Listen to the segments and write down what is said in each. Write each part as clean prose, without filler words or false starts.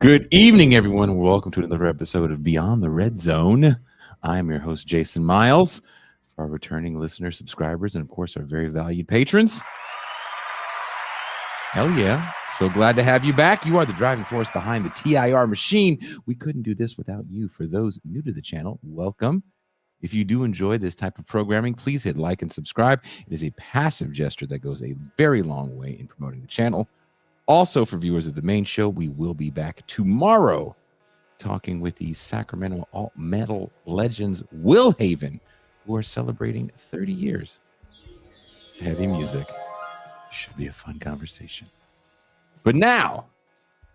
Good evening, everyone. Welcome to another episode of Beyond the Red Zone. I am your host, Jason Miles. For our returning listeners, subscribers, and of course, our very valued patrons. Hell yeah. So glad to have you back. You are the driving force behind the TIR machine. We couldn't do this without you. For those new to the channel, welcome. If you do enjoy this type of programming, please hit like and subscribe. It is a passive gesture that goes a very long way in promoting the channel. Also, for viewers of the main show, we will be back tomorrow talking with the Sacramento alt metal legends Will Haven, who are celebrating 30 years. Heavy music. Should be a fun conversation. But now,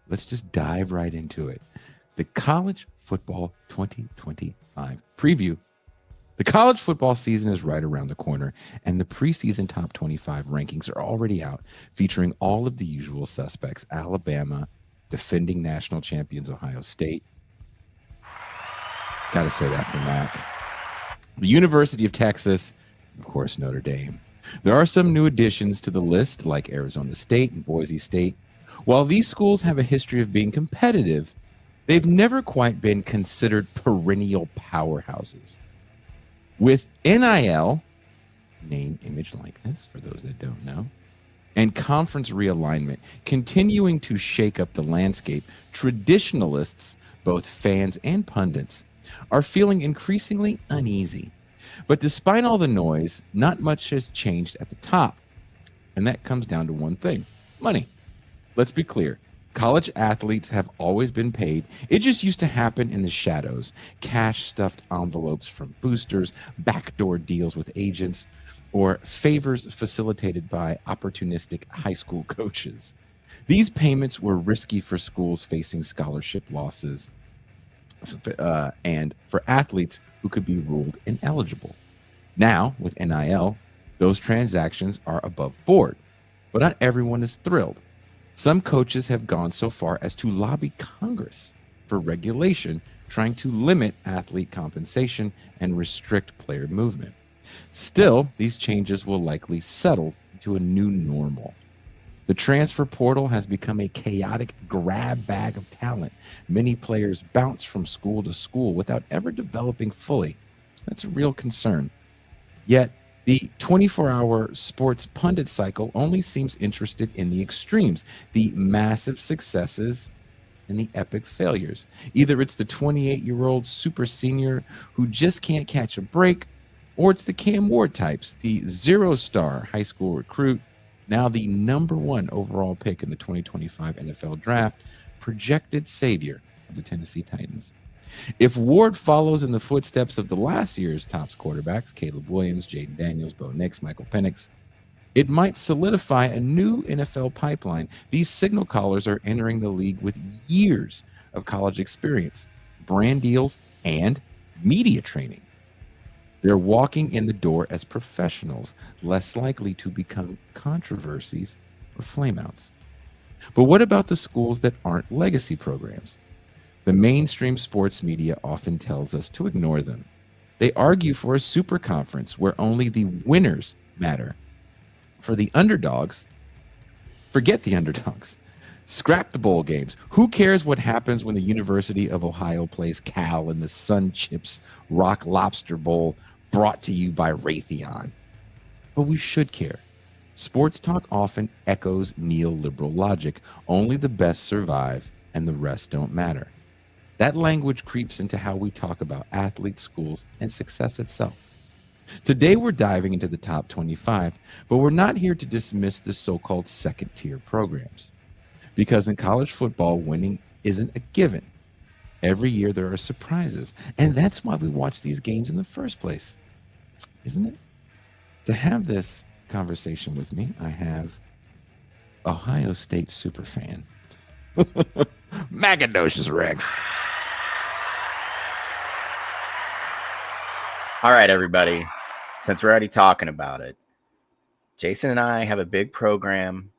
let's just dive right into it. The College Football 2025 preview. The college football season is right around the corner, and the preseason top 25 rankings are already out, featuring all of the usual suspects: Alabama, defending national champions Ohio State. Got to say that for Mac. The University of Texas, of course, Notre Dame. There are some new additions to the list, like Arizona State and Boise State. While these schools have a history of being competitive, they've never quite been considered perennial powerhouses. With NIL, name, image, likeness, for those that don't know, and conference realignment continuing to shake up the landscape, traditionalists, both fans and pundits, are feeling increasingly uneasy. But despite all the noise, not much has changed at the top. And that comes down to one thing: money. Let's be clear. College athletes have always been paid. It just used to happen in the shadows. Cash-stuffed envelopes from boosters, backdoor deals with agents, or favors facilitated by opportunistic high school coaches. These payments were risky for schools facing scholarship losses and for athletes who could be ruled ineligible. Now, with NIL, those transactions are above board, but not everyone is thrilled. Some coaches have gone so far as to lobby Congress for regulation, trying to limit athlete compensation and restrict player movement. Still, these changes will likely settle into a new normal. The transfer portal has become a chaotic grab bag of talent. Many players bounce from school to school without ever developing fully. That's a real concern. Yet, the 24-hour sports pundit cycle only seems interested in the extremes, the massive successes and the epic failures. Either it's the 28-year-old super senior who just can't catch a break, or it's the Cam Ward types, the zero-star high school recruit, now the #1 overall pick in the 2025 NFL Draft, projected savior of the Tennessee Titans. If Ward follows in the footsteps of the last year's top quarterbacks, Caleb Williams, Jaden Daniels, Bo Nix, Michael Penix, it might solidify a new NFL pipeline. These signal callers are entering the league with years of college experience, brand deals, and media training. They're walking in the door as professionals, less likely to become controversies or flameouts. But what about the schools that aren't legacy programs? The mainstream sports media often tells us to ignore them. They argue for a super conference where only the winners matter. For the underdogs, forget the underdogs. Scrap the bowl games. Who cares what happens when the University of Ohio plays Cal in the Sun Chips Rock Lobster Bowl brought to you by Raytheon? But we should care. Sports talk often echoes neoliberal logic. Only the best survive and the rest don't matter. That language creeps into how we talk about athletes, schools, and success itself. Today, we're diving into the top 25, but we're not here to dismiss the so-called second-tier programs. Because in college football, winning isn't a given. Every year, there are surprises, and that's why we watch these games in the first place, isn't it? To have this conversation with me, I have Ohio State superfan, Magadocious Rex. All right, everybody, since we're already talking about it, Jason and I have a big program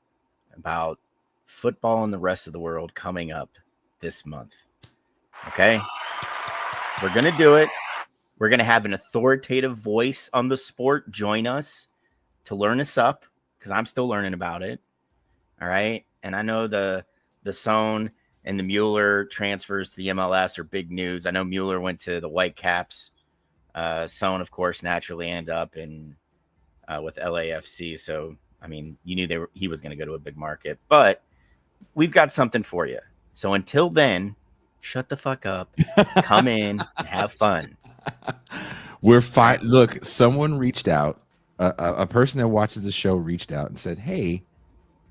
about football and the rest of the world coming up this month. Okay? We're going to do it. We're going to have an authoritative voice on the sport join us to learn us up, because I'm still learning about it. All right? And I know the zone and the Mueller transfers to the MLS are big news. I know Mueller went to the Whitecaps. Sohn, of course, naturally ended up in with LAFC. So, I mean, you knew he was going to go to a big market. But we've got something for you. So until then, shut the fuck up, come in, and have fun. We're fine. Right. Look, someone reached out. A person that watches the show reached out and said, "Hey,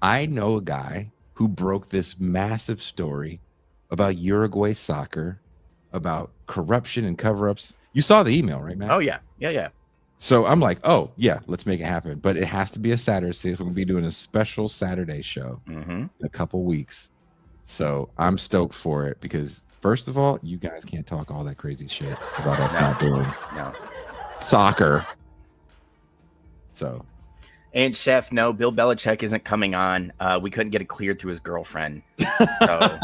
I know a guy who broke this massive story about Uruguay soccer, about corruption and cover-ups." You saw the email, right, Matt? Oh, yeah. Yeah. So I'm like, oh, yeah, let's make it happen. But it has to be a Saturday. So we're going to be doing a special Saturday show in a couple weeks. So I'm stoked for it because, first of all, you guys can't talk all that crazy shit about us not doing soccer. So. And Chef, no, Bill Belichick isn't coming on. We couldn't get it cleared through his girlfriend. So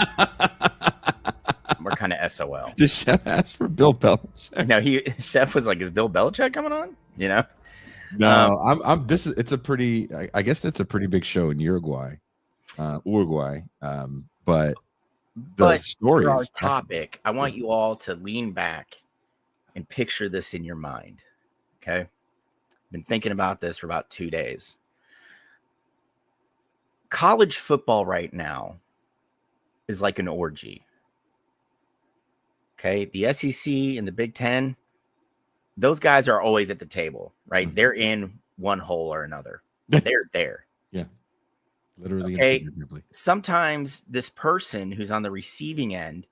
we're kind of SOL. Did Chef ask for Bill Belichick? No, Chef was like, "Is Bill Belichick coming on?" You know? No, it's a pretty. I guess that's a pretty big show in Uruguay. But the story for our is topic, I want you all to lean back and picture this in your mind. Okay. Been thinking about this for about 2 days. College football right now is like an orgy. Okay. The SEC and the Big Ten, those guys are always at the table, right? They're in one hole or another. They're there. Yeah. Literally. Okay. Sometimes this person who's on the receiving end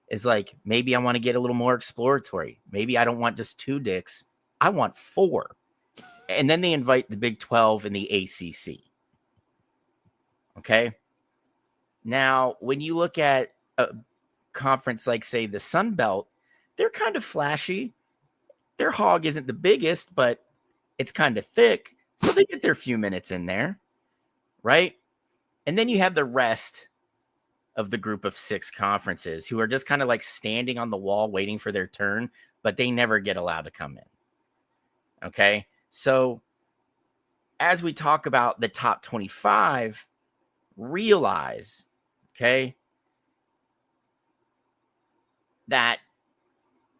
is like, maybe I want to get a little more exploratory. Maybe I don't want just 2 dicks. I want 4. And then they invite the Big 12 and the ACC. Okay. Now, when you look at a conference like, say, the Sun Belt, they're kind of flashy. Their hog isn't the biggest, but it's kind of thick. So they get their few minutes in there. Right. And then you have the rest of the group of 6 conferences who are just kind of like standing on the wall waiting for their turn, but they never get allowed to come in. Okay. So as we talk about the top 25, realize, okay, that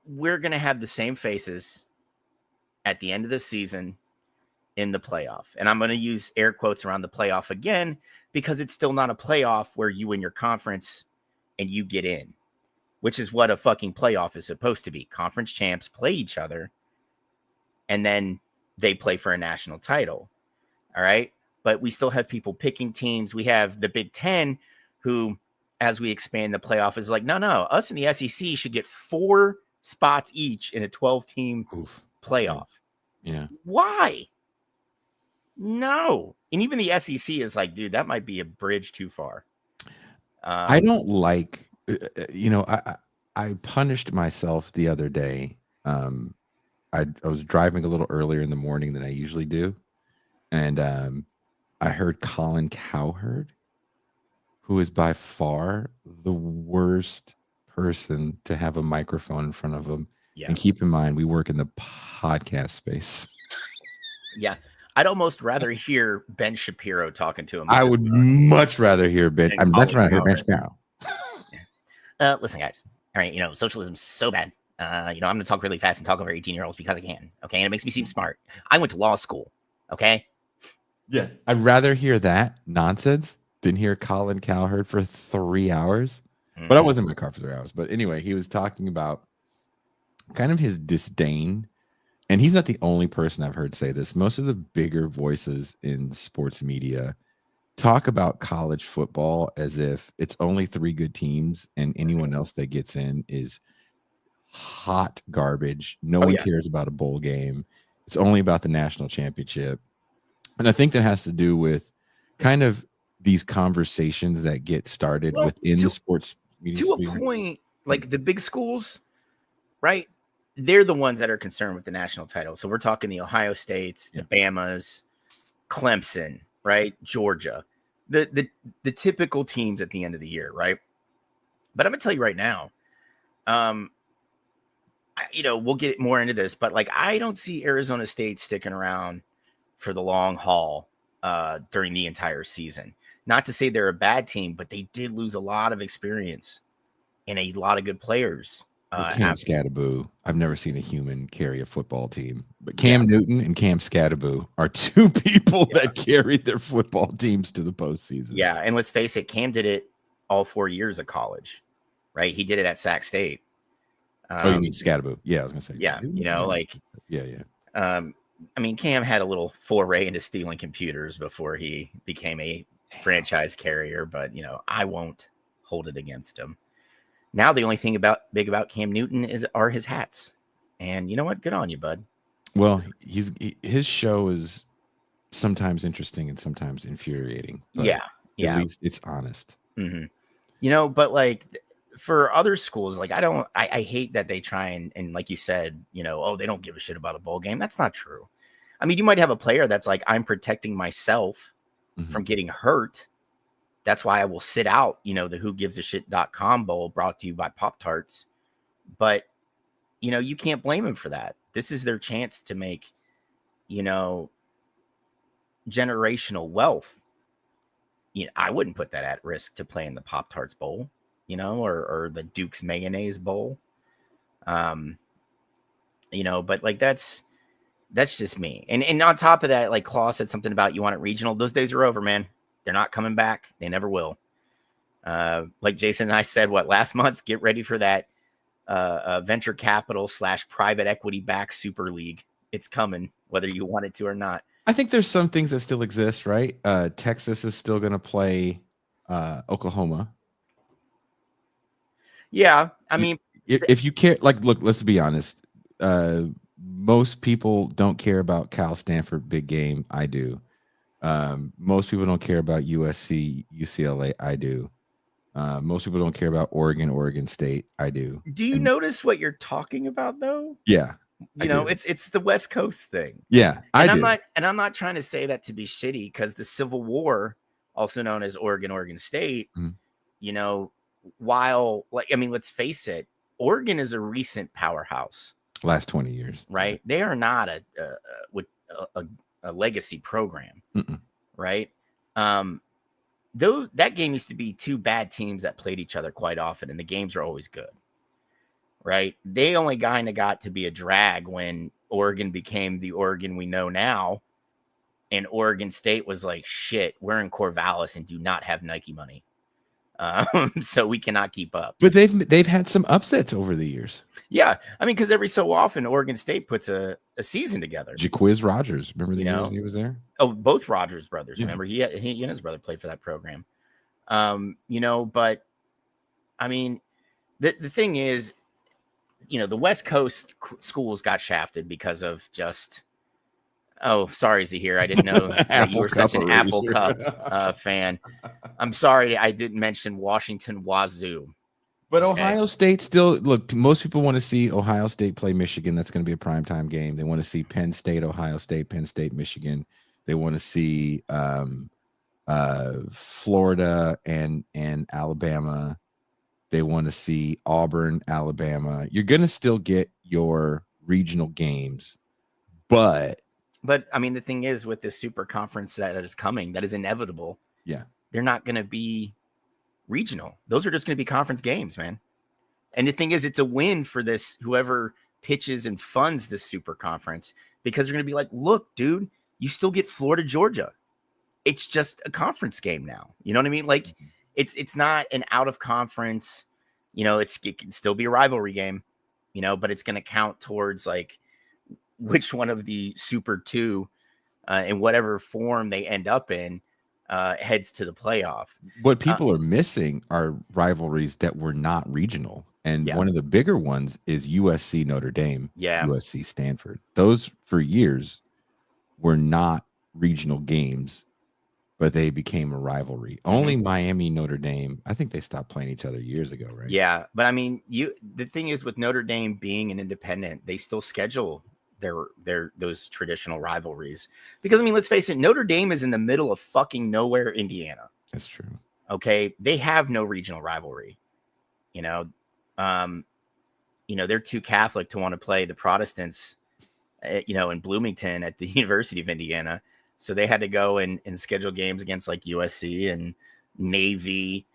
we're going to have the same faces at the end of the season in the playoff. And I'm going to use air quotes around the playoff again, because it's still not a playoff where you win your conference and you get in, which is what a fucking playoff is supposed to be. Conference champs play each other and then they play for a national title. All right. But we still have people picking teams. We have the Big Ten who, as we expand the playoff, is like, no, us and the SEC should get 4 spots each in a 12-team playoff. Yeah. Why? No. And even the SEC is like, dude, that might be a bridge too far. I don't like, I punished myself the other day. I was driving a little earlier in the morning than I usually do. And I heard Colin Cowherd, who is by far the worst person to have a microphone in front of him. Yeah. And keep in mind, we work in the podcast space. Yeah. I'd almost rather hear Ben Shapiro talking to him. I would much rather hear Ben. I'm much rather hear Ben Shapiro. Listen, guys. All right, socialism's so bad. I'm going to talk really fast and talk over 18-year-olds because I can. Okay, and it makes me seem smart. I went to law school. Okay. Yeah, I'd rather hear that nonsense than hear Colin Cowherd for 3 hours. But I wasn't in my car for 3 hours. But anyway, he was talking about kind of his disdain. And he's not the only person I've heard say this. Most of the bigger voices in sports media talk about college football as if it's only 3 good teams and anyone else that gets in is hot garbage. No one cares about a bowl game. It's only about the national championship. And I think that has to do with kind of these conversations that get started within the sports media to a point, like the big schools, right? They're the ones that are concerned with the national title. So we're talking the Ohio States, the Bamas, Clemson, right? Georgia, the typical teams at the end of the year, right? But I'm gonna tell you right now, we'll get more into this, but like I don't see Arizona State sticking around for the long haul during the entire season. Not to say they're a bad team, but they did lose a lot of experience and a lot of good players. Cam Scattaboo. I've never seen a human carry a football team, but Yeah. Cam Newton and Cam Scattaboo are two people that carried their football teams to the postseason. Yeah, and let's face it, Cam did it all 4 years of college, right? He did it at Sac State. Oh, you mean Scattaboo? Yeah, I was gonna say. Yeah, you know, like, yeah. I mean, Cam had a little foray into stealing computers before he became a franchise carrier, but you know, I won't hold it against him. Now the only thing big about Cam Newton are his hats, and you know what? Good on you, bud. Well, his show is sometimes interesting and sometimes infuriating. But Yeah. At least it's honest. Mm-hmm. You know, but like for other schools, like I hate that they try and like you said, you know, oh, they don't give a shit about a bowl game. That's not true. I mean, you might have a player that's like, I'm protecting myself from getting hurt. That's why I will sit out, you know, the whogivesashit.com bowl brought to you by Pop-Tarts. But, you know, you can't blame him for that. This is their chance to make, you know, generational wealth. You know, I wouldn't put that at risk to play in the Pop-Tarts bowl, you know, or the Duke's mayonnaise bowl. You know, but like that's just me. And on top of that, like Claw said something about you want it regional. Those days are over, man. They're not coming back. They never will. Like Jason and I said, last month, get ready for that venture capital / private equity backed super league. It's coming, whether you want it to or not. I think there's some things that still exist, right? Texas is still going to play Oklahoma. Yeah. I mean, if you care, like, look, let's be honest. Most people don't care about Cal Stanford big game. I do. Most people don't care about USC, UCLA. I do. Most people don't care about Oregon State. I do. Do you notice what you're talking about, though? Yeah. You know, it's the West Coast thing. Yeah, I'm not trying to say that to be shitty, because the Civil War, also known as Oregon State, you know, while, like, I mean, let's face it, Oregon is a recent powerhouse. Last 20 years, right? They are not a legacy program, right? Though that game used to be two bad teams that played each other quite often, and the games are always good, right? They only kind of got to be a drag when Oregon became the Oregon we know now, and Oregon State was like, shit, we're in Corvallis and do not have Nike money. So we cannot keep up. But they've had some upsets over the years. Yeah, I mean, because every so often Oregon State puts a season together. Jaquiz Rogers, remember the years he was there? Oh, both Rogers brothers. Yeah. Remember, he and his brother played for that program. You know, but I mean, the thing is, you know, the West Coast schools got shafted because of just. Oh, sorry, Zahir. I didn't know that you were such an Apple Cup fan. I'm sorry I didn't mention Washington Wazoo. But Ohio State still, look, most people want to see Ohio State play Michigan. That's going to be a primetime game. They want to see Penn State, Ohio State, Penn State, Michigan. They want to see Florida and Alabama. They want to see Auburn, Alabama. You're going to still get your regional games, but I mean, the thing is, with this super conference that is coming, that is inevitable. Yeah. They're not going to be regional. Those are just going to be conference games, man. And the thing is, it's a win for this, whoever pitches and funds this super conference, because they're going to be like, look, dude, you still get Florida, Georgia. It's just a conference game now. You know what I mean? Like, it's not an out of conference, you know, it can still be a rivalry game, you know, but it's going to count towards like which one of the super two in whatever form they end up in heads to the playoff. What people are missing are rivalries that were not regional. And one of the bigger ones is USC Notre Dame, USC Stanford. Those for years were not regional games, but they became a rivalry. Only Miami Notre Dame, I think they stopped playing each other years ago, right? Yeah, but I mean, the thing is, with Notre Dame being an independent, they still schedule those traditional rivalries, because I mean, let's face it, Notre Dame is in the middle of fucking nowhere, Indiana. That's true. Okay, they have no regional rivalry. You know, they're too Catholic to want to play the Protestants, you know, in Bloomington at the University of Indiana. So they had to go and schedule games against like USC and Navy.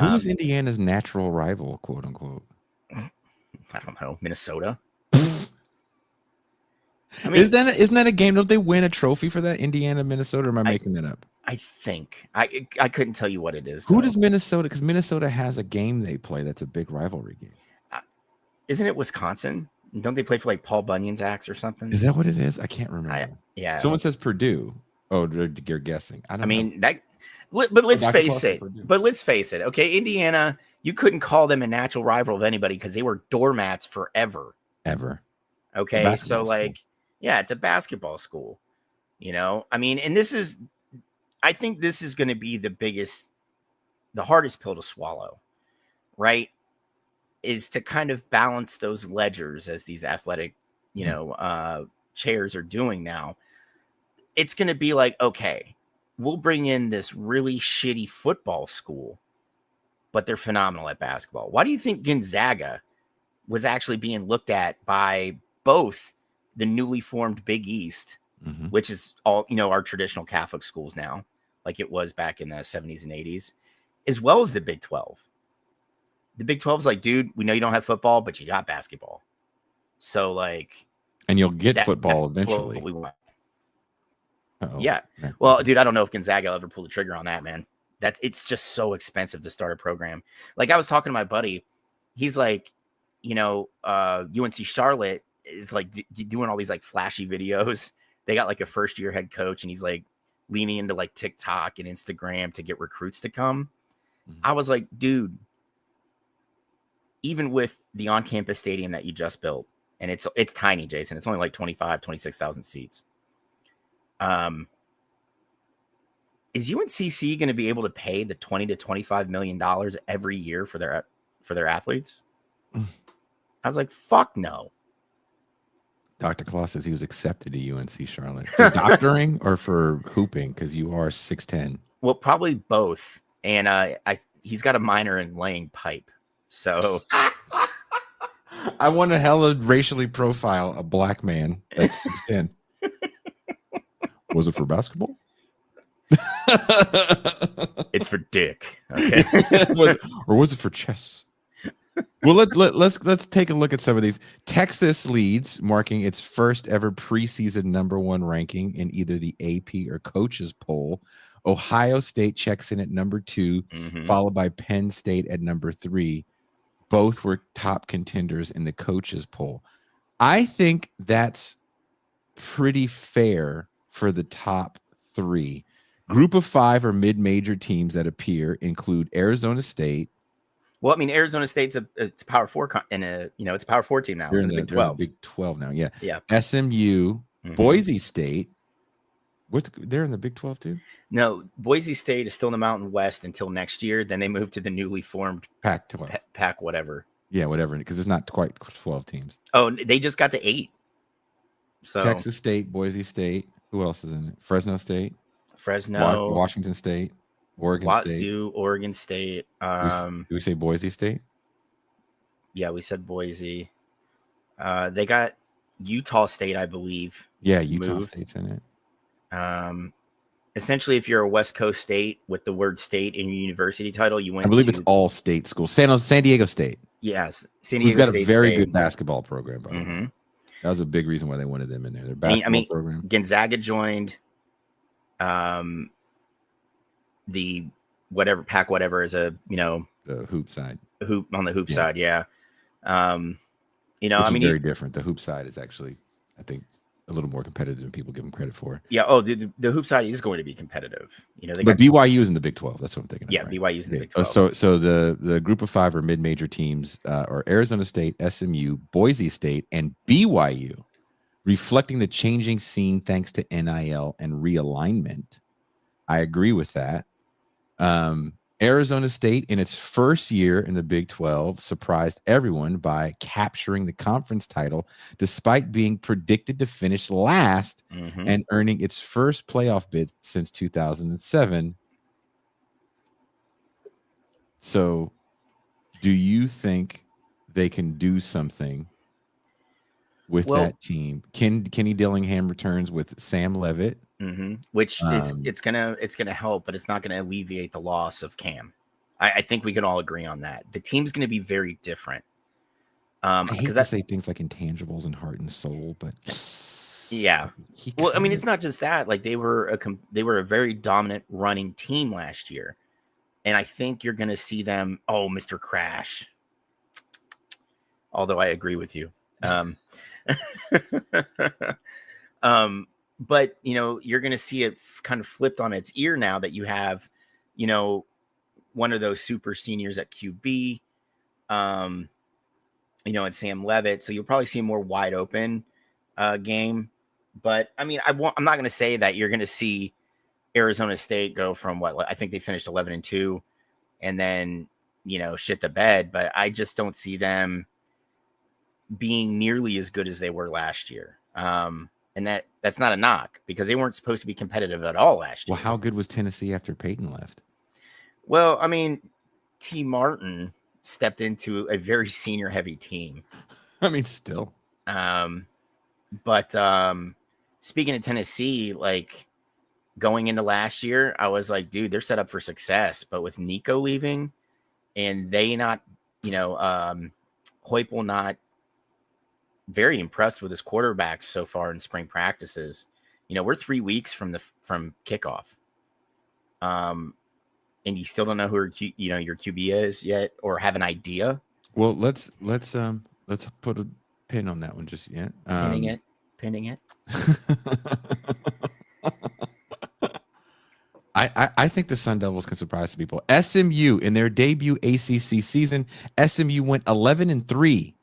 Who's Indiana's natural rival, quote unquote? I don't know, Minnesota. I mean, isn't that a game? Don't they win a trophy for that, Indiana, Minnesota? Or am I making that up? I think I couldn't tell you what it is. Who does Minnesota? Because Minnesota has a game they play that's a big rivalry game. Isn't it Wisconsin? Don't they play for like Paul Bunyan's Axe or something? Is that what it is? I can't remember. Yeah. Someone says Purdue. Oh, you're guessing. I mean that. But let's face it. Okay, Indiana, you couldn't call them a natural rival of anybody because they were doormats forever. Ever. Okay, so like, yeah, it's a basketball school. I mean, and I think this is going to be the hardest pill to swallow, right? Is to kind of balance those ledgers as these athletic, chairs are doing now. It's going to be like, okay, we'll bring in this really shitty football school, but they're phenomenal at basketball. Why do you think Gonzaga was actually being looked at by both the newly formed Big East, which is all, our traditional Catholic schools now, like it was back in the 70s and 80s, as well as the Big 12? The Big 12 is like, dude, we know you don't have football, but you got basketball. So like, and you'll get football eventually. We want. Uh-oh. Yeah. Well, dude, I don't know if Gonzaga will ever pull the trigger on that, man. It's just so expensive to start a program. Like I was talking to my buddy, he's like, UNC Charlotte is like doing all these like flashy videos. They got like a first year head coach, and he's like leaning into like TikTok and Instagram to get recruits to come. I was like, dude, even with the on-campus stadium that you just built, and it's tiny, Jason, it's only like 26,000 seats. Is UNCC going to be able to pay the $20 to $25 million every year for their athletes? I was like, fuck no. Dr. Claus says he was accepted to UNC Charlotte for doctoring or for hooping, because you are 6'10". Well, probably both. And he's got a minor in laying pipe. So I want to hella racially profile a black man that's 6'10". Was it for basketball? It's for dick. Okay. Or was it for chess? Well, let's take a look at some of these. Texas leads, marking its first ever preseason #1 ranking in either the AP or coaches poll. Ohio State checks in at #2, followed by Penn State at #3. Both were top contenders in the coaches poll. I think that's pretty fair for the top 3. Group of 5 or mid-major teams that appear include Arizona State. Well, I mean, Arizona State's it's a Power 4 it's a Power 4 team now. It's in the Big 12. Big 12 now, yeah. Yeah. SMU, Boise State. They're in the Big 12 too? No, Boise State is still in the Mountain West until next year. Then they move to the newly formed Pac-12. Pac whatever. Yeah, whatever, because it's not quite 12 teams. Oh, they just got to 8. So Texas State, Boise State. Who else is in it? Fresno State. Washington State. Oregon State. Oregon State. Do we say Boise State? Yeah, we said Boise. They got Utah State, I believe. Yeah, Utah State's in it. Essentially, if you're a West Coast state with the word state in your university title, you went. I believe it's all state schools. San Diego State. Yes, San Diego Got State. A very good basketball program, by the way. That was a big reason why they wanted them in there. Their basketball program. Gonzaga joined. The Pac whatever is the hoop side. On the hoop side, yeah. Which is very different. The hoop side is actually, I think, a little more competitive than people give them credit for. Yeah. Oh, the hoop side is going to be competitive. But BYU is in the Big 12. That's what I'm thinking. Yeah, right? BYU is in the Big 12. So the group of 5 or mid-major teams are Arizona State, SMU, Boise State, and BYU, reflecting the changing scene thanks to NIL and realignment. I agree with that. Arizona State, in its first year in the Big 12, surprised everyone by capturing the conference title despite being predicted to finish last and earning its first playoff bid since 2007. So, do you think they can do something with that team? Kenny Dillingham returns with Sam Levitt. Which is Um, it's gonna help, but it's not gonna alleviate the loss of Cam. I think we can all agree on that. The team's gonna be very different. I hate Because to say things like intangibles and heart and soul, but yeah. he Well, I mean, kind it's of. not just that. Like they were a very dominant running team last year, and I think you're gonna see them. Oh, Mr. Crash. Although I agree with you. Um, but you're going to see it kind of flipped on its ear now that you have, one of those super seniors at QB, and Sam Levitt. So you'll probably see a more wide open game. But I mean, I'm not going to say that you're going to see Arizona State go from what I think they finished 11-2 and then, shit the bed. But I just don't see them being nearly as good as they were last year. And that's not a knock because they weren't supposed to be competitive at all last year. Well, how good was Tennessee after Peyton left? Well, I mean, T. Martin stepped into a very senior heavy team. I mean, still. But speaking of Tennessee, like going into last year, I was like, dude, they're set up for success. But with Nico leaving and they not, Heupel not very impressed with his quarterbacks so far in spring practices. We're 3 weeks from kickoff. And you still don't know who your QB is yet or have an idea. Well, let's put a pin on that one just yet. Pinning it. I think the Sun Devils can surprise people. SMU in their debut ACC season, SMU went 11-3,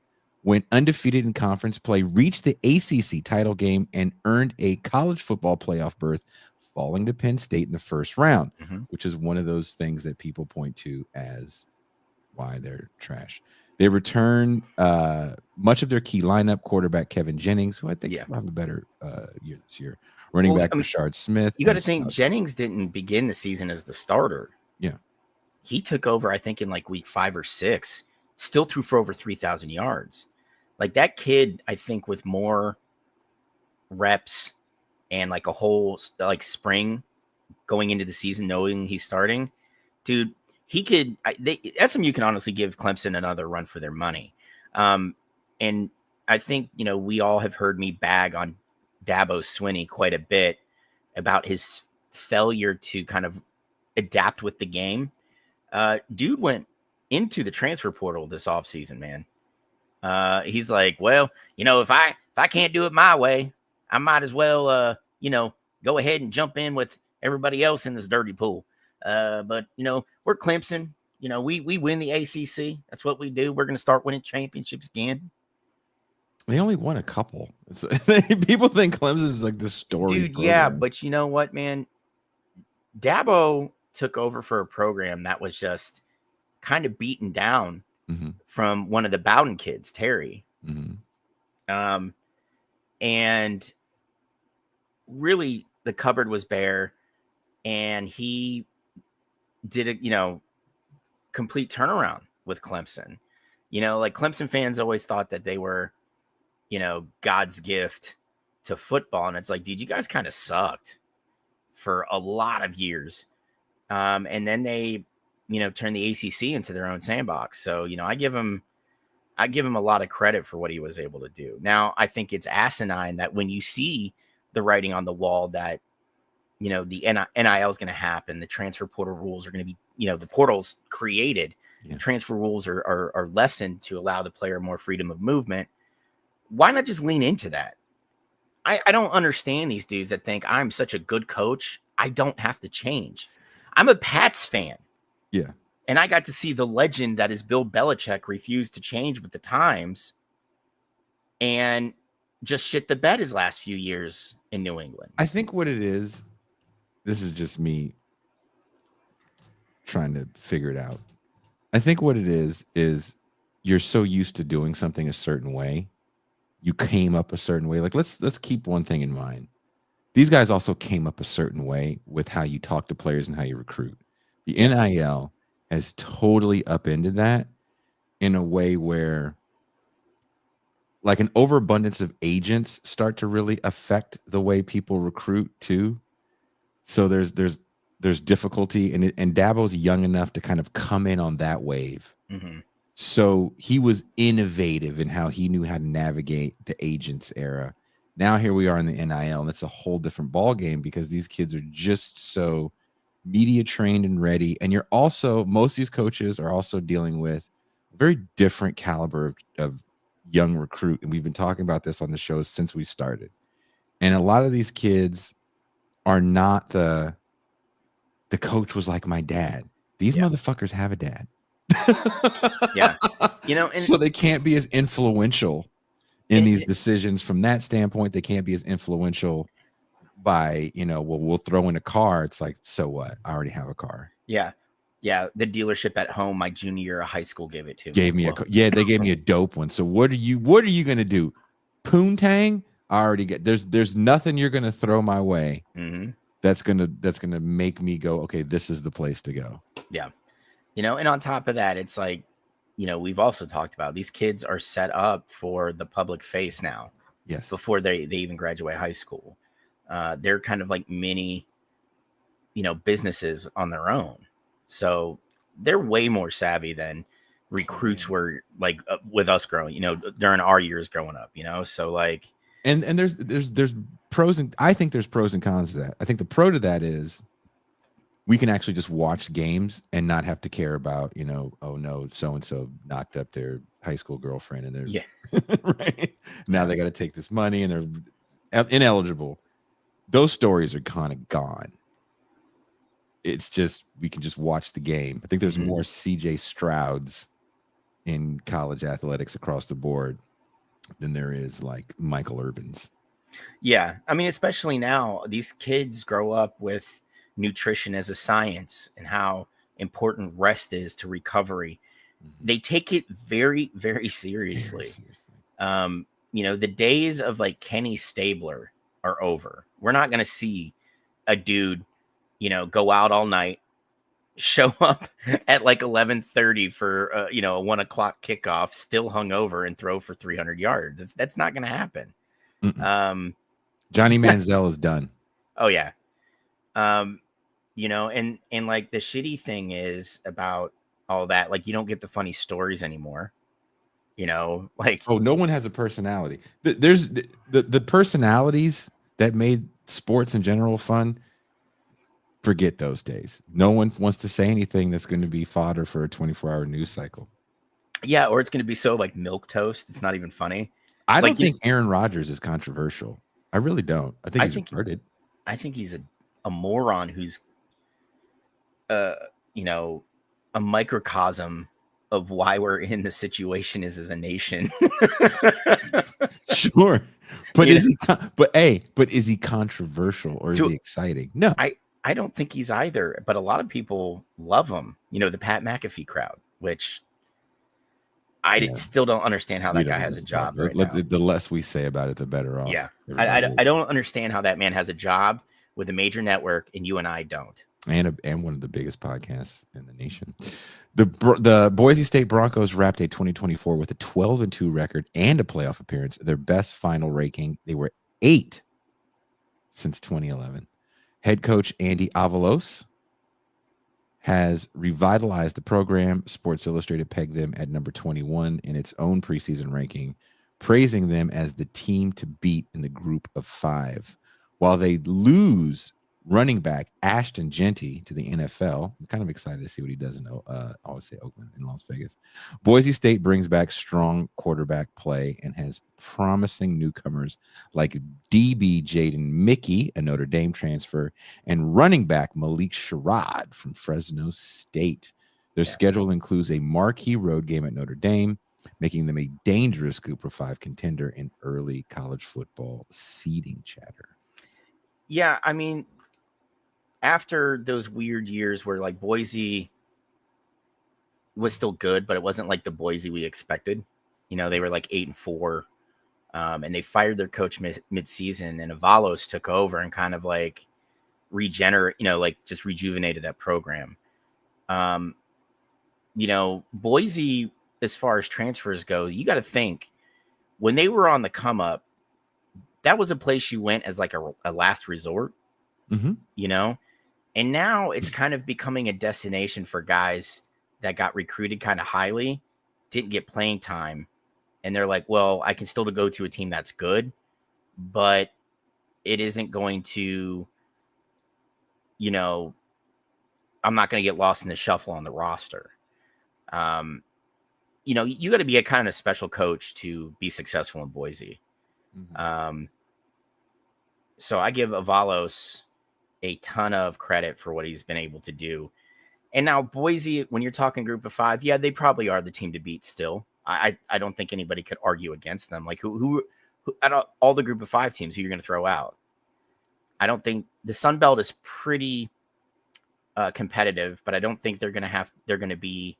went undefeated in conference play, reached the ACC title game, and earned a college football playoff berth, falling to Penn State in the first round, which is one of those things that people point to as why they're trash. They return much of their key lineup, quarterback Kevin Jennings, who I think will have a better year this year. Running back Rashard Smith. You got to think Jennings didn't begin the season as the starter. Yeah. He took over, I think, in like week 5 or 6, still threw for over 3,000 yards. Like that kid, I think with more reps and like a whole like spring going into the season, knowing he's starting, dude, he could, SMU can honestly give Clemson another run for their money. And I think, we all have heard me bag on Dabo Swinney quite a bit about his failure to kind of adapt with the game. Dude went into the transfer portal this offseason, man. He's like, well, if I can't do it my way, I might as well, go ahead and jump in with everybody else in this dirty pool. But we're Clemson. We win the ACC. That's what we do. We're going to start winning championships again. They only won a couple. People think Clemson is like the story. Dude, program. Yeah, but you know what, man? Dabo took over for a program that was just kind of beaten down from one of the Bowden kids, Terry. And really the cupboard was bare, and he did a complete turnaround with Clemson. Like Clemson fans always thought that they were God's gift to football. And it's like, dude, you guys kind of sucked for a lot of years. And then they, turned the ACC into their own sandbox. So, I give him a lot of credit for what he was able to do. Now, I think it's asinine that when you see the writing on the wall that, the NIL is going to happen, the transfer portal rules are going to be, the portal's created, the transfer rules are lessened to allow the player more freedom of movement. Why not just lean into that? I don't understand these dudes that think I'm such a good coach, I don't have to change. I'm a Pats fan. Yeah. And I got to see the legend that is Bill Belichick refuse to change with the times and just shit the bed his last few years in New England. I think what it is, this is just me trying to figure it out. I think what it is you're so used to doing something a certain way. You came up a certain way. Like let's keep one thing in mind. These guys also came up a certain way with how you talk to players and how you recruit. The NIL has totally upended that in a way where like an overabundance of agents start to really affect the way people recruit too. So there's difficulty, and Dabo's young enough to kind of come in on that wave. Mm-hmm. So he was innovative in how he knew how to navigate the agents era. Now here we are in the NIL, and it's a whole different ball game because these kids are just so media trained and ready. And you're also, most of these coaches are also dealing with a very different caliber of young recruit. And we've been talking about this on the show since we started. And a lot of these kids are not the coach was like my dad. These motherfuckers have a dad. Yeah. And so they can't be as influential in these decisions from that standpoint. They can't be as influential by, we'll throw in a car. It's like, so what? I already have a car. Yeah. Yeah. The dealership at home, my junior year of high school gave it to They gave me a dope one. So what are you going to do? Poontang? I already get, there's nothing you're going to throw my way. Mm-hmm. That's going to make me go, okay, this is the place to go. Yeah. And on top of that, it's like, we've also talked about these kids are set up for the public face now. Yes. Before they even graduate high school. They're kind of like mini, businesses on their own. So they're way more savvy than recruits were like with us growing, during our years growing up, so like, and there's pros, and I think there's pros and cons to that. I think the pro to that is we can actually just watch games and not have to care about, oh no, so-and-so knocked up their high school girlfriend and they're right now they got to take this money and they're ineligible. Those stories are kind of gone. It's just, we can just watch the game. I think there's more CJ Strouds in college athletics across the board than there is like Michael Urbans. Yeah. I mean, especially now, these kids grow up with nutrition as a science and how important rest is to recovery. They take it very, very seriously. The days of like Kenny Stabler are over. We're not going to see a dude, go out all night, show up at like 11:30 for a 1:00 kickoff, still hungover, and throw for 300 yards. That's not going to happen. Johnny Manziel is done. Oh yeah. And like the shitty thing is about all that, like you don't get the funny stories anymore. Like, oh, no one has a personality. There's the personalities that made sports in general fun. Forget those days. No one wants to say anything that's going to be fodder for a 24-hour news cycle. Yeah, or it's going to be so like milquetoast. It's not even funny. I don't think Aaron Rodgers is controversial. I really don't. I think he's retarded. I think he's a moron who's, a microcosm of why we're in the situation as a nation. Sure, but is he controversial or is he exciting? No, I don't think he's either. But a lot of people love him. The Pat McAfee crowd, which I still don't understand how that guy has a job right now. The less we say about it, the better off. Yeah, I don't understand how that man has a job with a major network and you and I don't. And one of the biggest podcasts in the nation. The Boise State Broncos wrapped a 2024 with a 12-2 record and a playoff appearance. Their best final ranking. They were 8 since 2011. Head coach Andy Avalos has revitalized the program. Sports Illustrated pegged them at number 21 in its own preseason ranking, praising them as the team to beat in the group of 5. While they lose running back Ashton Genty to the NFL, I'm kind of excited to see what he does in Oakland and Las Vegas. Boise State brings back strong quarterback play and has promising newcomers like DB Jaden Mickey, a Notre Dame transfer, and running back Malik Sherrod from Fresno State. Their schedule includes a marquee road game at Notre Dame, making them a dangerous Group of 5 contender in early college football seeding chatter. Yeah, I mean, after those weird years where like Boise was still good, but it wasn't like the Boise we expected. They were like 8-4, and they fired their coach mid-season, and Avalos took over and kind of like just rejuvenated that program. Boise, as far as transfers go, you got to think when they were on the come up, that was a place you went as like a last resort. you know? And now it's kind of becoming a destination for guys that got recruited kind of highly, didn't get playing time. And they're like, well, I can still go to a team that's good, but it isn't going to, you know, I'm not going to get lost in the shuffle on the roster. You know, you got to be a kind of special coach to be successful in Boise. So I give Avalos a ton of credit for what he's been able to do. And now Boise, when you're talking group of 5, yeah, they probably are the team to beat still. I don't think anybody could argue against them. Like who out of all the group of 5 teams who you're going to throw out? I don't think the Sun Belt is pretty competitive, but I don't think they're going to be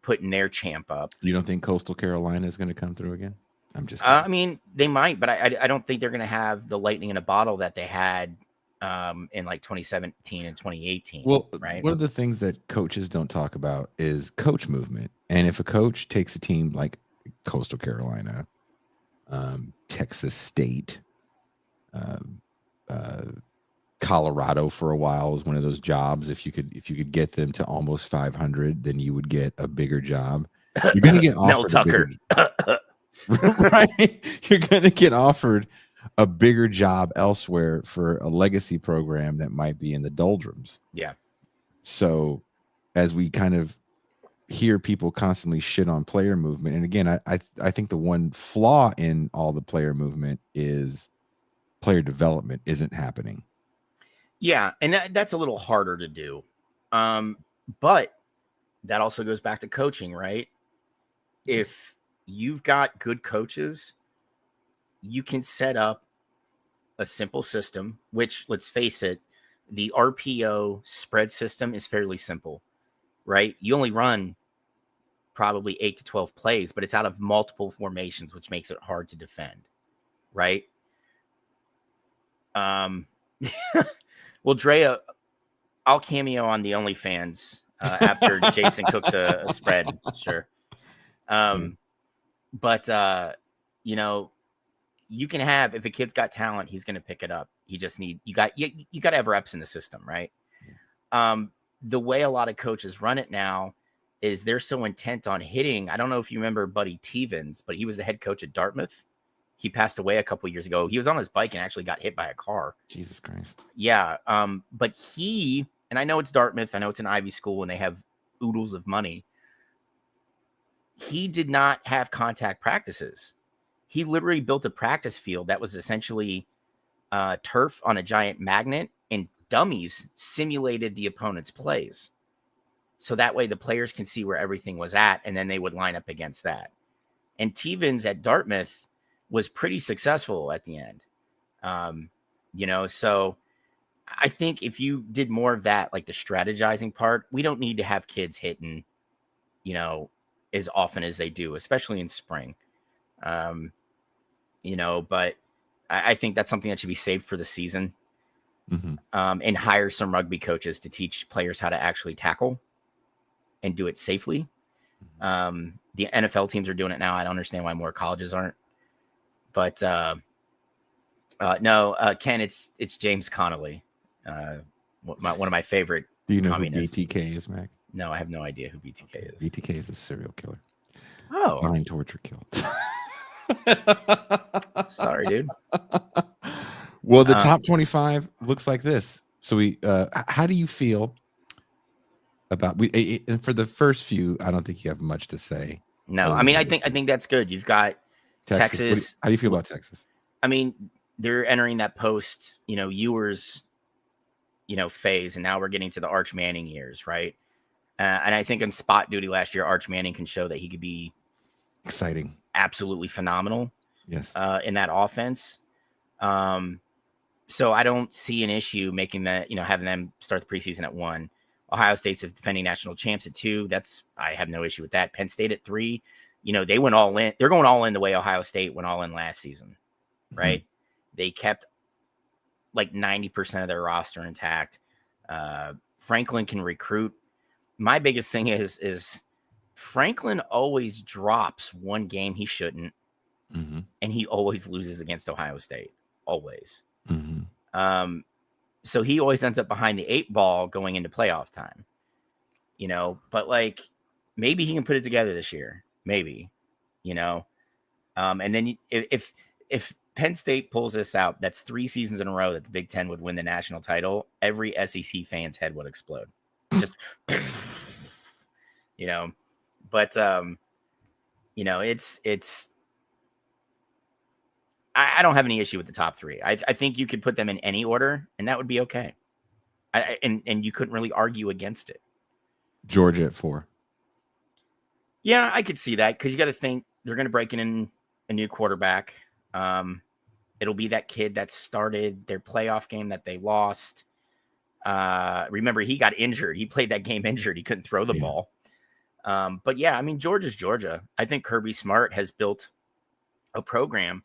putting their champ up. You don't think Coastal Carolina is going to come through again? I'm just I mean, they might, but I don't think they're going to have the lightning in a bottle that they had in like 2017 and 2018. Well, right. One of the things that coaches don't talk about is coach movement. And if a coach takes a team like Coastal Carolina, Texas State, Colorado for a while was one of those jobs. If you could get them to almost 500, then you would get a bigger job. You're going to get offered Mel Tucker. Right? You're going to get offered a bigger job elsewhere for a legacy program that might be in the doldrums. Yeah. So as we kind of hear people constantly shit on player movement, and again, I think the one flaw in all the player movement is player development isn't happening. Yeah, and that's a little harder to do. But that also goes back to coaching, right? If you've got good coaches, you can set up a simple system, which, let's face it, the RPO spread system is fairly simple, right? You only run probably 8 to 12 plays, but it's out of multiple formations, which makes it hard to defend, right? Well, Drea, I'll cameo on the OnlyFans after Jason cooks a spread, sure. But you know, you can have, if a kid's got talent, he's going to pick it up. You just need, you got to have reps in the system, right? The way a lot of coaches run it now is they're so intent on hitting. I don't know if you remember Buddy Tevens, but he was the head coach at Dartmouth. He passed away a couple years ago. He was on his bike and actually got hit by a car. Jesus Christ. Yeah. But he, and I know it's Dartmouth, I know it's an Ivy school and they have oodles of money. He did not have contact practices. He literally built a practice field that was essentially turf on a giant magnet, and dummies simulated the opponent's plays. So that way the players can see where everything was at, and then they would line up against that. And Tevens at Dartmouth was pretty successful at the end. You know, so I think if you did more of that, like the strategizing part, we don't need to have kids hitting, you know, as often as they do, especially in spring. You know, but I think that's something that should be saved for the season. And hire some rugby coaches to teach players how to actually tackle and do it safely. The NFL teams are doing it now. I don't understand why more colleges aren't. But no, Ken, it's James Connolly, one of my favorite. Do you know communists. who BTK is, Mac? No, I have no idea who BTK is. BTK is a serial killer. Oh, Mind, torture, kill. Sorry, dude. Well, the top 25 looks like this. So we, how do you feel about and for the first few? I don't think you have much to say. No, I mean, I think that's good. You've got Texas. How do you feel about Texas? I mean, they're entering that post, you know, Ewers, you know, phase, and now we're getting to the Arch Manning years, right? And I think in spot duty last year, Arch Manning can show that he could be exciting, absolutely phenomenal. Yes, in that offense. So I don't see an issue making that, you know, having them start the preseason at 1. Ohio State's the defending national champs at 2. I have no issue with that. Penn State at 3. You know, they went all in. They're going all in the way Ohio State went all in last season, right? They kept like 90% of their roster intact. Franklin can recruit. My biggest thing is Franklin always drops one game he shouldn't, and he always loses against Ohio State. Always. So he always ends up behind the 8 ball going into playoff time, but like maybe he can put it together this year, maybe, and then if Penn State pulls this out, that's 3 seasons in a row that the Big Ten would win the national title. Every SEC fan's head would explode. Just, but, it's, I don't have any issue with the top 3. I think you could put them in any order and that would be okay. And you couldn't really argue against it. Georgia at 4. Yeah, I could see that because you got to think they're going to break in a new quarterback. It'll be that kid that started their playoff game that they lost. Remember, he got injured. He played that game injured. He couldn't throw the ball. But yeah, I mean, Georgia's Georgia. I think Kirby Smart has built a program.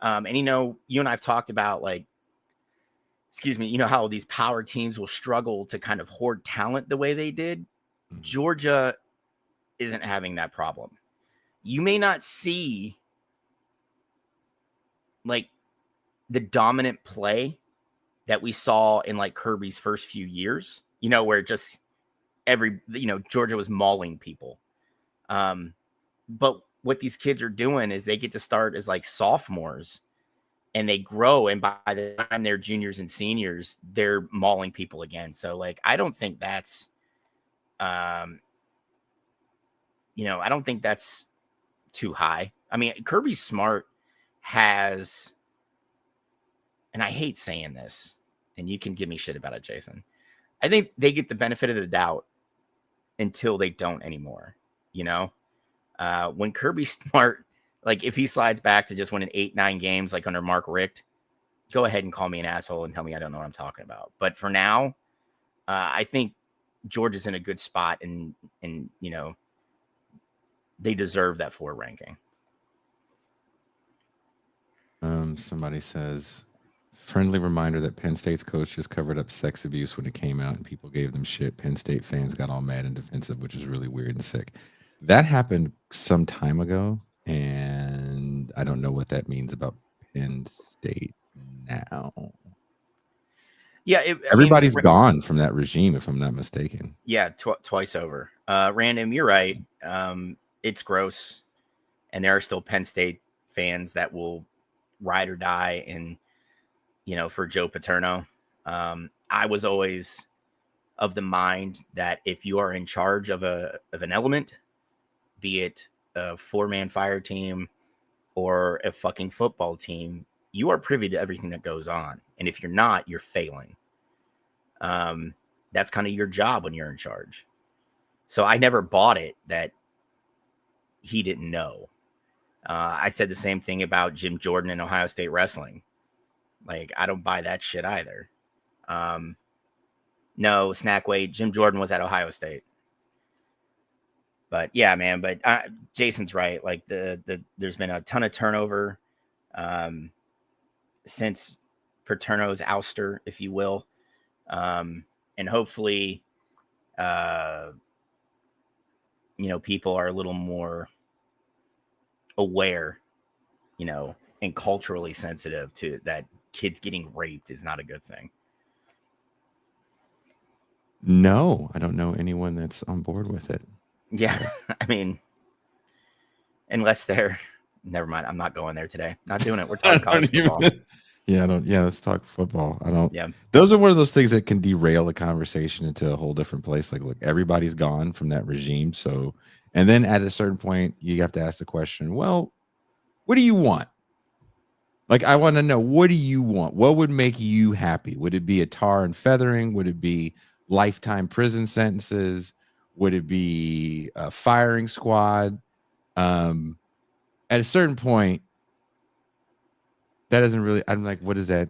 And you and I've talked about how these power teams will struggle to kind of hoard talent the way they did. Mm-hmm. Georgia isn't having that problem. You may not see the dominant play that we saw in Kirby's first few years, where just Georgia was mauling people. But what these kids are doing is they get to start as sophomores and they grow. And by the time they're juniors and seniors, they're mauling people again. So I don't think that's, I don't think that's too high. I mean, Kirby Smart has, and I hate saying this, and you can give me shit about it, Jason. I think they get the benefit of the doubt until they don't anymore. When Kirby Smart, if he slides back to just winning 8-9 games under Mark Richt, go ahead and call me an asshole and tell me I don't know what I'm talking about. But for now, I think Georgia's in a good spot, and they deserve that 4 ranking. Somebody says, friendly reminder that Penn State's coach just covered up sex abuse when it came out and people gave them shit. Penn State fans got all mad and defensive, which is really weird and sick. That happened some time ago, and I don't know what that means about Penn State now. Yeah, everybody's gone from that regime, if I'm not mistaken. Yeah, twice over. Random, you're right. It's gross, and there are still Penn State fans that will ride or die, and for Joe Paterno. I was always of the mind that if you are in charge of an element, be it a 4-man fire team or a fucking football team, you are privy to everything that goes on. And if you're not, you're failing. That's kind of your job when you're in charge. So I never bought it that he didn't know. I said the same thing about Jim Jordan and Ohio State wrestling. I don't buy that shit either. No, Snackway, Jim Jordan was at Ohio State. But yeah, man, but Jason's right. There's been a ton of turnover since Paterno's ouster, if you will. And hopefully, people are a little more aware, and culturally sensitive to that. Kids getting raped is not a good thing. No, I don't know anyone that's on board with it. Yeah, I mean, unless they're, never mind. I'm not going there today. Not doing it. We're talking college football. Yeah, let's talk football. Yeah. Those are one of those things that can derail the conversation into a whole different place. Look, everybody's gone from that regime. So, and then at a certain point, you have to ask the question, well, what do you want? I want to know, what do you want? What would make you happy? Would it be a tar and feathering? Would it be lifetime prison sentences? Would it be a firing squad? At a certain point, that doesn't really, I'm like, what is that?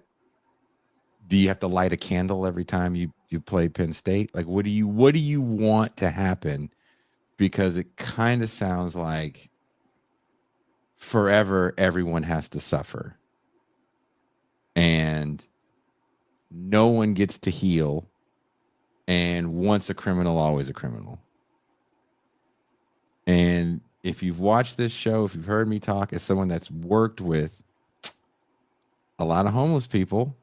Do you have to light a candle every time you play Penn State? What do you want to happen? Because it kind of sounds like forever everyone has to suffer. And no one gets to heal. And once a criminal, always a criminal. And if you've watched this show, if you've heard me talk as someone that's worked with a lot of homeless people,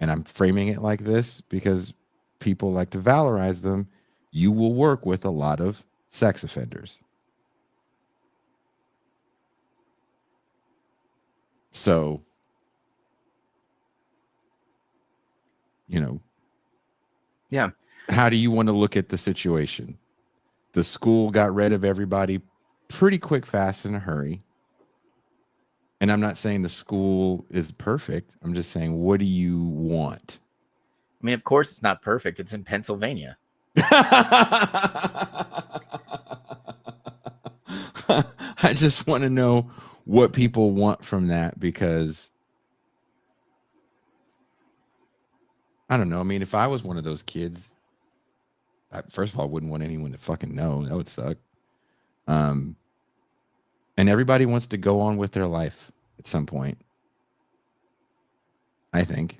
and I'm framing it like this because people like to valorize them, you will work with a lot of sex offenders. So, Yeah. how do you want to look at the situation? The school got rid of everybody pretty quick, fast, in a hurry. And I'm not saying the school is perfect. I'm just saying, what do you want? I mean, of course, it's not perfect. It's in Pennsylvania. I just want to know what people want from that, because I don't know. I mean, if I was one of those kids, first of all, I wouldn't want anyone to fucking know. That would suck. And everybody wants to go on with their life at some point, I think.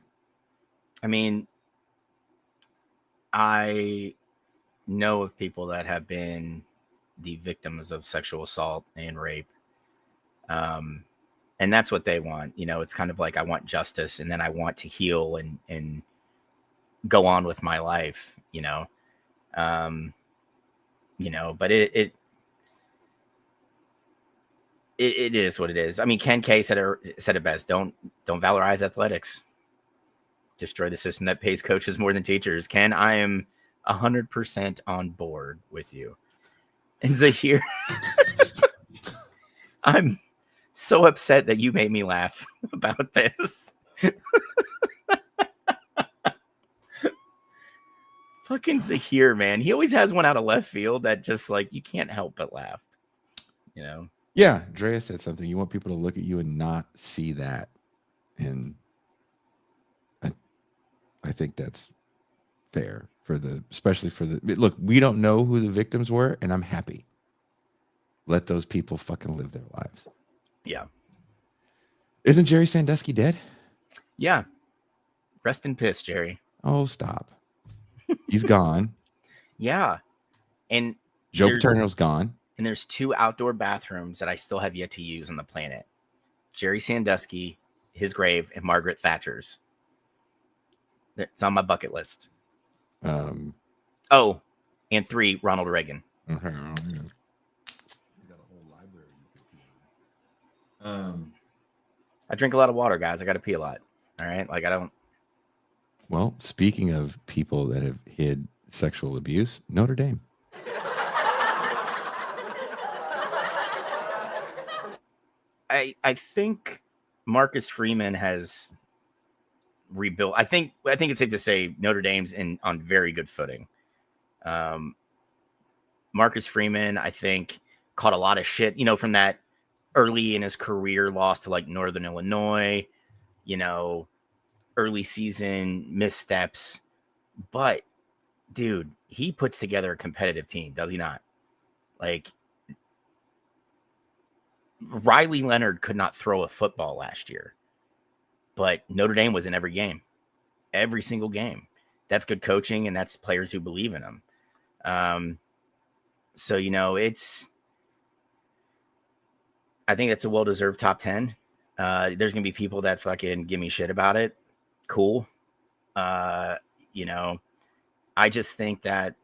I mean, I know of people that have been the victims of sexual assault and rape. And that's what they want. It's kind of like, I want justice, and then I want to heal and go on with my life, but it is what it is. I mean, Ken K said it best. Don't valorize athletics. Destroy the system that pays coaches more than teachers. Ken, I am 100% on board with you. And Zahir, I'm so upset that you made me laugh about this. Fucking Zahir, man. He always has one out of left field that just, like, you can't help but laugh. Yeah, Drea said something. You want people to look at you and not see that. And I think that's fair especially for look, we don't know who the victims were, and I'm happy. Let those people fucking live their lives. Yeah. Isn't Jerry Sandusky dead? Yeah. Rest in piss, Jerry. Oh, stop. He's gone. Yeah. And Joe Paterno's gone. And there's 2 outdoor bathrooms that I still have yet to use on the planet. Jerry Sandusky, his grave, and Margaret Thatcher's. It's on my bucket list. And 3, Ronald Reagan. Okay. He's got a whole library you could I drink a lot of water, guys. I got to pee a lot. All right? Like, I don't. Well, speaking of people that have hid sexual abuse, Notre Dame. I think Marcus Freeman has rebuilt. I think it's safe to say Notre Dame's on very good footing. Marcus Freeman, I think, caught a lot of shit, from that early in his career loss to, like, Northern Illinois, early season missteps. But, dude, he puts together a competitive team, does he not? Like, Riley Leonard could not throw a football last year, but Notre Dame was in every game, every single game. That's good coaching, and that's players who believe in him. So, I think that's a well-deserved top 10. There's going to be people that fucking give me shit about it. Cool. I just think that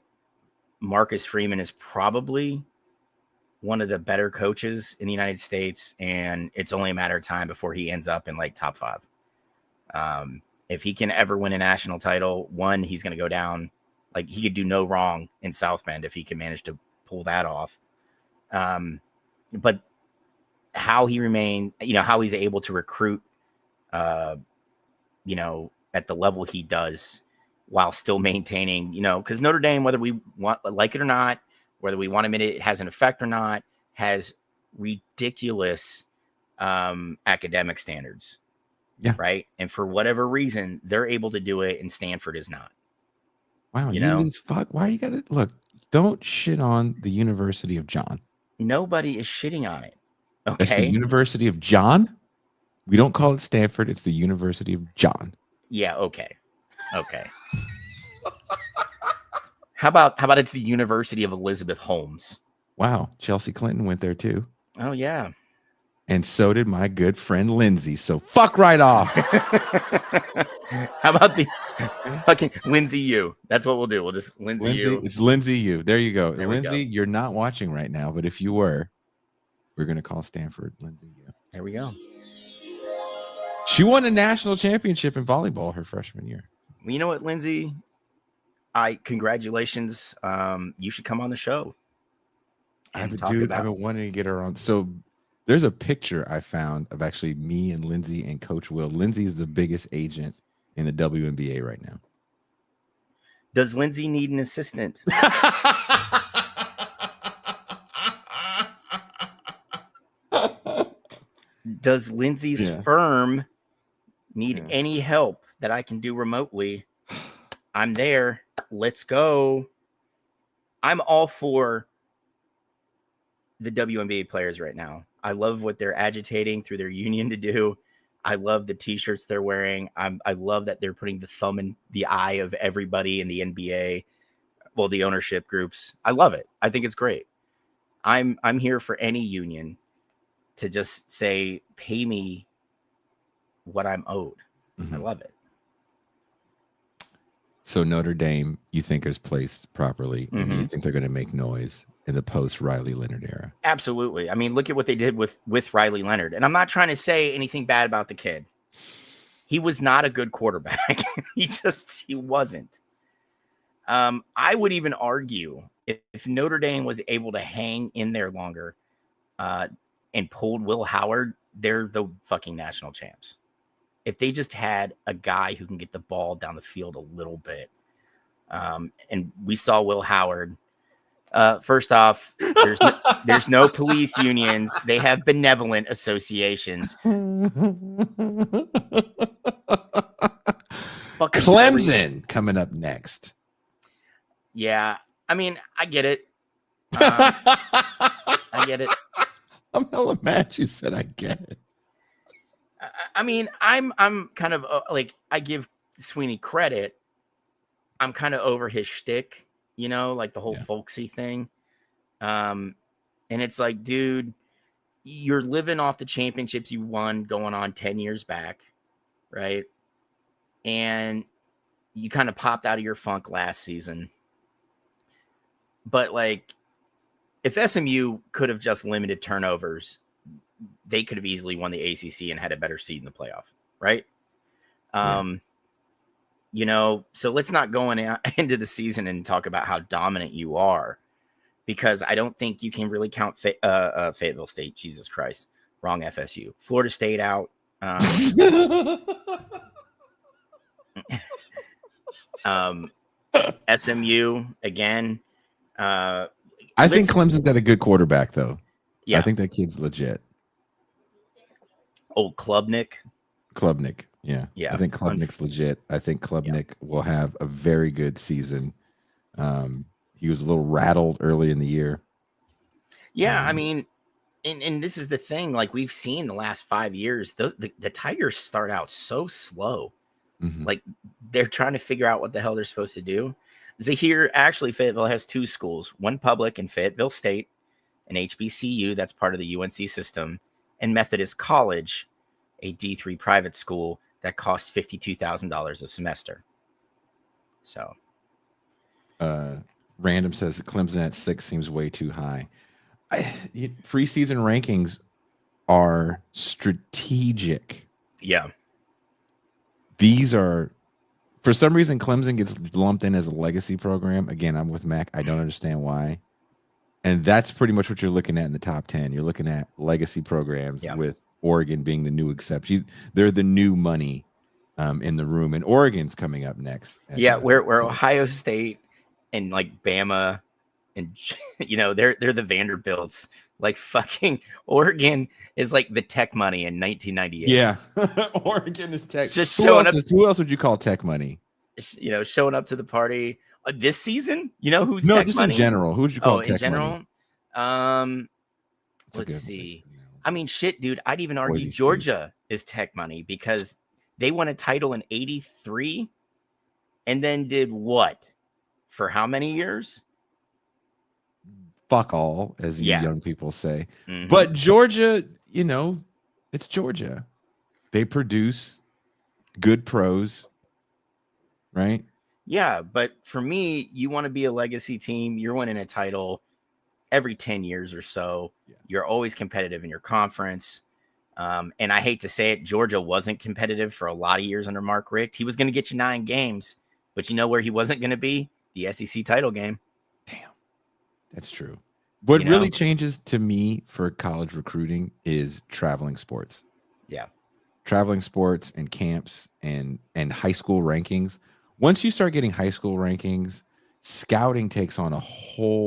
Marcus Freeman is probably one of the better coaches in the United States, and it's only a matter of time before he ends up in, like, top 5. If he can ever win a national title, he's going to go down. Like, he could do no wrong in South Bend if he can manage to pull that off. But how he remained, how he's able to recruit, at the level he does while still maintaining, because Notre Dame, whether we like it or not, whether we want to admit it has an effect or not, has ridiculous academic standards. Yeah. Right. And for whatever reason, they're able to do it and Stanford is not. Wow. Fuck. Why you got to look? Don't shit on the University of John. Nobody is shitting on it. Okay. It's the University of John. We don't call it Stanford. It's the University of John. Yeah. Okay. How about it's the University of Elizabeth Holmes? Wow. Chelsea Clinton went there too. Oh, yeah. And so did my good friend Lindsay. So fuck right off. How about the fucking Lindsay U? That's what we'll do. We'll just Lindsay U. It's Lindsay U. There you go. There Lindsay, you're not watching right now, but if you were, we're going to call Stanford Lindsay U. There we go. She won a national championship in volleyball her freshman year. Well, you know what, Lindsay? Congratulations. You should come on the show. I've been wanting to get her on. So there's a picture I found of actually me and Lindsay and Coach Will. Lindsay is the biggest agent in the WNBA right now. Does Lindsay need an assistant? Does Lindsay's firm need any help that I can do remotely? I'm there. Let's go. I'm all for the WNBA players right now. I love what they're agitating through their union to do. I love the t-shirts they're wearing. I love that they're putting the thumb in the eye of everybody in the NBA. Well, the ownership groups. I love it. I think it's great. I'm here for any union to just say, pay me what I'm owed. Mm-hmm. I love it. So Notre Dame, you think is placed properly, and you think they're going to make noise in the post Riley Leonard era? Absolutely. I mean, look at what they did with Riley Leonard. And I'm not trying to say anything bad about the kid. He was not a good quarterback. He wasn't. I would even argue if Notre Dame was able to hang in there longer and pulled Will Howard, they're the fucking national champs. If they just had a guy who can get the ball down the field a little bit. And we saw Will Howard. First off, there's no police unions. They have benevolent associations. Clemson coming up next. Yeah, I mean, I get it. I get it. I'm hella mad you said I get it. I mean, I'm kind of like, I give Sweeney credit. I'm kind of over his shtick, you know, like the whole folksy thing. And it's like, dude, you're living off the championships you won going on 10 years back, right? And you kind of popped out of your funk last season. But like, if SMU could have just limited turnovers, they could have easily won the ACC and had a better seed in the playoff, right? You know, so let's not go into the season and talk about how dominant you are, because I don't think you can really count Fayetteville State. Jesus Christ. Wrong FSU. Florida State out. SMU again. I think Clemson's got a good quarterback, though. Yeah, I think that kid's legit. Oh, Klubnik. Yeah. I think Klubnik's legit. I think Klubnik will have a very good season. He was a little rattled early in the year. Yeah, I mean, and this is the thing. Like, we've seen the last 5 years, the Tigers start out so slow. Like, they're trying to figure out what the hell they're supposed to do. Zahir, actually, Fayetteville has two schools, one public in Fayetteville State, an HBCU that's part of the UNC system, and Methodist College, a D3 private school that costs $52,000 a semester. So, Random says Clemson at 6 seems way too high. Preseason rankings are strategic. Yeah. These are, for some reason, Clemson gets lumped in as a legacy program. Again, I'm with Mac. I don't understand why. And that's pretty much what you're looking at in the top 10. You're looking at legacy programs with Oregon being the new exception. They're the new money in the room. And Oregon's coming up next. Yeah, where Ohio State and like Bama and, you know, they're the Vanderbilts. Like, fucking Oregon is like the tech money in 1998. Yeah. Oregon is tech. Just who else would you call tech money? You know, showing up to the party this season. You know who's no, tech just money? in general. Who would you call tech in general? money? Let's see. I mean, shit, dude. I'd even argue Georgia is tech money because they won a title in '83, and then did what for how many years? Fuck all, as you young people say. But Georgia, it's Georgia. They produce good pros, right? Yeah, but for me, you want to be a legacy team. You're winning a title every 10 years or so. Yeah. You're always competitive in your conference. And I hate to say it, Georgia wasn't competitive for a lot of years under Mark Richt. He was going to get you 9 games, but you know where he wasn't going to be? The SEC title game. Damn, that's true. What You know? really changes to me for college recruiting is traveling sports. Yeah. Traveling sports and camps and high school rankings. Once you start getting high school rankings, scouting takes on a whole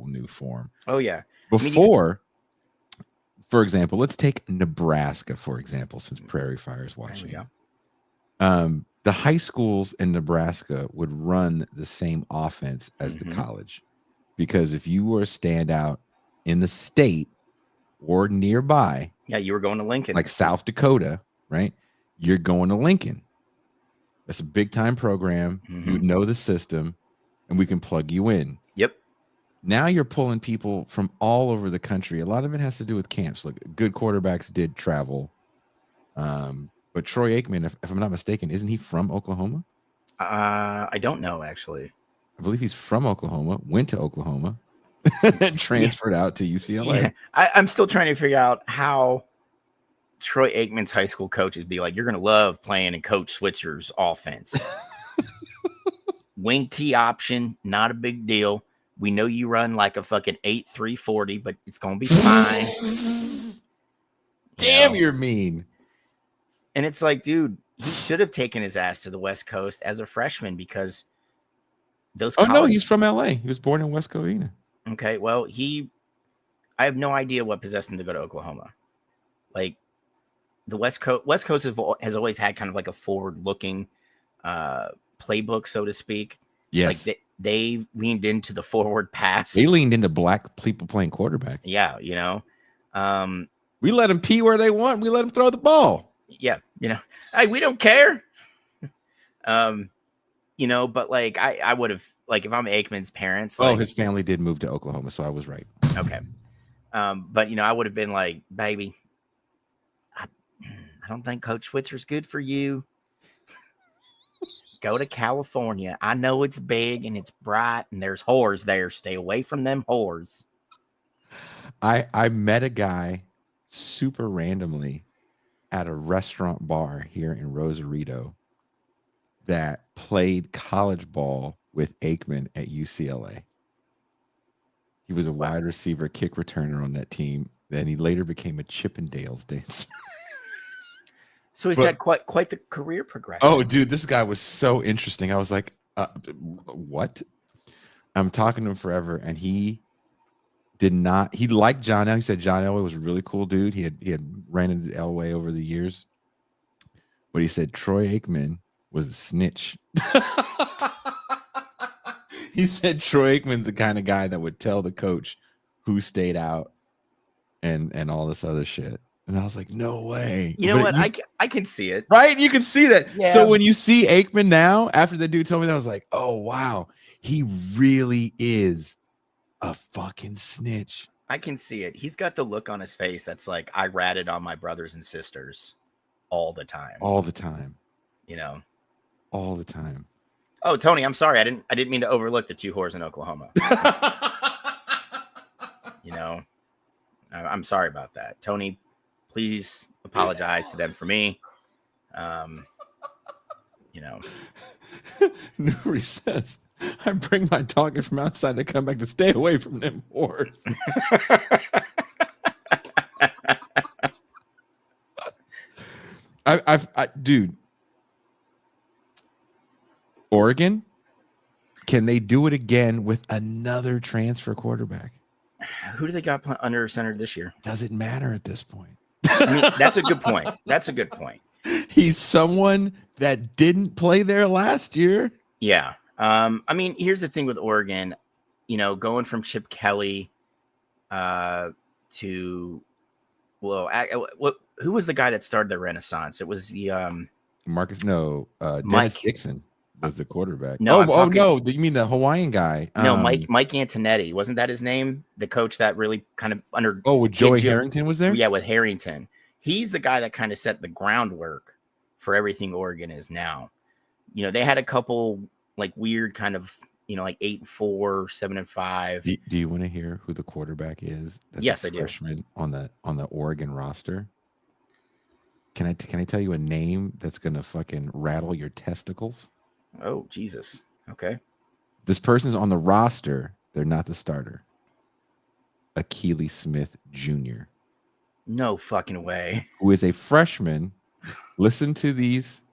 new form. Oh, yeah. Before, for example, let's take Nebraska, for example, since Prairie Fire's watching. There we go. The high schools in Nebraska would run the same offense as the college. Because if you were a standout in the state or nearby, yeah, you were going to Lincoln, like South Dakota, right? You're going to Lincoln. That's a big time program. You would know the system, and we can plug you in. Yep. Now you're pulling people from all over the country. A lot of it has to do with camps. Look, good quarterbacks did travel. But Troy Aikman, if I'm not mistaken, isn't he from Oklahoma? I don't know, actually. I believe he's from Oklahoma, went to Oklahoma, transferred out to UCLA. Yeah. I'm still trying to figure out how Troy Aikman's high school coaches be like, you're going to love playing in Coach Switzer's offense. Wing T option, not a big deal. We know you run like a fucking 8.340, but it's going to be fine. Damn, you're mean. And it's like, dude, he should have taken his ass to the West Coast as a freshman because those. No, he's from LA. He was born in West Covina. Okay, well, I have no idea what possessed him to go to Oklahoma. Like the West Coast has always had kind of like a forward-looking playbook, so to speak. Yes, like they leaned into the forward pass. They leaned into black people playing quarterback. Yeah, we let them pee where they want. We let them throw the ball. Yeah, hey, we don't care. But like I would have, like, if I'm Aikman's parents. Like, his family did move to Oklahoma, so I was right. Okay. But I would have been like, baby, I don't think Coach Switzer's good for you. Go to California. I know it's big and it's bright and there's whores there. Stay away from them whores. I met a guy super randomly at a restaurant bar here in Rosarito that played college ball with Aikman at UCLA. He was a wide receiver, kick returner on that team. Then he later became a Chippendales dancer. So he's had quite the career progression. Oh, dude, this guy was so interesting. I was like, what? I'm talking to him forever, and he liked John Elway. He said John Elway was a really cool dude. He had ran into Elway over the years. But he said Troy Aikman was a snitch. He said Troy Aikman's the kind of guy that would tell the coach who stayed out and all this other shit. And I was like, no way. You know what? I can see it. Right? You can see that. Yeah. So when you see Aikman now, after the dude told me that, I was like, oh, wow. He really is a fucking snitch. I can see it. He's got the look on his face that's like, I ratted on my brothers and sisters all the time. All the time. All the time. Oh, Tony, I'm sorry. I didn't mean to overlook the 2 whores in Oklahoma. I'm sorry about that. Tony, please apologize to them for me. Nuri says, I bring my dog in from outside to come back to stay away from them whores. Dude, Oregon, can they do it again with another transfer quarterback? Who do they got under center this year? Does it matter at this point? I mean, that's a good point. That's a good point. He's someone that didn't play there last year. Yeah. I mean, here's the thing with Oregon, going from Chip Kelly to, who was the guy that started the Renaissance? It was the Dennis Mike Dixon. was the quarterback. No, No, you mean the Hawaiian guy? No, Mike Antonetti. Wasn't that his name? The coach that really kind of under. Oh, with Joey Harrington was there? Yeah, with Harrington. He's the guy that kind of set the groundwork for everything Oregon is now. You know, they had a couple like weird kind of, like 8-4, 7-5. Do you want to hear who the quarterback is? That's yes, a I do. Freshman on the Oregon roster. Can I tell you a name that's gonna fucking rattle your testicles? Oh, Jesus. Okay. This person's on the roster. They're not the starter. Akili Smith Jr. No fucking way. Who is a freshman. Listen to these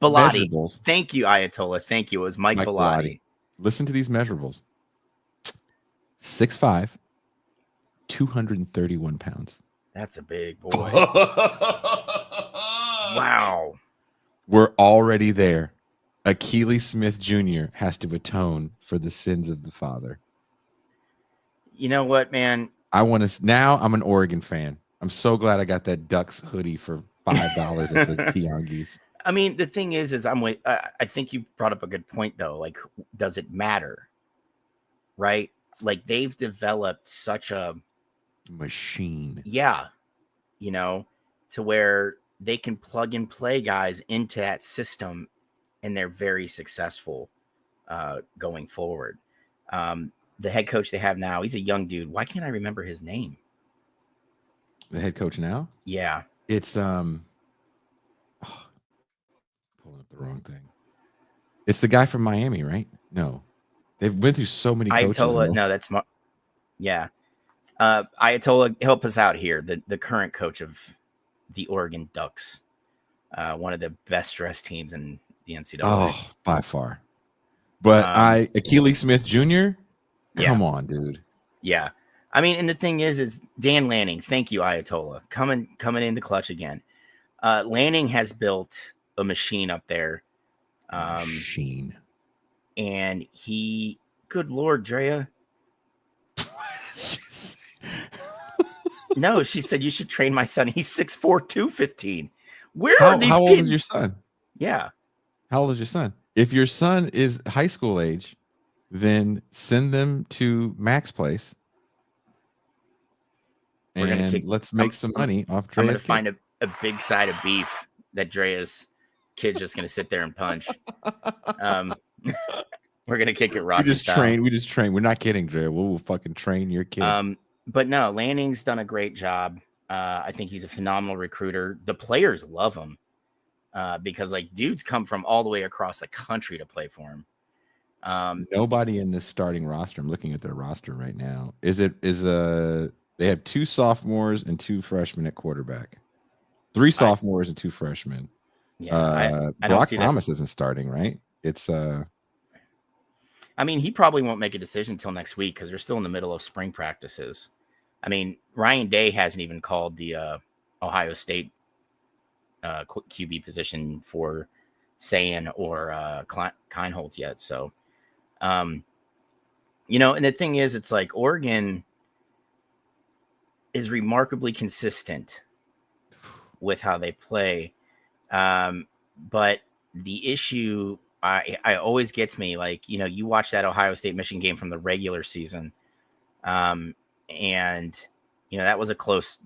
Bellotti. measurables. Thank you, Ayatollah. Thank you. It was Mike Bellotti. Listen to these measurables. 6'5", 231 pounds. That's a big boy. Wow. We're already there. Akili Smith Jr. has to atone for the sins of the father. You know what, man? I'm an Oregon fan. I'm so glad I got that Ducks hoodie for $5 at the Tianguis. I mean, the thing is I think you brought up a good point, though. Like, does it matter? Right? Like, they've developed such a machine. Yeah. To where they can plug and play guys into that system, and they're very successful going forward. The head coach they have now, he's a young dude. Why can't I remember his name? The head coach now? Yeah. It's pulling up the wrong thing. It's the guy from Miami, right? No. They've been through so many coaches. Ayatollah, no, that's yeah. Ayatollah, help us out here. The current coach of the Oregon Ducks, one of the best dressed teams in the NCAA. Oh, by far. But Akili Smith Jr. Come on, dude. Yeah. I mean, and the thing is Dan Lanning. Thank you, Ayatollah. Coming in the clutch again. Lanning has built a machine up there. Machine. And he, good Lord, Drea. No, she said you should train my son. He's 6'4", 215. Where are these kids? How old is your son? Yeah. How old is your son? If your son is high school age, then send them to Mac's place. Let's make some money off Drea's. I'm going to find a big side of beef that Drea's kid's just going to sit there and punch. We're going to kick it Rocky style. We just train. We're not kidding, Drea. We'll fucking train your kid. But no, Lanning's done a great job. I think he's a phenomenal recruiter. The players love him because like dudes come from all the way across the country to play for him. Nobody in this starting roster. I'm looking at their roster right now. They have 2 sophomores and 2 freshmen at quarterback. 3 sophomores and 2 freshmen. Yeah, Brock Thomas isn't starting, right? It's I mean, he probably won't make a decision until next week because they're still in the middle of spring practices. I mean, Ryan Day hasn't even called the Ohio State QB position for Sayan or Keinholt yet. So, and the thing is, it's like Oregon is remarkably consistent with how they play. But the issue I always gets me, like, you watch that Ohio State Michigan game from the regular season. And that was a close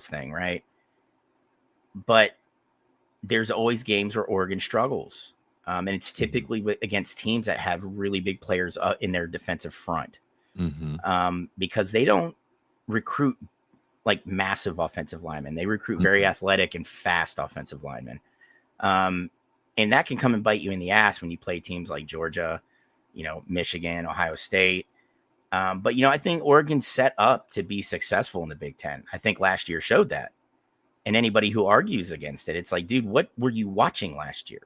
thing. Right. But there's always games where Oregon struggles. And it's typically against teams that have really big players in their defensive front. Because they don't recruit like massive offensive linemen. They recruit very athletic and fast offensive linemen. And that can come and bite you in the ass when you play teams like Georgia, Michigan, Ohio State. But I think Oregon's set up to be successful in the Big Ten. I think last year showed that. And anybody who argues against it, it's like, dude, what were you watching last year?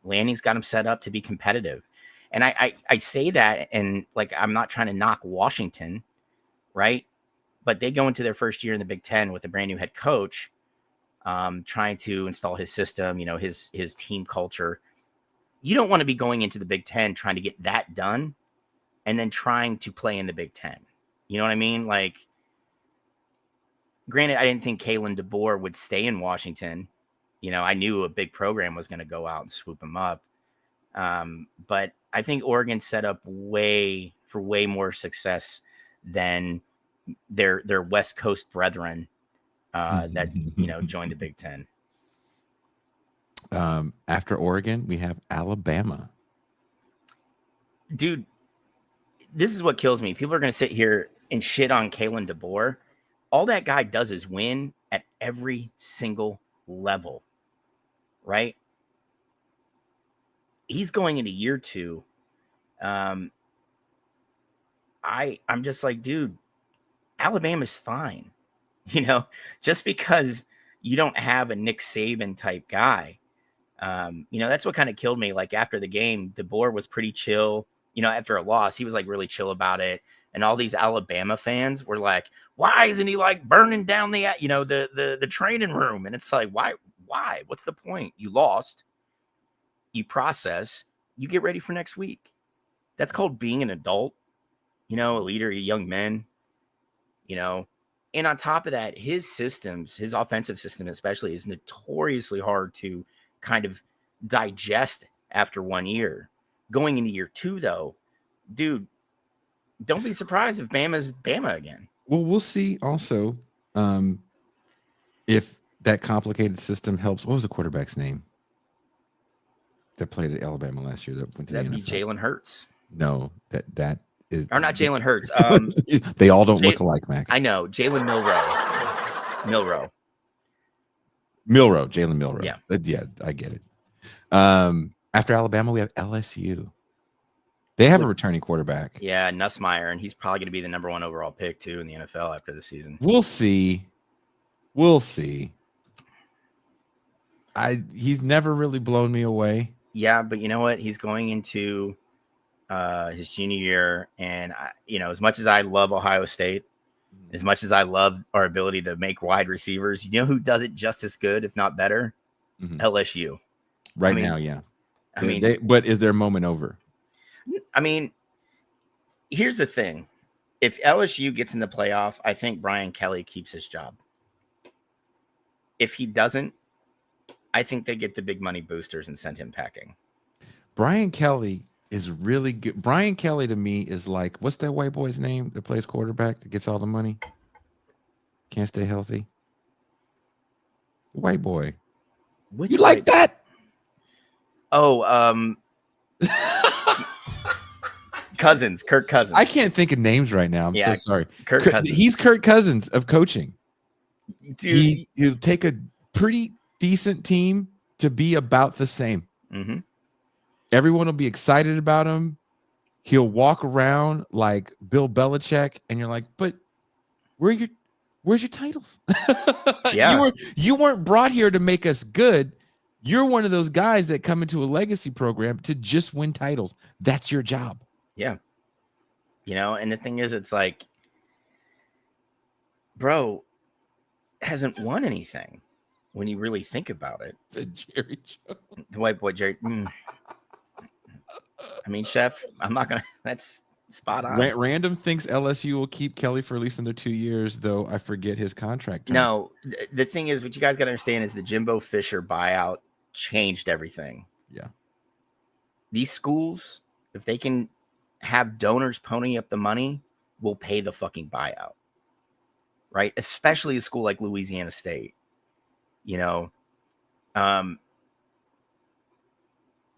Lanning's got them set up to be competitive. And I say that, and like, I'm not trying to knock Washington, right? But they go into their first year in the Big Ten with a brand new head coach, trying to install his system, his team culture. You don't want to be going into the Big Ten trying to get that done and then trying to play in the Big Ten. You know what I mean? Like, granted, I didn't think Kalen DeBoer would stay in Washington, I knew a big program was going to go out and swoop them up. But I think Oregon set up way more success than their West Coast brethren that joined the Big Ten. After Oregon, we have Alabama. Dude, this is what kills me. People are going to sit here and shit on Kalen DeBoer. All that guy does is win at every single level, right? He's going into year 2. I'm just like, dude, Alabama's fine. Just because you don't have a Nick Saban type guy. That's what kind of killed me. Like after the game, DeBoer was pretty chill. After a loss, he was like really chill about it. And all these Alabama fans were like, why isn't he like burning down the training room? And it's like, why? What's the point? You lost. You process. You get ready for next week. That's called being an adult, a leader of young men, And on top of that, his offensive system especially, is notoriously hard to kind of digest after 1 year. Going into year 2, though, dude, don't be surprised if Bama's Bama again. Well, we'll see also if that complicated system helps. What was the quarterback's name that played at Alabama last year that went to That'd the be NFL? Jalen Hurts. No, that is... Or not Jalen Hurts. They all don't look alike, Mac. I know. Jalen Milroe. Jalen Milroe. Yeah. Yeah, I get it. After Alabama, we have LSU. They have a returning quarterback. Yeah, Nussmeier, and he's probably going to be the number 1 overall pick, too, in the NFL after the season. We'll see. He's never really blown me away. Yeah, but you know what? He's going into his junior year, and as much as I love Ohio State, as much as I love our ability to make wide receivers, you know who does it just as good, if not better? LSU. Now, yeah. But is their moment over? I mean, here's the thing. If LSU gets in the playoff, I think Brian Kelly keeps his job. If he doesn't, I think they get the big money boosters and send him packing. Brian Kelly is really good. Brian Kelly to me is like, what's that white boy's name that plays quarterback that gets all the money? Can't stay healthy. The white boy. You like that? Oh, Kirk Cousins. I can't think of names right now. I'm so sorry. Kirk Cousins. He's Kirk Cousins of coaching. Dude. He'll take a pretty decent team to be about the same. Mm-hmm. Everyone will be excited about him. He'll walk around like Bill Belichick, and you're like, but where's your titles? Yeah. You weren't brought here to make us good. You're one of those guys that come into a legacy program to just win titles. That's your job. Yeah. And the thing is, it's like, bro hasn't won anything when you really think about it. It's a Jerry Jones. The white boy, Jerry. I mean, Chef, I'm not going to, that's spot on. Random thinks LSU will keep Kelly for at least another 2 years, though I forget his contract terms. No, the thing is, what you guys got to understand is the Jimbo Fisher buyout changed everything. Yeah. These schools, if they can have donors pony up the money, will pay the fucking buyout. Right? Especially a school like Louisiana State. The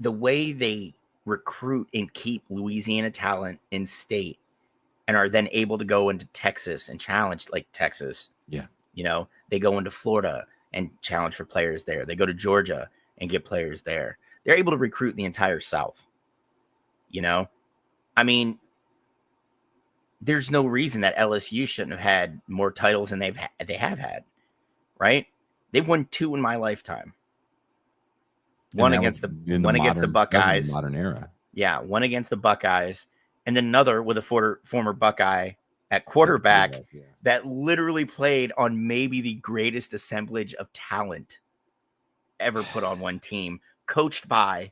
way they recruit and keep Louisiana talent in state and are then able to go into Texas and challenge like Texas. Yeah. They go into Florida and challenge for players there. They go to Georgia and get players there. They're able to recruit the entire South. I mean, there's no reason that LSU shouldn't have had more titles than they have had, right? They've won 2 in my lifetime. One against the Buckeyes. The modern era. Yeah, one against the Buckeyes, and then another with a former Buckeye at quarterback that literally played on maybe the greatest assemblage of talent ever put on one team, coached by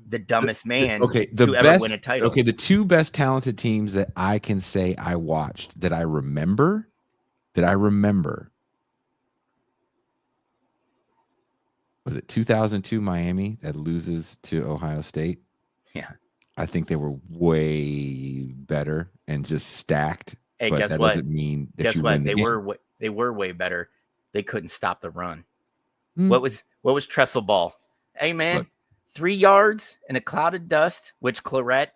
the dumbest man who ever win a title. Okay, the 2 best talented teams that I can say I watched that I remember. Was was it 2002 Miami that loses to Ohio State? Yeah. I think they were way better and just stacked. Hey, but guess that what? doesn't mean that Guess you what? win the game. They were way better. They couldn't stop the run. Hmm. What was Trestle Ball? Hey man, Look, 3 yards in a cloud of dust, which Claret,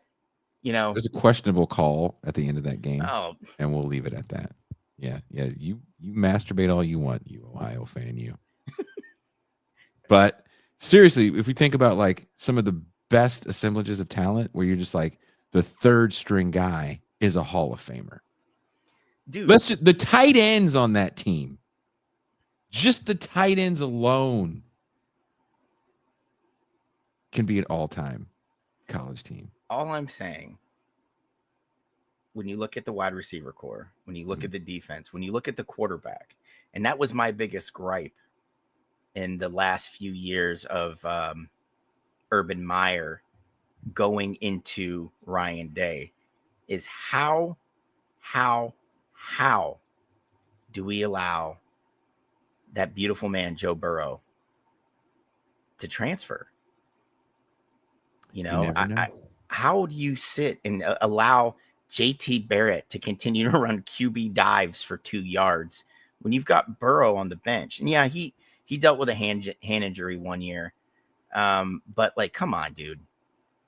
there's a questionable call at the end of that game, oh, and we'll leave it at that. Yeah. You masturbate all you want, you Ohio fan, you. But seriously, if we think about like some of the best assemblages of talent, where you're just like the third string guy is a Hall of Famer. dude. The tight ends on that team, just the tight ends alone, can be an all-time college team. All I'm saying, when you look at the wide receiver core, when you look at the defense, when you look at the quarterback, and that was my biggest gripe in the last few years of Urban Meyer going into Ryan Day, is how do we allow that beautiful man Joe Burrow to transfer? You know, how do you sit and allow JT Barrett to continue to run QB dives for 2 yards when you've got Burrow on the bench? And yeah, he dealt with a hand injury 1 year, but like, come on, dude,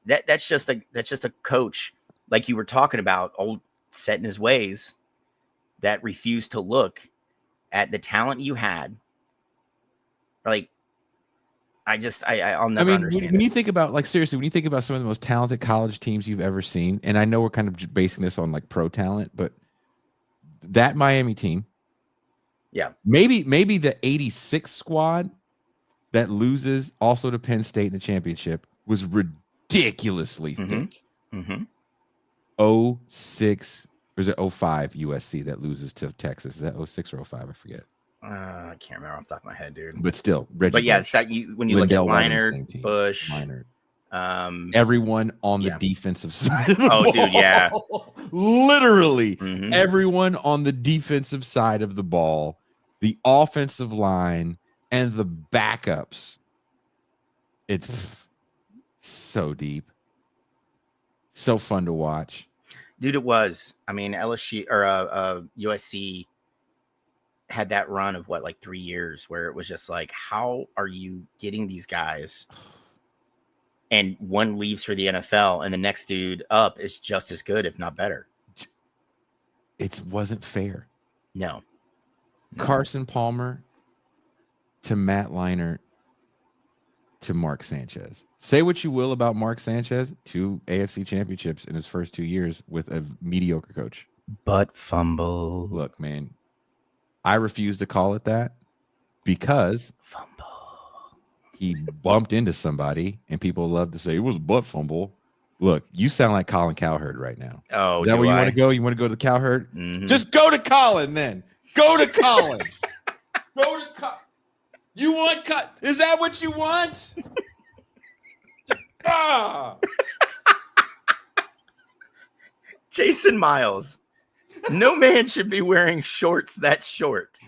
that's just a coach, like you were talking about, old set in his ways, that refused to look at the talent you had. Like, I'll never understand. When you think about, like, seriously, when you think about some of the most talented college teams you've ever seen, and I know we're kind of basing this on like pro talent, but that Miami team, yeah, maybe the 86 squad that loses also to Penn State in the championship was ridiculously thick. 06, or is it 05 USC that loses to Texas? Is that 06 or 05? I forget. I can't remember off the top of my head, dude. But still, Reggie but yeah, Bush, when you Lindell look at White, Bush, everyone on the defensive side of the ball. Dude, yeah. Literally everyone on the defensive side of the ball, the offensive line, and the backups. It's so deep. So fun to watch. Dude, it was. I mean, LSU or USC had that run of what, like 3 years, where it was just like, how are you getting these guys? And one leaves for the NFL, and the next dude up is just as good, if not better. It wasn't fair. No. Carson Palmer to Matt Leinart to Mark Sanchez. Say what you will about Mark Sanchez, 2 AFC championships in his first 2 years with a mediocre coach. Butt fumble. Look, man, I refuse to call it that because he bumped into somebody, and people love to say it was a butt fumble. Look, you sound like Colin Cowherd right now. Oh, is that where you want to go? You want to go to Cowherd? Just go to Colin then. Go to Colin. Go to Colin. You want cut? Is that what you want? Jason Miles. No man should be wearing shorts that short.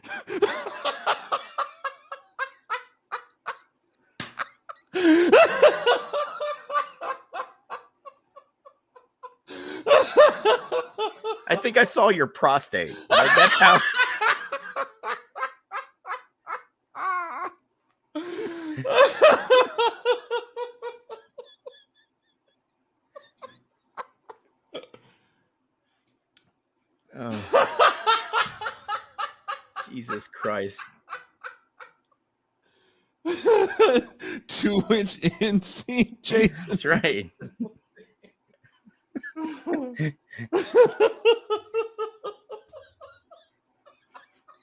I think I saw your prostate. That's how. Jesus Christ. 2-inch inseam, Jason. That's right.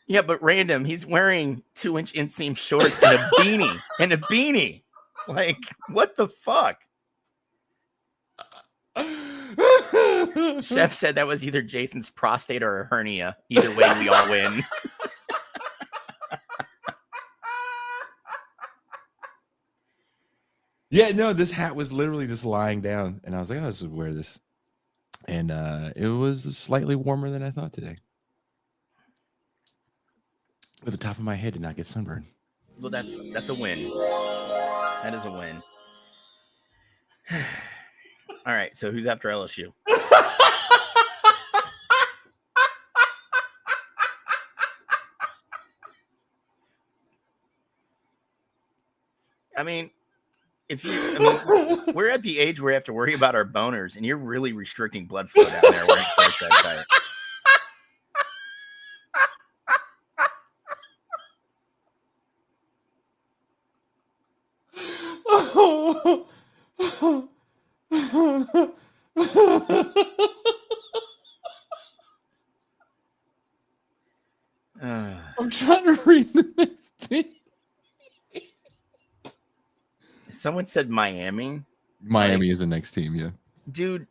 Yeah, but random. He's wearing 2-inch inseam shorts and a beanie. Like, what the fuck? Chef said that was either Jason's prostate or a hernia. Either way, we all win. Yeah, no, this hat was literally just lying down, and I was like, I should wear this. And it was slightly warmer than I thought today. But the top of my head did not get sunburned. Well, that's a win. That is a win. All right, so who's after LSU? I mean, we're at the age where we have to worry about our boners, and you're really restricting blood flow down there where it starts that tight. I'm trying to read the next team. Someone said Miami. Miami is the next team, yeah. Dude.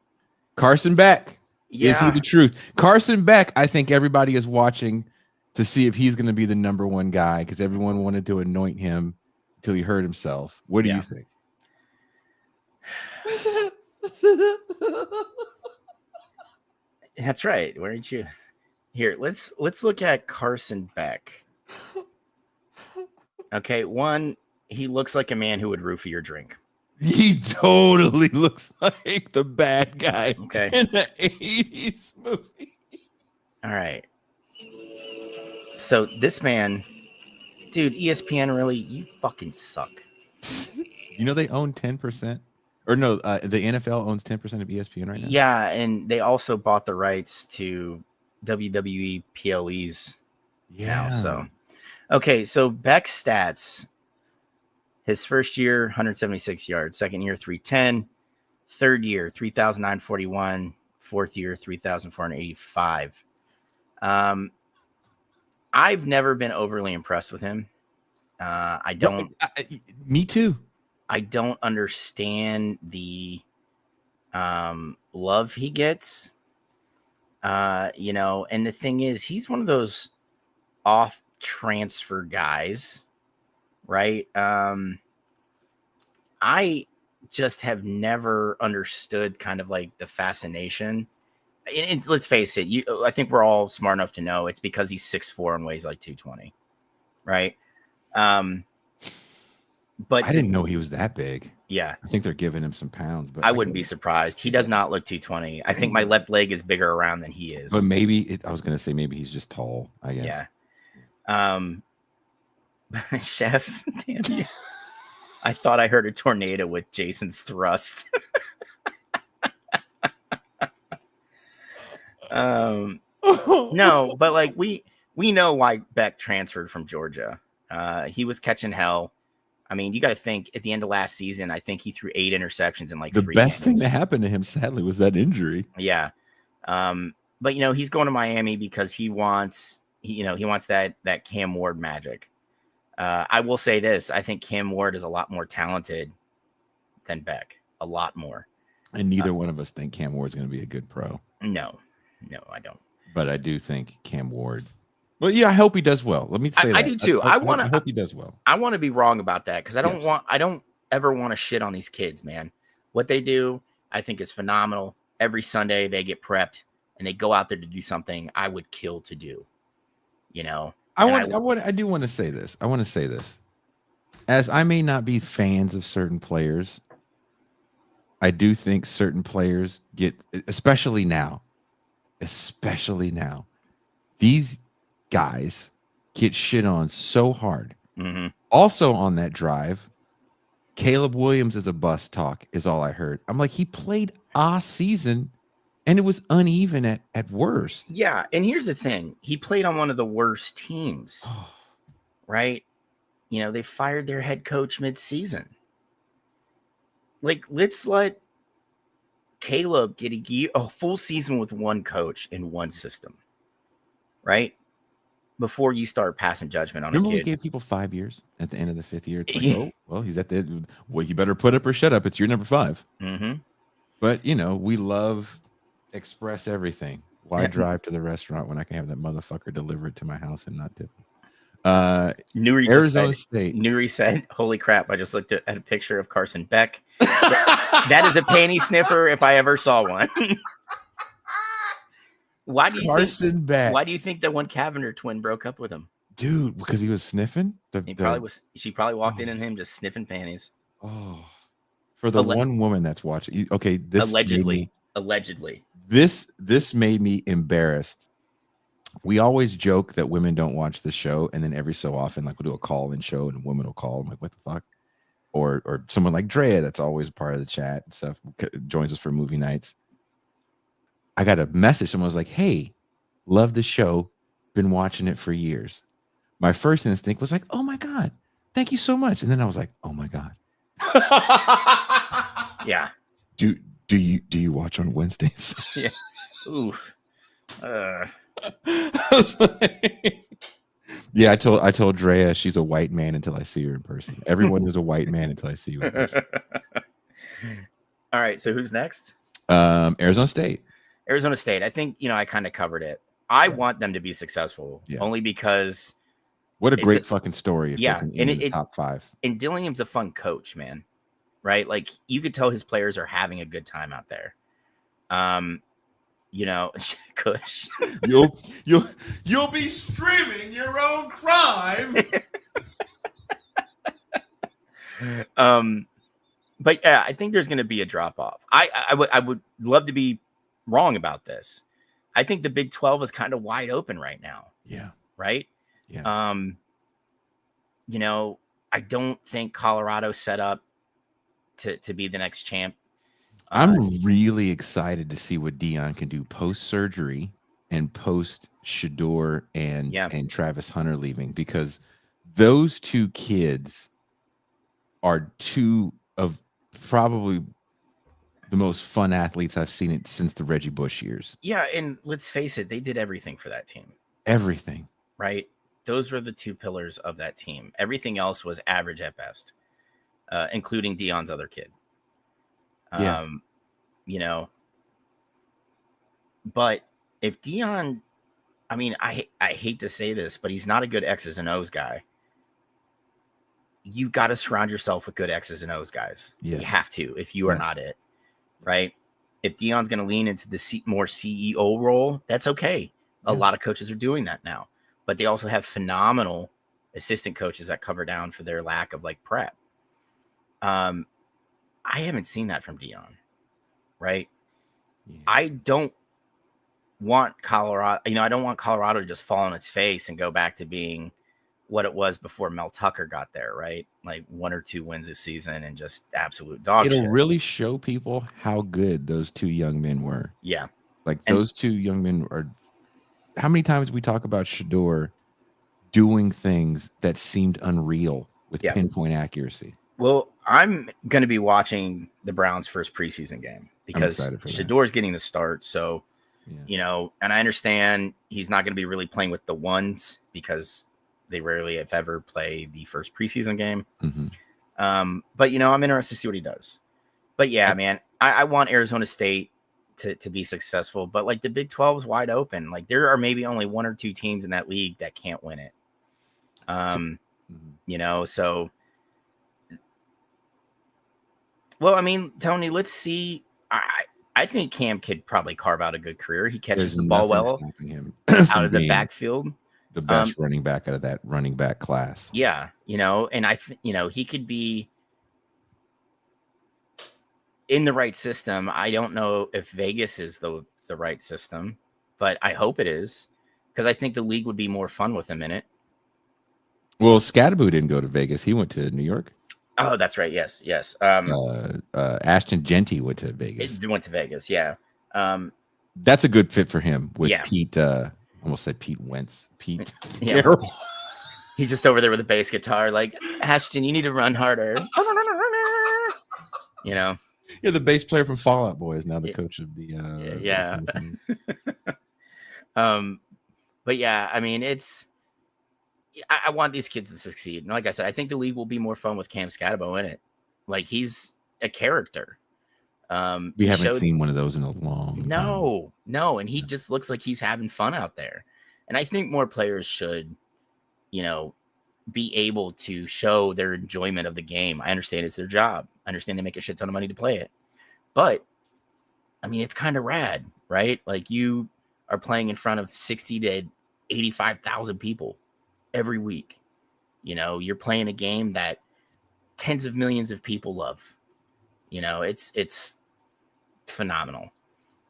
Carson Beck. Yeah. Is he the truth? Carson Beck, I think everybody is watching to see if he's going to be the number one guy because everyone wanted to anoint him until he hurt himself. What do you think? That's right. Where did you? Here, let's look at Carson Beck. Okay, one, he looks like a man who would roofie your drink. He totally looks like the bad guy in the 80s movie. All right. So this man, dude, ESPN really, you fucking suck. You know they own 10%? Or no, the NFL owns 10% of ESPN right now? Yeah, and they also bought the rights to WWE PLEs now. So, okay, so Beck's stats. His first year, 176 yards. Second year, 310. Third year, 3,941. Fourth year, 3,485. I've never been overly impressed with him. I don't. Me too. I don't understand the love he gets. You know, and the thing is, he's one of those off transfer guys, right? I just have never understood kind of like the fascination. And let's face it, I think we're all smart enough to know it's because he's 6'4" and weighs like 220, right? But I didn't know he was that big. Yeah. I think they're giving him some pounds, but I wouldn't be surprised. He does not look 220. I think my left leg is bigger around than he is. But maybe I was going to say maybe he's just tall, I guess. Yeah. Chef, damn you. I thought I heard a tornado with Jason's thrust. No, but like we know why Beck transferred from Georgia. He was catching hell. I mean, you got to think at the end of last season, I think he threw 8 interceptions in like 3 games. The best thing that happened to him, sadly, was that injury. Yeah. But you know, he's going to Miami because he wants that Cam Ward magic. I will say this. I think Cam Ward is a lot more talented than Beck. A lot more. And neither one of us think Cam Ward's going to be a good pro. No, I don't. But I do think Cam Ward. Well, yeah, I hope he does well. Let me say that. I do too. I hope he does well. I want to be wrong about that because I don't ever want to shit on these kids, man. What they do, I think, is phenomenal. Every Sunday they get prepped and they go out there to do something I would kill to do. You know, I do want to say this. I want to say this. As I may not be fans of certain players, I do think certain players get, especially now, these guys get shit on so hard. Mm-hmm. Also on that drive, Caleb Williams is a bust talk is all I heard. I'm like, he played a season and it was uneven at worst. Yeah. And here's the thing. He played on one of the worst teams, right? You know, they fired their head coach mid-season. Like, let's let Caleb get a full season with one coach in one system, right? Before you start passing judgment on a kid. Remember we gave people 5 years at the end of the 5th year? It's like, oh, well, he's at the, well, you better put up or shut up. It's your number 5. Mm-hmm. But, you know, we love express everything. Why drive to the restaurant when I can have that motherfucker deliver it to my house and not tip him? Arizona State. Nuri said, holy crap, I just looked at a picture of Carson Beck. That is a panty sniffer if I ever saw one. Why do you think that one Cavender twin broke up with him? dude, because he was sniffing She probably walked in on him just sniffing panties. Oh, for the one woman that's watching. Okay, this allegedly. This made me embarrassed. We always joke that women don't watch the show, and then every so often, like we'll do a call-in show, and a woman will call. I'm like, what the fuck? Or someone like Drea, that's always a part of the chat and stuff, joins us for movie nights. I got a message. Someone was like, "Hey, love the show. Been watching it for years." My first instinct was like, "Oh my god, thank you so much," and then I was like, "Oh my god." Yeah. Do you watch on Wednesdays? Yeah. Oof. Yeah, I told Drea she's a white man until I see her in person. Everyone is a white man until I see you in person. All right, so who's next? Arizona State. Arizona State. I think, I kind of covered it. I want them to be successful only because what a great fucking story if they can end in the top 5. And Dillingham's a fun coach, man. Right? Like you could tell his players are having a good time out there. Kush. You'll be streaming your own crime. But yeah, I think there's going to be a drop off. I would love to be wrong about this. I think the Big 12 is kind of wide open right now. Yeah. Right. Yeah. I don't think Colorado's set up to be the next champ. I'm really excited to see what Dion can do post surgery and post Shador and Travis Hunter leaving, because those two kids are two of probably the most fun athletes I've seen it since the Reggie Bush years. Yeah, and let's face it, they did everything for that team. Everything. Right? Those were the two pillars of that team. Everything else was average at best, including Dion's other kid. But if Dion, I hate to say this, but he's not a good X's and O's guy. You got to surround yourself with good X's and O's guys. Yes. You have to, if you are not it, right? If Dion's going to lean into the more CEO role, that's okay. A lot of coaches are doing that now, but they also have phenomenal assistant coaches that cover down for their lack of like prep. I haven't seen that from Dion, right? Yeah. I don't want Colorado, I don't want Colorado to just fall on its face and go back to being what it was before Mel Tucker got there, right? Like 1 or 2 wins this season and just absolute dog shit. It'll really show people how good those two young men were. Yeah. Like those two young men are, how many times we talk about Shador doing things that seemed unreal with pinpoint accuracy? Well, I'm going to be watching the Browns' first preseason game because Shador's getting the start. So, and I understand he's not going to be really playing with the ones because they rarely, if ever, play the first preseason game. Mm-hmm. But, I'm interested to see what he does. But, yeah, man, I want Arizona State to be successful. But, like, the Big 12 is wide open. Like, there are maybe only 1 or 2 teams in that league that can't win it. So... Well, Tony, let's see. I think Cam could probably carve out a good career. He catches the ball well out of the backfield. The best running back out of that running back class. Yeah, and he could be in the right system. I don't know if Vegas is the right system, but I hope it is because I think the league would be more fun with him in it. Well, Scadaboo didn't go to Vegas. He went to New York. Oh, that's right. Yes. Ashton Genty went to Vegas. Went to Vegas, yeah. That's a good fit for him with Pete. Almost said Pete Wentz. Pete. Yeah. He's just over there with a bass guitar, like, Ashton, you need to run harder. Yeah, the bass player from Fall Out Boy is now the coach of the. But yeah, it's. I want these kids to succeed. And like I said, I think the league will be more fun with Cam Scadabo in it. Like, he's a character. We haven't seen one of those in a long time. No. And he just looks like he's having fun out there. And I think more players should, be able to show their enjoyment of the game. I understand it's their job. I understand they make a shit ton of money to play it. But, it's kind of rad, right? Like, you are playing in front of 60 to 85,000 people. every week. You know, you're playing a game that tens of millions of people love. You know, it's phenomenal.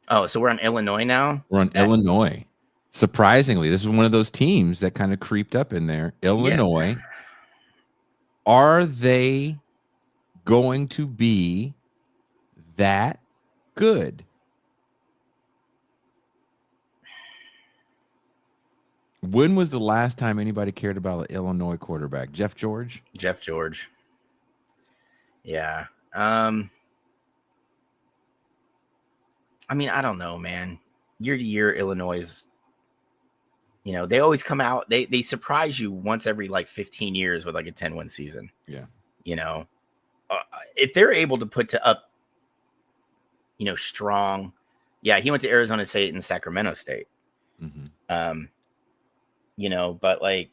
Oh, so we're on Illinois now? We're on Illinois. Surprisingly, this is one of those teams that kind of creeped up in there. Illinois. Yeah. Are they going to be that good? When was the last time anybody cared about an Illinois quarterback? Jeff George? Jeff George. Yeah. I mean, I don't know, man. Year to year, Illinois, you know, they always come out. They surprise you once every like 15 years with like a 10-win season. Yeah. You know, if they're able to put up, you know, strong. Yeah, he went to Arizona State and Sacramento State. Mm-hmm. You know, but like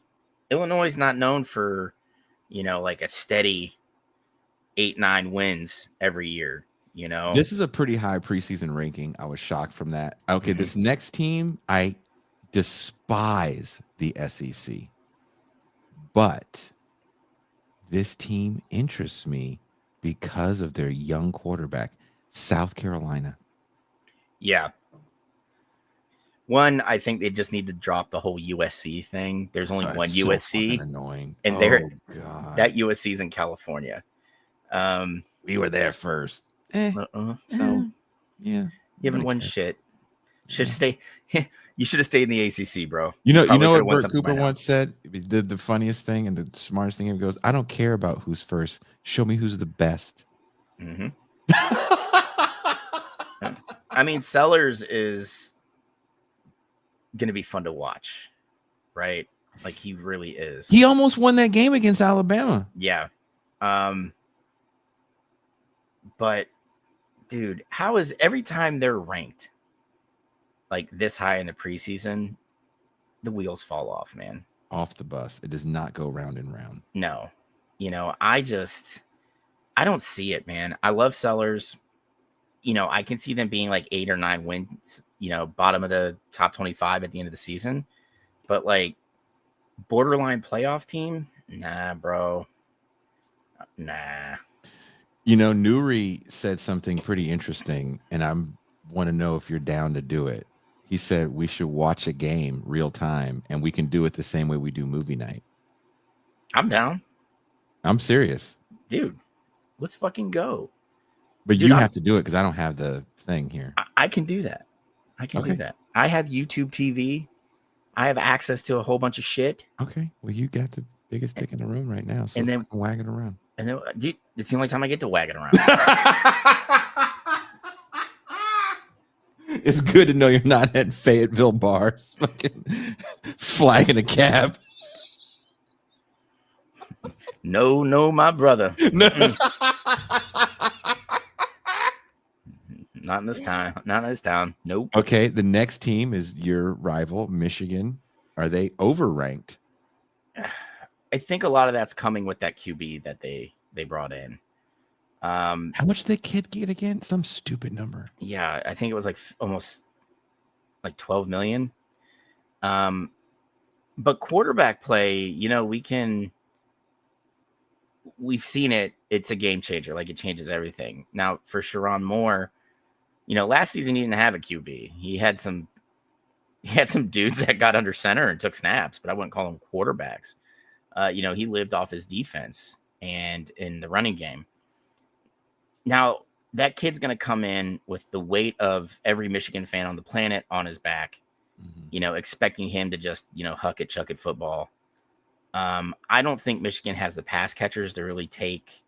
Illinois is not known for, you know, like a steady 8-9 wins every year. You know, this is a pretty high preseason ranking. I was shocked from that. Okay, Mm-hmm. This next team, I despise the SEC, but this team interests me because of their young quarterback, South Carolina. Yeah. One, I think they just need to drop the whole USC thing. There's only one so USC, annoying, and that USC is in California. We were there first. So yeah, you haven't won shit. Should stay. You should have stayed in the ACC, bro. You know what won Bert Cooper once said? The funniest thing and the smartest thing. He goes, "I don't care about who's first. Show me who's the best." Mm-hmm. I mean, Sellers is going to be fun to watch, right? Like he really is. He almost won that game against Alabama. Yeah. But dude, how is every time they're ranked like this high in the preseason, the wheels fall off, man. Off the bus. It does not go round and round. No. You know, I don't see it, man. I love Sellers. You know, I can see them being like 8 or 9 wins, you know, bottom of the top 25 at the end of the season. But like borderline playoff team, nah, bro. Nah. You know, Nuri said something pretty interesting, and I want to know if you're down to do it. He said we should watch a game real time, and we can do it the same way we do movie night. I'm down. I'm serious. Dude, let's fucking go. But dude, you have to do it because I don't have the thing here. I can do that. I can do that. I have YouTube TV. I have access to a whole bunch of shit. Okay. Well, you got the biggest dick in the room right now, so and then wag it around. And then, dude, it's the only time I get to wag it around. It's good to know you're not at Fayetteville bars, fucking flagging a cab. No, my brother. No. Not in this time. Not in this town. Nope. Okay, the next team is your rival, Michigan. Are they overranked? I think a lot of that's coming with that QB that they brought in. How much did the kid get again? Some stupid number. Yeah, I think it was like almost like 12 million. But quarterback play, you know, we've seen it. It's a game changer. Like it changes everything. Now for Sharon Moore, you know, last season he didn't have a QB. He had some dudes that got under center and took snaps, but I wouldn't call them quarterbacks. You know, he lived off his defense and in the running game. Now, that kid's going to come in with the weight of every Michigan fan on the planet on his back, you know, expecting him to just, you know, huck it, chuck it football. I don't think Michigan has the pass catchers to really take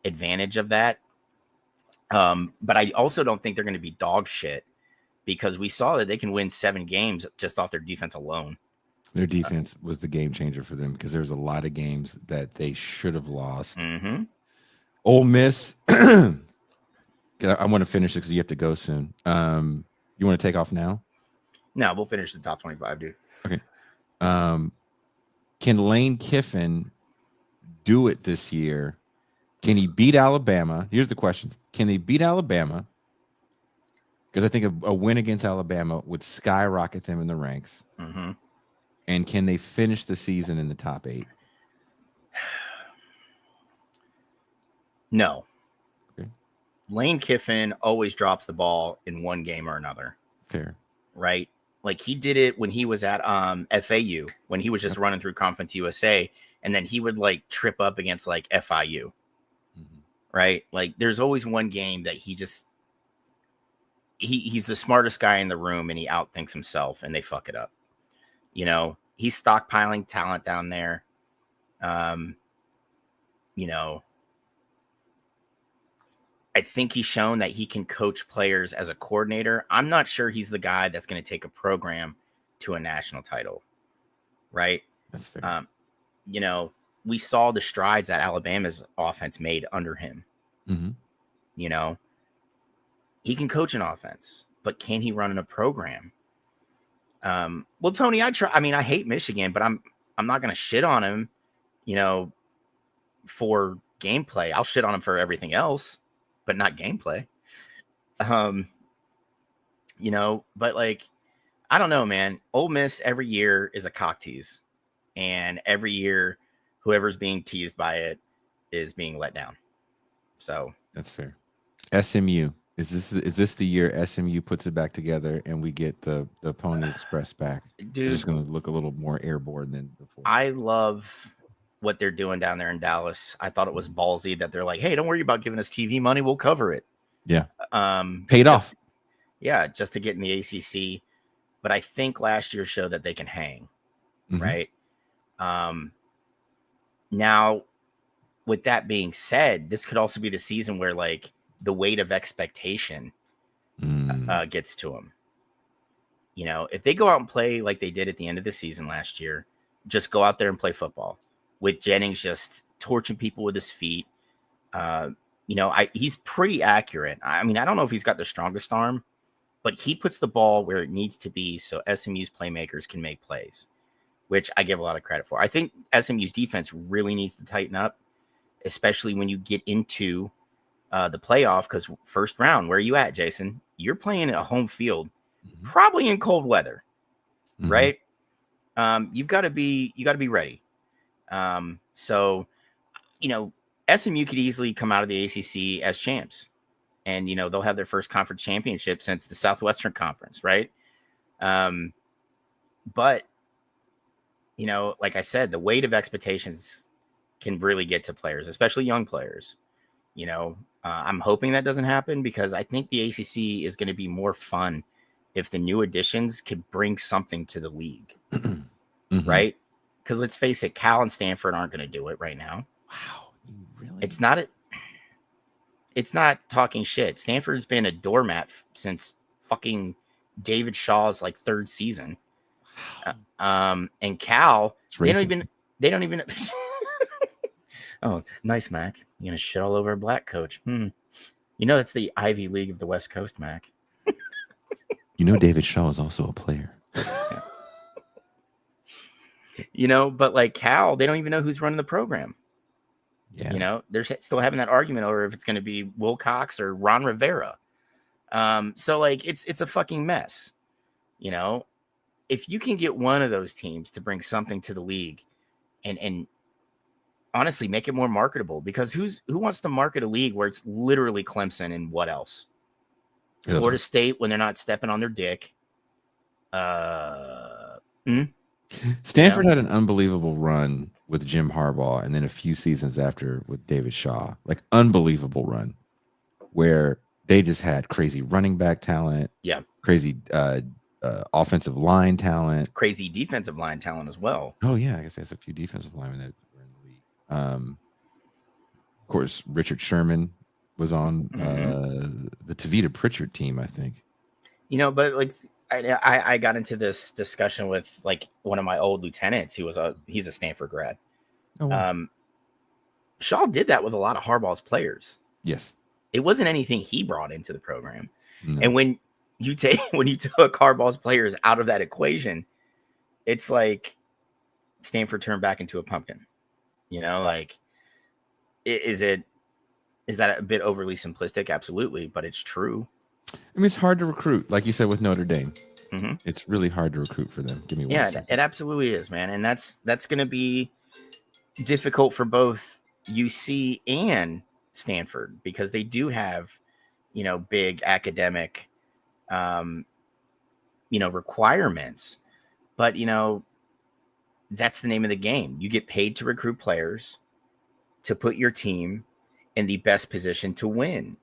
advantage of that. But I also don't think they're going to be dog shit because we saw that they can win 7 games just off their defense alone. Their defense was the game changer for them because there was a lot of games that they should have lost. Mm-hmm. Ole Miss. I want to finish it because you have to go soon. You want to take off now? No, we'll finish the top 25, dude. Okay. Can Lane Kiffin do it this year? Can he beat Alabama? Here's the question. Can they beat Alabama? Because I think a win against Alabama would skyrocket them in the ranks. Mm-hmm. And can they finish the season in the top 8? No. Okay. Lane Kiffin always drops the ball in one game or another. Fair. Right? Like he did it when he was at FAU, when he was just running through Conference USA, and then he would like trip up against like FIU. Mm-hmm. Right? Like there's always one game that he's the smartest guy in the room and he outthinks himself and they fuck it up. You know, he's stockpiling talent down there. You know, I think he's shown that he can coach players as a coordinator. I'm not sure he's the guy that's going to take a program to a national title. Right? That's fair. You know, we saw the strides that Alabama's offense made under him. Mm-hmm. You know, he can coach an offense, but can he run in a program? Well, Tony, I hate Michigan, but I'm not going to shit on him, you know, for gameplay. I'll shit on him for everything else, but not gameplay. You know, but like, I don't know, man. Ole Miss every year is a cock tease, and every year, whoever's being teased by it is being let down. So that's fair. SMU. Is this the year SMU puts it back together and we get the Pony Express back? Dude, it's just going to look a little more airborne than before. I love what they're doing down there in Dallas. I thought it was ballsy that they're like, hey, don't worry about giving us TV money. We'll cover it. Yeah. Paid off. Yeah. Just to get in the ACC. But I think last year showed that they can hang. Mm-hmm. Right. Now, with that being said, this could also be the season where like the weight of expectation gets to them. You know, if they go out and play like they did at the end of the season last year, just go out there and play football with Jennings just torching people with his feet. You know, he's pretty accurate. I mean, I don't know if he's got the strongest arm, but he puts the ball where it needs to be so SMU's playmakers can make plays, which I give a lot of credit for. I think SMU's defense really needs to tighten up, especially when you get into the playoff, because first round, where are you at, Jason? You're playing at a home field, probably in cold weather, right? You got to be ready. So, you know, SMU could easily come out of the ACC as champs, and you know they'll have their first conference championship since the Southwestern Conference, right? But you know, like I said, the weight of expectations can really get to players, especially young players. You know, I'm hoping that doesn't happen because I think the ACC is going to be more fun if the new additions could bring something to the league, right? Because let's face it, Cal and Stanford aren't going to do it right now. Wow, really? It's not talking shit. Stanford's been a doormat since fucking David Shaw's like third season. Wow. And Cal, they don't even. Oh, nice, Mac. You're gonna shit all over a black coach. You know that's the Ivy League of the West Coast, Mac. You know David Shaw is also a player. You know, but like Cal, they don't even know who's running the program. Yeah. You know, they're still having that argument over if it's going to be Wilcox or Ron Rivera. So like it's a fucking mess. You know, if you can get one of those teams to bring something to the league and honestly make it more marketable, because who wants to market a league where it's literally Clemson and what else? Florida State when they're not stepping on their dick. Stanford had an unbelievable run with Jim Harbaugh, and then a few seasons after with David Shaw, like unbelievable run, where they just had crazy running back talent, crazy offensive line talent, crazy defensive line talent as well. Oh yeah, I guess there's a few defensive linemen that were in the league. Of course, Richard Sherman was on the Tavita Pritchard team, I think. You know, but like I got into this discussion with like one of my old lieutenants who he's a Stanford grad. Oh, wow. Shaw did that with a lot of Harbaugh's players. Yes. It wasn't anything he brought into the program. No. And when you took Harbaugh's players out of that equation, it's like Stanford turned back into a pumpkin. You know, like is that a bit overly simplistic? Absolutely, but it's true. I mean, it's hard to recruit, like you said with Notre Dame. Mm-hmm. It's really hard to recruit for them. Give me one second. It absolutely is, man. And that's going to be difficult for both UC and Stanford because they do have, big academic, requirements. But, that's the name of the game. You get paid to recruit players to put your team in the best position to win,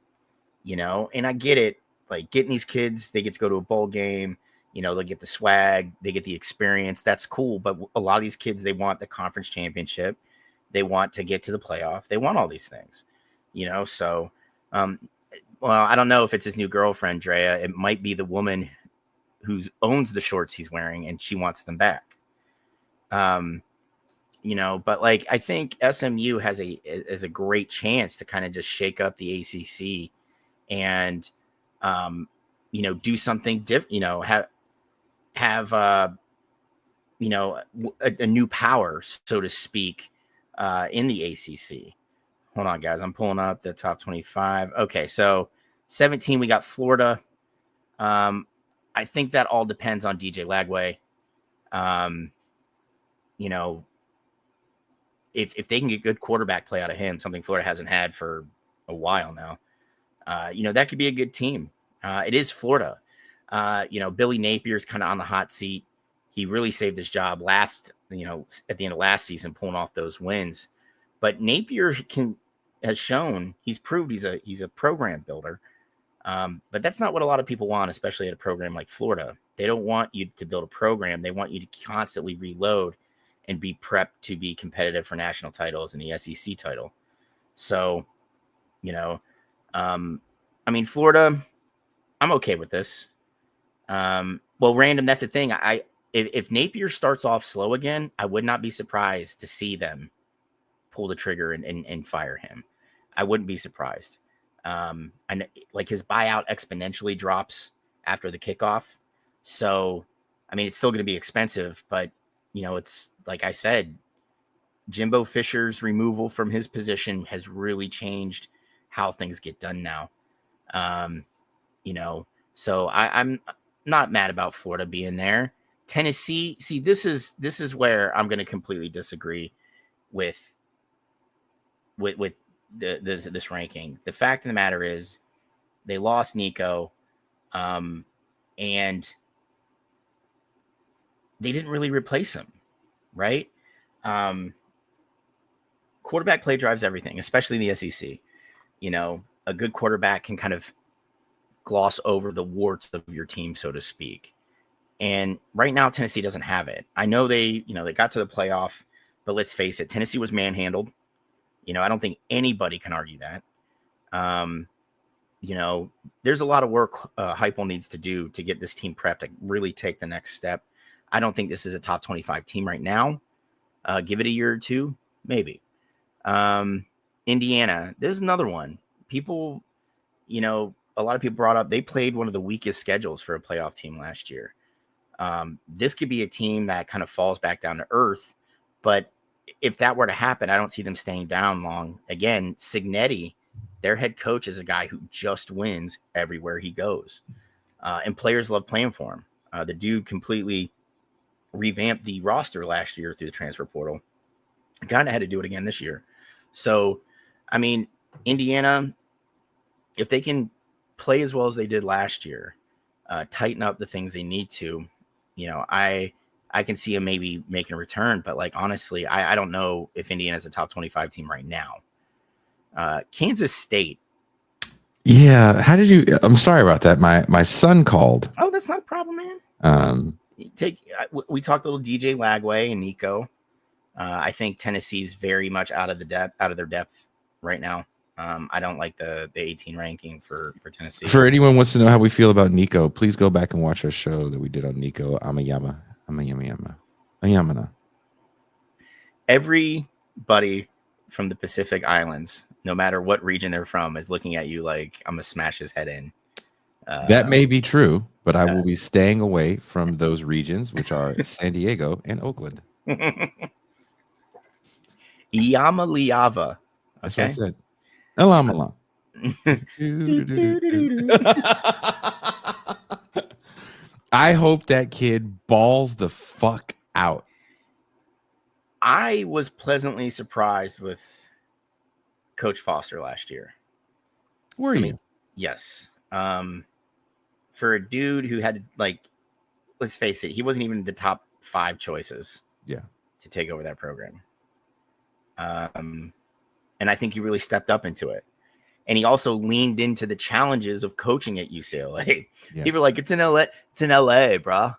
and I get it. Like getting these kids, they get to go to a bowl game, they'll get the swag, they get the experience. That's cool. But a lot of these kids, they want the conference championship. They want to get to the playoff. They want all these things, so, well, I don't know if it's his new girlfriend, Drea. It might be the woman who owns the shorts he's wearing and she wants them back. But like, I think SMU has a great chance to kind of just shake up the ACC and, do something different, have a new power, so to speak, in the ACC. Hold on, guys. I'm pulling up the top 25. Okay. So 17, we got Florida. I think that all depends on DJ Lagway. If they can get good quarterback play out of him, something Florida hasn't had for a while now, that could be a good team. It is Florida. Billy Napier's kind of on the hot seat. He really saved his job at the end of last season, pulling off those wins. But Napier has shown, he's proved he's a program builder. But that's not what a lot of people want, especially at a program like Florida. They don't want you to build a program. They want you to constantly reload and be prepped to be competitive for national titles and the SEC title. So, Florida, I'm okay with this. Random, that's the thing. If Napier starts off slow again, I would not be surprised to see them pull the trigger and fire him. I wouldn't be surprised. And like his buyout exponentially drops after the kickoff. So, it's still going to be expensive, but it's like I said, Jimbo Fisher's removal from his position has really changed how things get done now. So I'm not mad about Florida being there. Tennessee, see, this is where I'm going to completely disagree with this ranking. The fact of the matter is they lost Nico, and they didn't really replace him, right? Quarterback play drives everything, especially in the SEC. A good quarterback can kind of gloss over the warts of your team, so to speak. And right now, Tennessee doesn't have it. I know they got to the playoff, but let's face it, Tennessee was manhandled. I don't think anybody can argue that. There's a lot of work Heupel needs to do to get this team prepped to really take the next step. I don't think this is a top 25 team right now. Give it a year or two, maybe. Indiana, this is another one. People, a lot of people brought up, they played one of the weakest schedules for a playoff team last year. This could be a team that kind of falls back down to earth, but if that were to happen, I don't see them staying down long. Again, Cignetti, their head coach, is a guy who just wins everywhere he goes. And players love playing for him. The dude completely revamped the roster last year through the transfer portal. Kind of had to do it again this year. So, Indiana, if they can play as well as they did last year, tighten up the things they need to, I can see him maybe making a return, but like, honestly, I don't know if Indiana's a top 25 team right now. Kansas State. Yeah. I'm sorry about that. My son called. Oh, that's not a problem, man. We talked a little DJ Lagway and Nico. I think Tennessee's very much out of their depth right now. I don't like the 18 ranking for Tennessee. For anyone who wants to know how we feel about Nico, please go back and watch our show that we did on Nico Amayama. Everybody from the Pacific Islands, no matter what region they're from, is looking at you like I'm gonna smash his head in. That may be true, but I will be staying away from those regions, which are San Diego and Oakland. Iamaliava. That's what I said. Elamala. I hope that kid balls the fuck out. I was pleasantly surprised with Coach Foster last year. Were you? Yes. For a dude who had, like, let's face it, he wasn't even the top 5 choices. Yeah. To take over that program. And I think he really stepped up into it. And he also leaned into the challenges of coaching at UCLA. Yes. People are like, it's in LA. It's in LA, bro.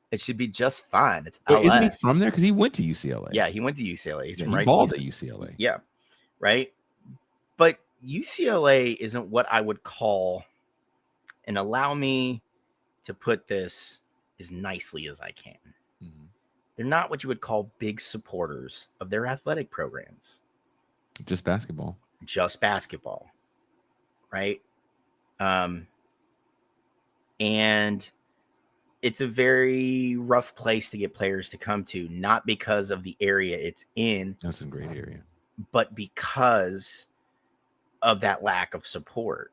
It should be just fine. It's LA. Isn't he from there? Because he went to UCLA. Yeah, he went to UCLA. He's from he balled at UCLA. Yeah, right. But UCLA isn't what I would call, and allow me to put this as nicely as I can. Mm-hmm. They're not what you would call big supporters of their athletic programs. Just basketball. Right? And it's a very rough place to get players to come to, not because of the area it's in. That's a great area. But because of that lack of support.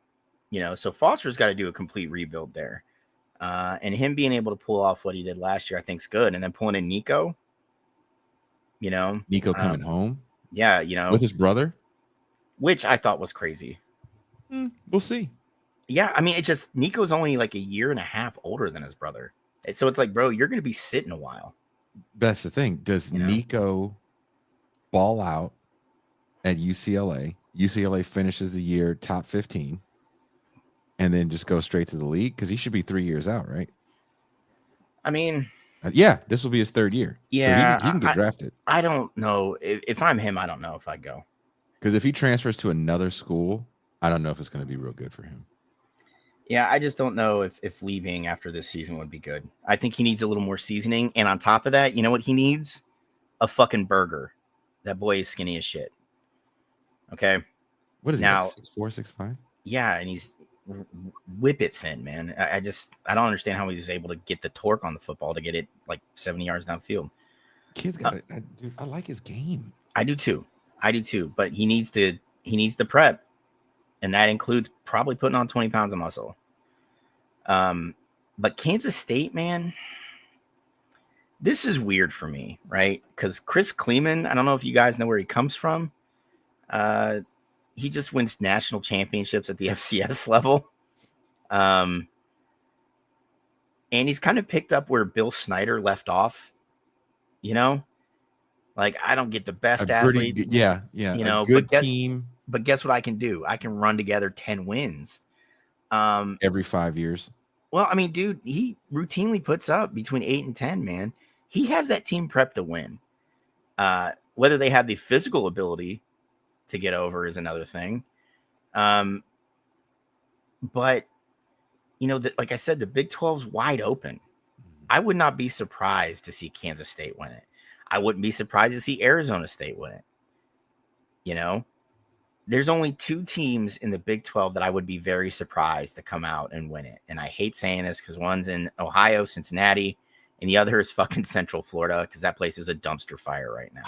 So Foster's got to do a complete rebuild there. And him being able to pull off what he did last year, I think is good. And then pulling in Nico, Nico coming home. Yeah. With his brother. Which I thought was crazy. We'll see. Yeah. I mean, Nico's only like a year and a half older than his brother. So it's like, bro, you're going to be sitting a while. That's the thing. Does Nico ball out at UCLA? UCLA finishes the year top 15 and then just go straight to the league? Because he should be 3 years out, right? I mean, yeah, this will be his 3rd year. Yeah, so he can get drafted. I don't know. If I'm him, I don't know if I'd go. Because if he transfers to another school, I don't know if it's going to be real good for him. Yeah, I just don't know if leaving after this season would be good. I think he needs a little more seasoning. And on top of that, you know what he needs? A fucking burger. That boy is skinny as shit. Okay. What is now? 6'4", 6'5"? Yeah, and he's whip it thin, man. I don't understand how he's able to get the torque on the football to get it like 70 yards downfield. Kid's got it. Dude, I like his game. I do too. But he needs the prep, and that includes probably putting on 20 pounds of muscle. But Kansas State, man, this is weird for me, right? Because Chris Kleeman, I don't know if you guys know where he comes from. He just wins national championships at the FCS level. And he's kind of picked up where Bill Snyder left off, Like, I don't get the best athletes. Yeah. Good team. But guess what I can do? I can run together 10 wins. Every 5 years. Well, I mean, dude, he routinely puts up between 8 and 10, man. He has that team prepped to win. Whether they have the physical ability to get over is another thing. But, like I said, the Big 12's wide open. I would not be surprised to see Kansas State win it. I wouldn't be surprised to see Arizona State win it. There's only 2 teams in the Big 12 that I would be very surprised to come out and win it. And I hate saying this because one's in Ohio, Cincinnati, and the other is fucking Central Florida because that place is a dumpster fire right now.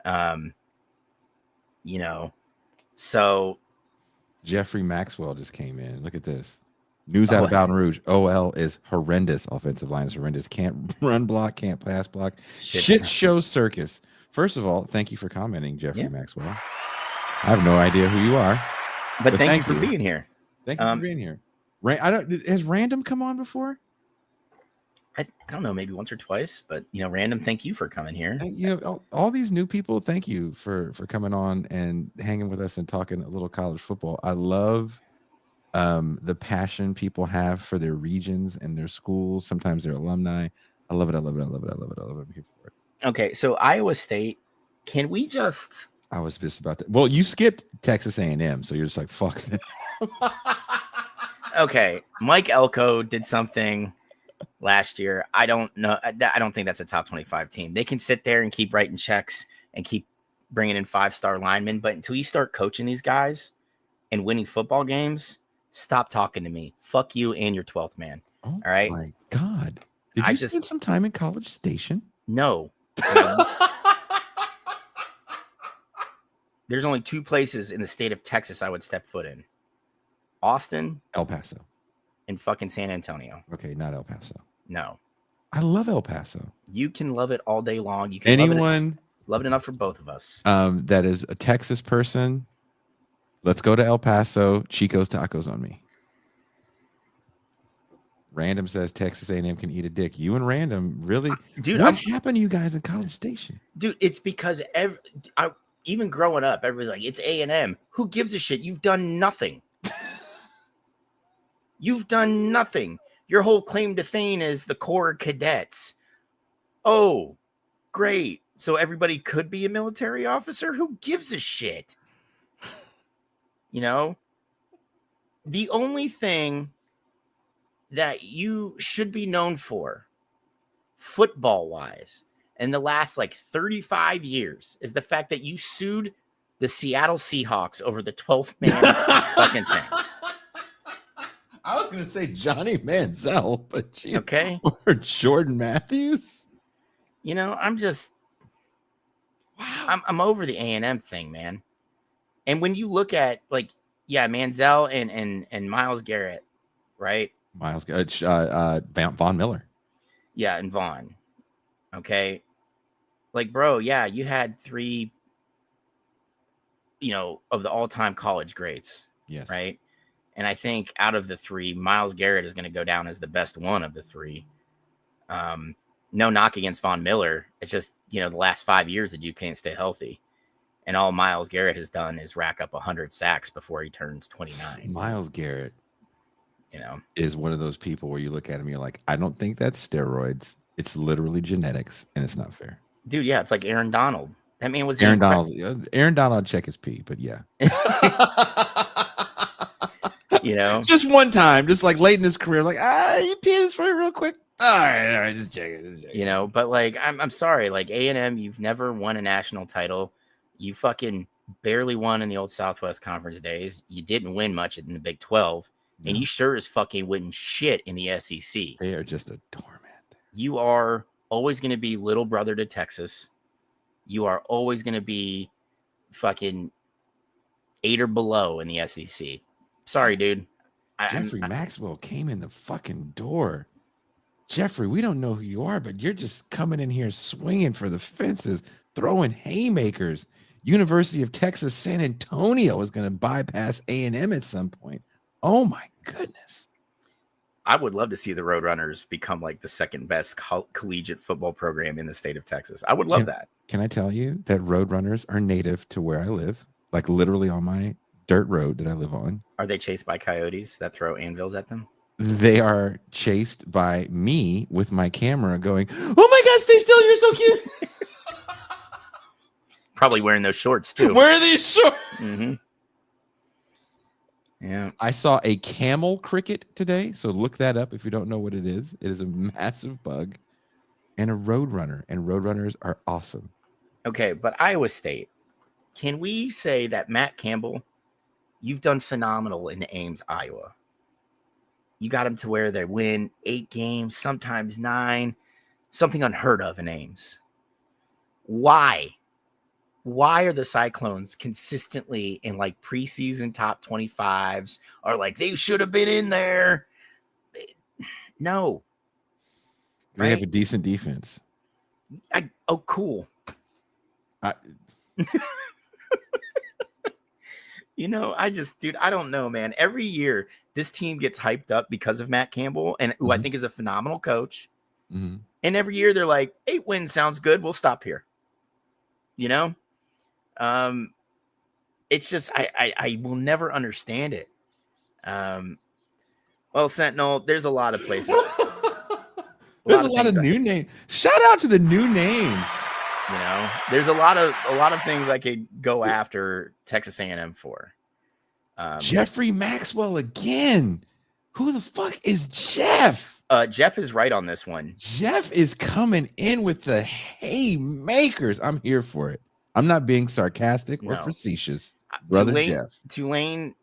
Wow. So Jeffrey Maxwell just came in. Look at this. News out of Baton Rouge. OL is horrendous. Offensive line is horrendous. Can't run block, can't pass block. Shit show circus. First of all, thank you for commenting, Jeffrey Maxwell. I have no idea who you are. But thank you for being here. Thank you for being here. Has Random come on before? I don't know, maybe once or twice, but Random, thank you for coming here. All these new people, thank you for coming on and hanging with us and talking a little college football. I love the passion people have for their regions and their schools, sometimes their alumni. I love it. I'm here for it. Okay, so Iowa State, can we just... I was just about that. Well, you skipped Texas A&M, so you're just like, fuck them. Okay, Mike Elko did something last year. I don't know. I don't think that's a top 25 team. They can sit there and keep writing checks and keep bringing in 5-star linemen, but until you start coaching these guys and winning football games, stop talking to me. Fuck you and your 12th man. Oh, all right? My God. Did you spend some time in College Station? No. There's only 2 places in the state of Texas I would step foot in. Austin. El Paso. in fucking San Antonio. Okay, not El Paso. No. I love El Paso. You can love it all day long. You can Anyone love it enough for both of us. that is a Texas person, let's go to El Paso. Chico's Tacos on me. Random says Texas A&M can eat a dick. You and Random, really? Dude, what happened to you guys in College Station? Dude, it's because even growing up, everybody's like, it's A&M. Who gives a shit? You've done nothing. You've done nothing. Your whole claim to fame is the Corps Cadets. Oh, great. So everybody could be a military officer? Who gives a shit? You know? The only thing that you should be known for, football-wise, in the last 35 years is the fact that you sued the Seattle Seahawks over the 12th man fucking thing. I was going to say Johnny Manziel, but geez, okay. Or Jordan Matthews. You know, I'm over the A&M thing, man. And when you look at Manziel and Myles Garrett, right? Myles Von Miller. Yeah, and Vaughn. Okay. Bro, yeah, you had 3, of the all-time college greats. Yes. Right? And I think out of the 3, Myles Garrett is going to go down as the best one of the 3. No knock against Von Miller. It's just, the last 5 years that you can't stay healthy. And all Myles Garrett has done is rack up 100 sacks before he turns 29. Myles Garrett, is one of those people where you look at him, you're like, I don't think that's steroids. It's literally genetics, and it's not fair. Dude, yeah, it's like Aaron Donald. That man was Aaron Donald. Aaron Donald check his pee, but yeah. Just one time, just late in his career, you pee this for me real quick. All right, just check it. But I'm sorry, A&M, you've never won a national title. You fucking barely won in the old Southwest Conference days. You didn't win much in the Big 12, and you sure as fucking wouldn't shit in the SEC. They are just a torment. You are always going to be little brother to Texas. You are always going to be fucking 8 or below in the SEC. Sorry, dude. Jeffrey Maxwell came in the fucking door. Jeffrey, we don't know who you are, but you're just coming in here swinging for the fences, throwing haymakers. University of Texas San Antonio is going to bypass A&M at some point. Oh, my goodness. I would love to see the Roadrunners become the second best collegiate football program in the state of Texas. I would love that. Can I tell you that Roadrunners are native to where I live? Literally on my dirt road that I live on. Are they chased by coyotes that throw anvils at them? They are chased by me with my camera going, oh my God, stay still. You're so cute. Probably wearing those shorts too. Wear these shorts. Mm-hmm. Yeah. I saw a camel cricket today. So look that up if you don't know what it is. It is a massive bug and a roadrunner, and roadrunners are awesome. Okay, but Iowa State, can we say that Matt Campbell, you've done phenomenal in Ames, Iowa? You got them to where they win 8 games, sometimes 9, something unheard of in Ames. Why? Why are the Cyclones consistently in preseason top 25s or they should have been in there? No. They have a decent defense. Cool. I don't know, man. Every year this team gets hyped up because of Matt Campbell, and who I think is a phenomenal coach. Mm-hmm. And every year they're like, 8 wins sounds good. We'll stop here. It's just, I will never understand it. Well, Sentinel, there's a lot of places. There's a lot of new names. Shout out to the new names. There's a lot of things I could go after Texas A&M for. Jeffrey Maxwell again. Who the fuck is Jeff? Jeff is right on this one. Jeff is coming in with the haymakers. I'm here for it. I'm not being sarcastic or facetious. Brother Jeff. Tulane,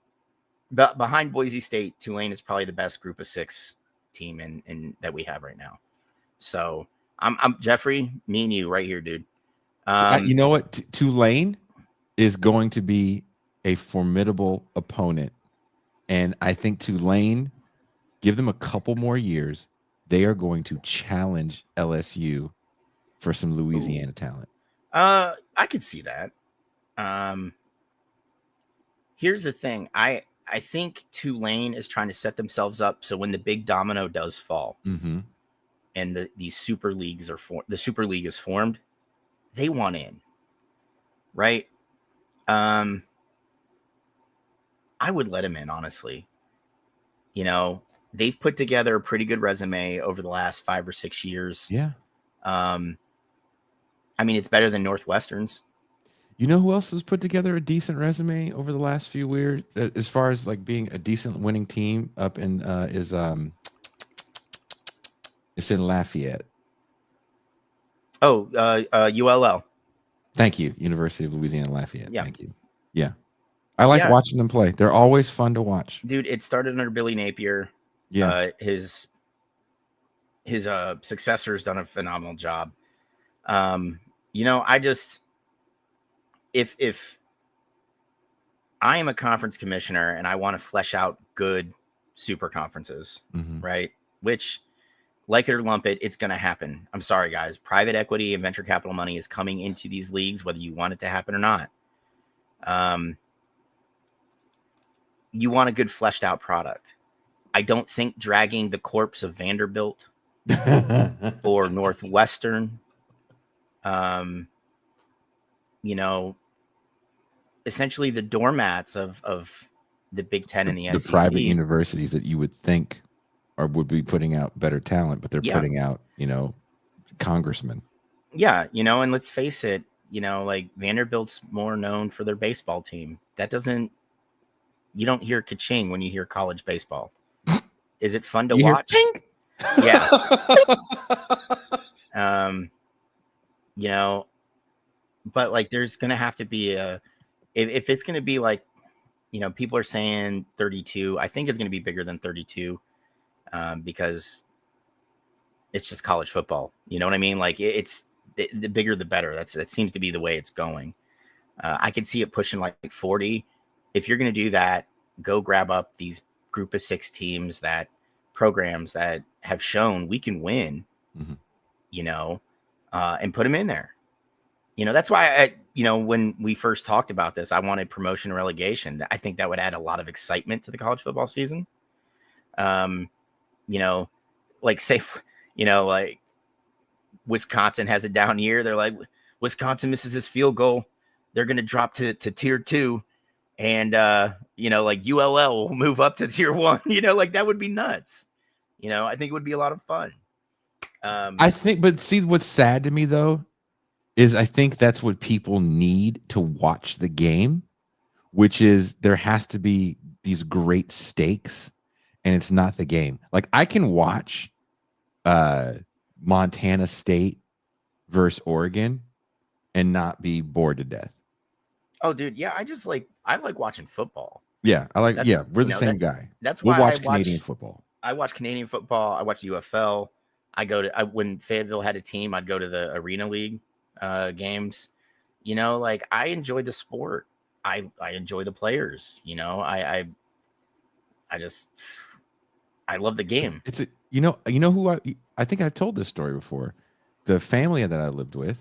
behind Boise State, Tulane is probably the best group of 6 team in that we have right now. So I'm Jeffrey, me and you right here, dude. You know what? Tulane is going to be a formidable opponent. And I think Tulane Give them a couple more years. They are going to challenge LSU for some Louisiana talent. I could see that. Here's the thing. I think Tulane is trying to set themselves up so when the big domino does fall and these super leagues are the super league is formed, they want in, right? I would let them in, honestly. They've put together a pretty good resume over the last 5 or 6 years. Yeah. I mean, it's better than Northwestern's. You know who else has put together a decent resume over the last few years, as far as like being a decent winning team up in it's in Lafayette. Oh, ULL. Thank you, University of Louisiana Lafayette. Yeah. Thank you. Yeah, I like watching them play. They're always fun to watch. Dude, it started under Billy Napier. Yeah, his successor's done a phenomenal job. I just if I am a conference commissioner and I want to flesh out good super conferences, right? Which, like it or lump it, it's going to happen. I'm sorry, guys. Private equity and venture capital money is coming into these leagues, whether you want it to happen or not. You want a good fleshed out product. I don't think dragging the corpse of Vanderbilt or Northwestern, essentially the doormats of the Big Ten and the SEC. The private universities that you would think would be putting out better talent, but they're putting out, congressmen. Yeah, and let's face it, like Vanderbilt's more known for their baseball team. You don't hear ka-ching when you hear college baseball. Is it fun to watch? Yeah. But like there's going to have to be if it's going to be like, people are saying 32, I think it's going to be bigger than 32 because it's just college football. You know what I mean? Like it's the bigger, the better. That seems to be the way it's going. I could see it pushing like 40. If you're going to do that, go grab up these group of 6 teams, that programs that have shown we can win, and put them in there. That's why when we first talked about this, I wanted promotion and relegation. I think that would add a lot of excitement to the college football season. Like say, like Wisconsin has a down year. They're like, Wisconsin misses his field goal, they're going to drop to tier 2. And, like ULL will move up to tier 1, like that would be nuts. I think it would be a lot of fun. I think, but see, what's sad to me though, is I think that's what people need to watch the game, which is there has to be these great stakes and it's not the game. Like I can watch Montana State versus Oregon and not be bored to death. Oh, dude. Yeah. I like watching football. Yeah. We're the same guy. That's why we'll watch Canadian football. I watch Canadian football. I watch UFL. When Fayetteville had a team, I'd go to the Arena League games. Like I enjoy the sport. I enjoy the players. I love the game. It's who I think I've told this story before. The family that I lived with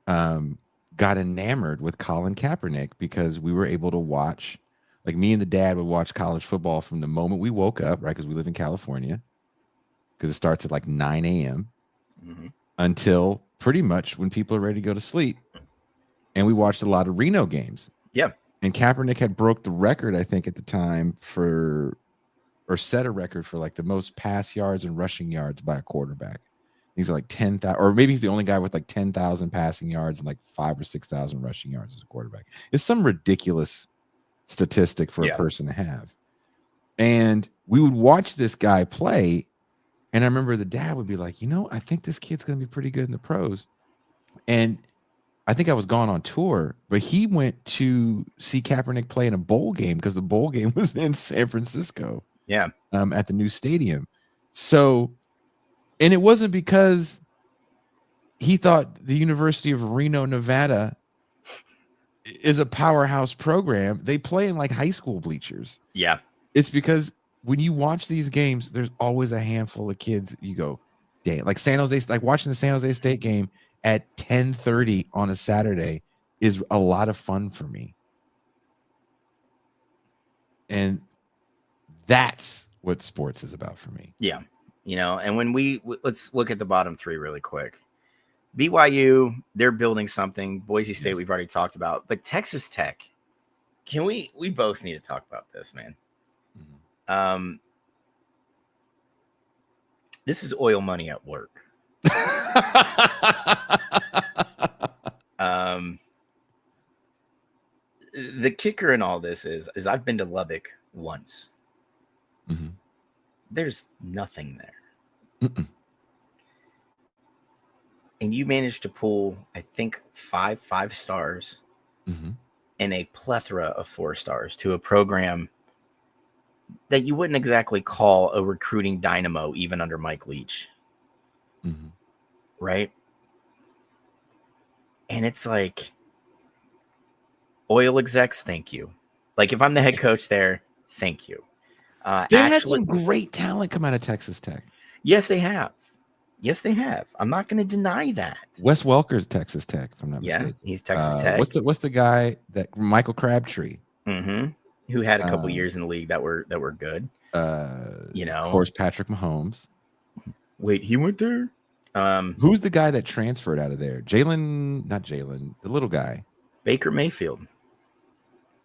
got enamored with Colin Kaepernick because we were able to watch, like me and the dad would watch college football from the moment we woke up, right? Because we live in California, because it starts at like 9 a.m. Until pretty much when people are ready to go to sleep. And we watched a lot of Reno games. Yeah. And Kaepernick had broke the record, I think, at the time or set a record for like the most pass yards and rushing yards by a quarterback. He's like 10,000, or maybe he's the only guy with like 10,000 passing yards and like 5,000 or 6,000 rushing yards as a quarterback. It's some ridiculous statistic for a person to have. And we would watch this guy play. And I remember the dad would be like, I think this kid's going to be pretty good in the pros. And I think I was gone on tour, but he went to see Kaepernick play in a bowl game because the bowl game was in San Francisco. Yeah. At the new stadium. So, and it wasn't because he thought the University of Reno, Nevada is a powerhouse program. They play in like high school bleachers. Yeah. It's because when you watch these games, there's always a handful of kids. You go, damn, like San Jose, like watching the San Jose State game at 10:30 on a Saturday is a lot of fun for me. And that's what sports is about for me. Yeah. And when let's look at the bottom three really quick. BYU, they're building something. Boise State, we've already talked about. But Texas Tech, we both need to talk about this, man. Mm-hmm. This is oil money at work. The kicker in all this is I've been to Lubbock once. Mm-hmm. There's nothing there. Mm-mm. And you managed to pull, I think, five stars mm-hmm. and a plethora of 4 stars to a program that you wouldn't exactly call a recruiting dynamo, even under Mike Leach. Mm-hmm. Right? And it's like, oil execs, thank you. Like, if I'm the head coach there, thank you. They had some great talent come out of Texas Tech. Yes, they have. I'm not going to deny that. Wes Welker's Texas Tech, if I'm not mistaken. He's Texas Tech. What's the guy that Michael Crabtree? Mm-hmm. Who had a couple years in the league that were good. Of course, Patrick Mahomes. Wait, he went there? Who's the guy that transferred out of there? Not Jalen, the little guy. Baker Mayfield.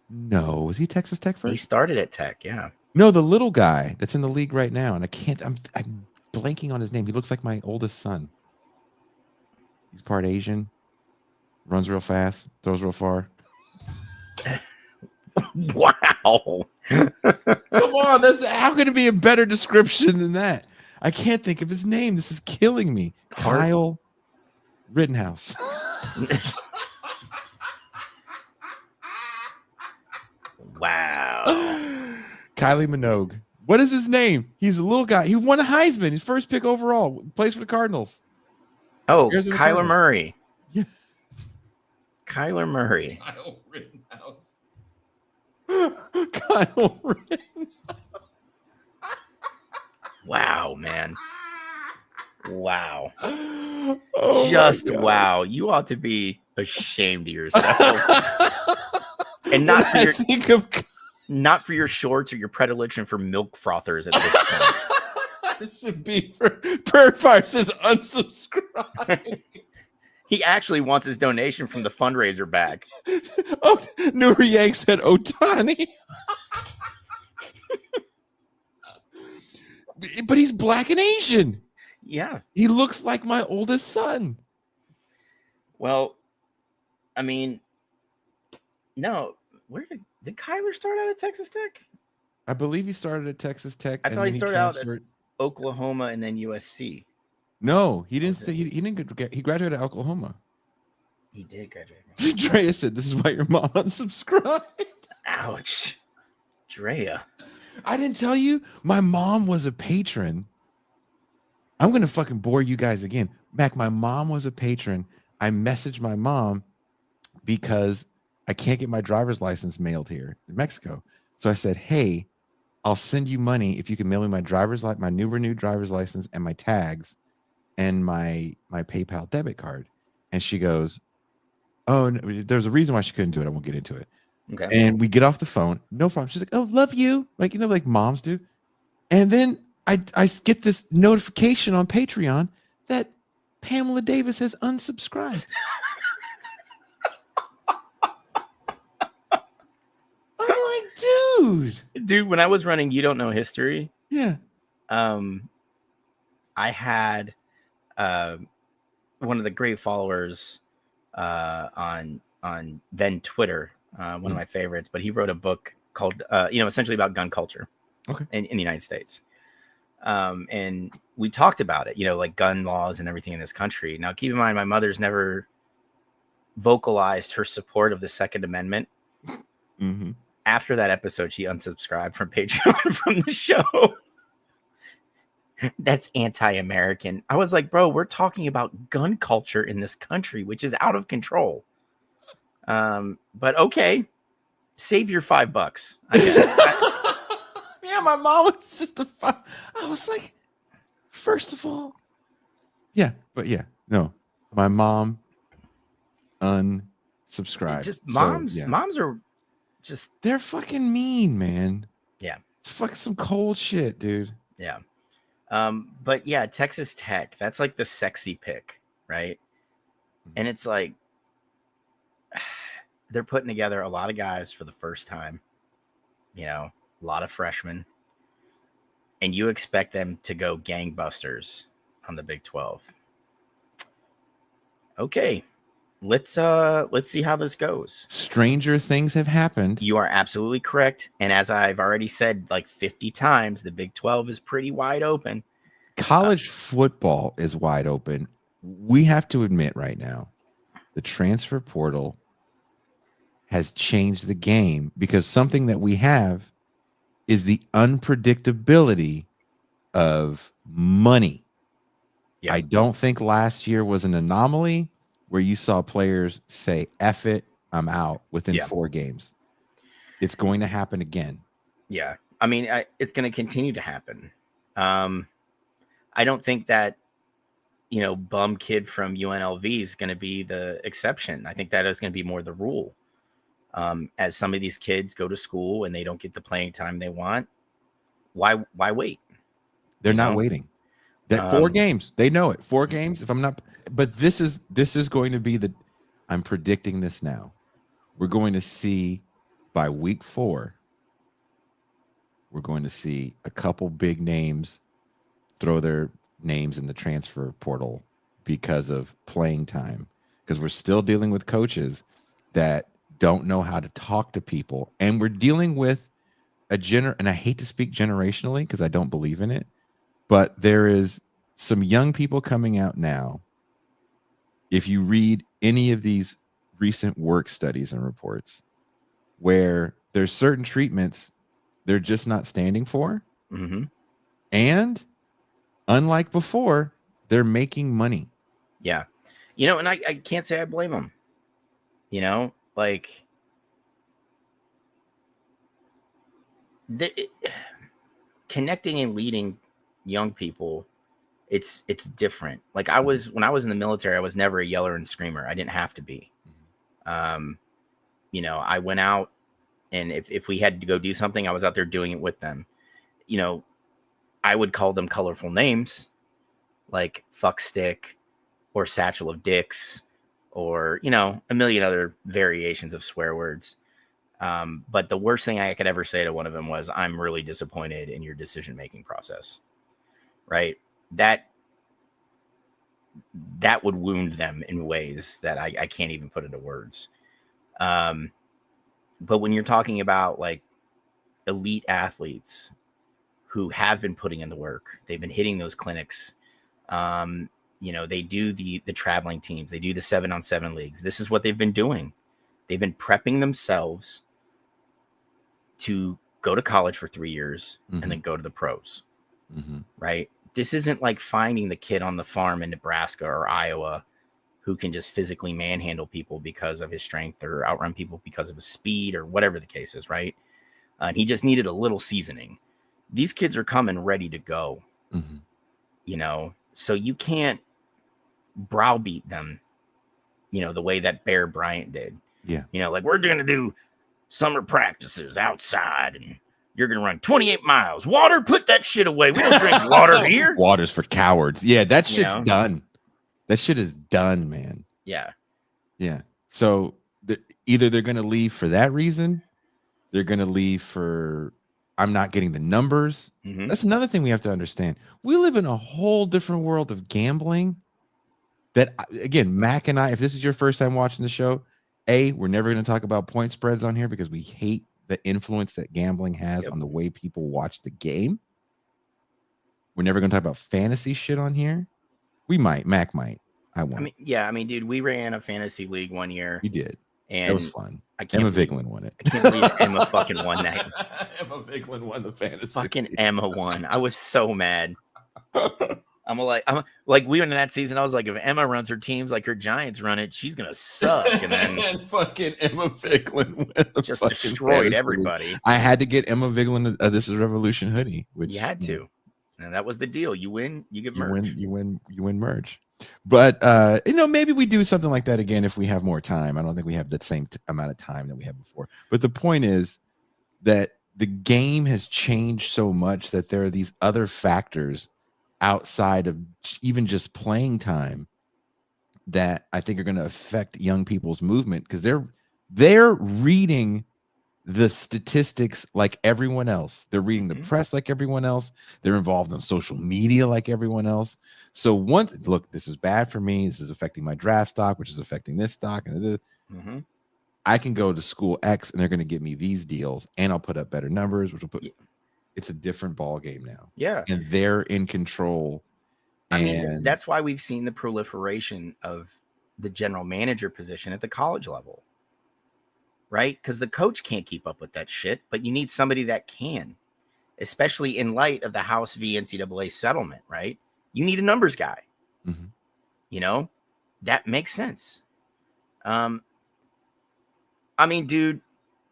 No, was he Texas Tech first? He started at Tech, yeah. No, the little guy that's in the league right now, and I'm blanking on his name. He looks like my oldest son. He's part Asian, runs real fast, throws real far. Wow. Come on, how can it be a better description than that? I can't think of his name. This is killing me. Kyle Rittenhouse. Wow. Kylie Minogue. What is his name? He's a little guy. He won a Heisman. His first pick overall. Plays for the Cardinals. Oh, Kyler Murray. Yeah. Kyler Murray. Kyle Rittenhouse. Kyle Rittenhouse. Wow, man. Wow. Oh, just wow. You ought to be ashamed of yourself. And not for your shorts or your predilection for milk frothers at this point. It should be for Bird Fire says unsubscribe. He actually wants his donation from the fundraiser back. Oh, Nuri Yank said Otani. But he's black and Asian. Yeah. He looks like my oldest son. Well, I mean, no. Where did Kyler start out at Texas Tech? I believe he started at Texas Tech. I thought he started out at Oklahoma and then USC. No, he didn't. He didn't. He graduated at Oklahoma. He did graduate. Drea said, "This is why your mom unsubscribed." Ouch, Drea. I didn't tell you. My mom was a patron. I'm gonna fucking bore you guys again. Mac, my mom was a patron. I messaged my mom because I can't get my driver's license mailed here in Mexico. So I said, "Hey, I'll send you money if you can mail me my new renewed driver's license and my tags and my PayPal debit card." And she goes, "Oh, no, there's a reason why she couldn't do it. I won't get into it." Okay. And we get off the phone. No problem. She's like, "Oh, love you." Like, like moms do. And then I get this notification on Patreon that Pamela Davis has unsubscribed. I'm like, dude, when I was running You Don't Know History, yeah, I had one of the great followers on then Twitter, one of my favorites, but he wrote a book called essentially about gun culture in the United States. And we talked about it, like gun laws and everything in this country. Now, keep in mind, my mother's never vocalized her support of the Second Amendment. Mm-hmm. After that episode, she unsubscribed from Patreon from the show. That's anti-American. I was like, bro, we're talking about gun culture in this country, which is out of control. But okay, save your $5. Yeah, Yeah, my mom was just I was like, first of all, no, my mom unsubscribed. Just So moms are just they're fucking mean, man. yeah. It's fucking some cold shit, dude. Yeah. But yeah, Texas Tech, that's like the sexy pick, right? And it's like they're putting together a lot of guys for the first time, a lot of freshmen, and you expect them to go gangbusters on the Big 12. Okay, let's see how this goes. Stranger things have happened. You are absolutely correct, and as I've already said like 50 times, the Big 12 is pretty wide open. College football is wide open. We have to admit right now, the transfer portal has changed the game because something that we have is the unpredictability of money. Yep. I don't think last year was an anomaly where you saw players say, F it, I'm out within 4 games. It's going to happen again. Yeah. I mean, it's going to continue to happen. I don't think that, bum kid from UNLV is going to be the exception. I think that is going to be more the rule. As some of these kids go to school and they don't get the playing time they want, why wait? They're not waiting. That 4 games, they know it. 4 games. If I'm not, but this is going to be I'm predicting this now. We're going to see by week 4, we're going to see a couple big names throw their names in the transfer portal because of playing time. Because we're still dealing with coaches that don't know how to talk to people. And we're dealing with and I hate to speak generationally because I don't believe in it, but there is some young people coming out now. If you read any of these recent work studies and reports where there's certain treatments they're just not standing for. Mm-hmm. And unlike before, they're making money. Yeah. And I can't say I blame them. Like connecting and leading young people, it's different. Like when I was in the military, I was never a yeller and screamer. I didn't have to be. I went out, and if we had to go do something, I was out there doing it with them. I would call them colorful names like fuck stick or satchel of dicks or, a million other variations of swear words. But the worst thing I could ever say to one of them was, I'm really disappointed in your decision-making process. Right. That would wound them in ways that I can't even put into words. But when you're talking about like elite athletes who have been putting in the work, they've been hitting those clinics. They do the traveling teams, they do the 7-on-7 leagues. This is what they've been doing. They've been prepping themselves to go to college for 3 years and then go to the pros. Right. This isn't like finding the kid on the farm in Nebraska or Iowa who can just physically manhandle people because of his strength or outrun people because of his speed or whatever the case is. Right. And he just needed a little seasoning. These kids are coming ready to go, so you can't browbeat them, the way that Bear Bryant did. Yeah. Like we're going to do summer practices outside and you're going to run 28 miles. Water, put that shit away. We don't drink water here. Water's for cowards. Yeah, that shit's done. That shit is done, man. Yeah. Yeah. So either they're going to leave for that reason, they're going to leave for I'm not getting the numbers. That's another thing we have to understand. We live in a whole different world of gambling that, again, Mac and I, if this is your first time watching the show, we're never going to talk about point spreads on here because we hate the influence that gambling has on the way people watch the game. We're never going to talk about fantasy shit on here. We might. Mac might. I won't. I mean, dude, we ran a fantasy league one year. You did. And it was fun. Emma Vigeland won it. I can't believe Emma fucking won that. Emma Vigeland won the fantasy. Fucking Emma won. I was so mad. I'm like we went in that season. I was like, if Emma runs her teams like her Giants run it, she's gonna suck. And then and fucking Emma Vigeland went the just fucking destroyed fantasy league. everybody. I had to get Emma Vigeland a This Is Revolution hoodie, which You had to, and that was the deal. You win, you get merch. You win merch. But maybe we do something like that again if we have more time. I don't think we have the same amount of time that we had before. But the point is that the game has changed so much that there are these other factors outside of even just playing time that I think are going to affect young people's movement, because they're reading the statistics like everyone else. They're reading the press like everyone else. They're involved in social media like everyone else. So look, this is bad for me. This is affecting my draft stock, which is affecting this stock. And I can go to school X and they're going to give me these deals, and I'll put up better numbers, which will put. It's a different ball game now. Yeah, and they're in control. I mean, that's why we've seen the proliferation of the general manager position at the college level, right? Because the coach can't keep up with that shit, but you need somebody that can, especially in light of the House v. NCAA settlement, right? You need a numbers guy. You know, that makes sense. I mean, dude,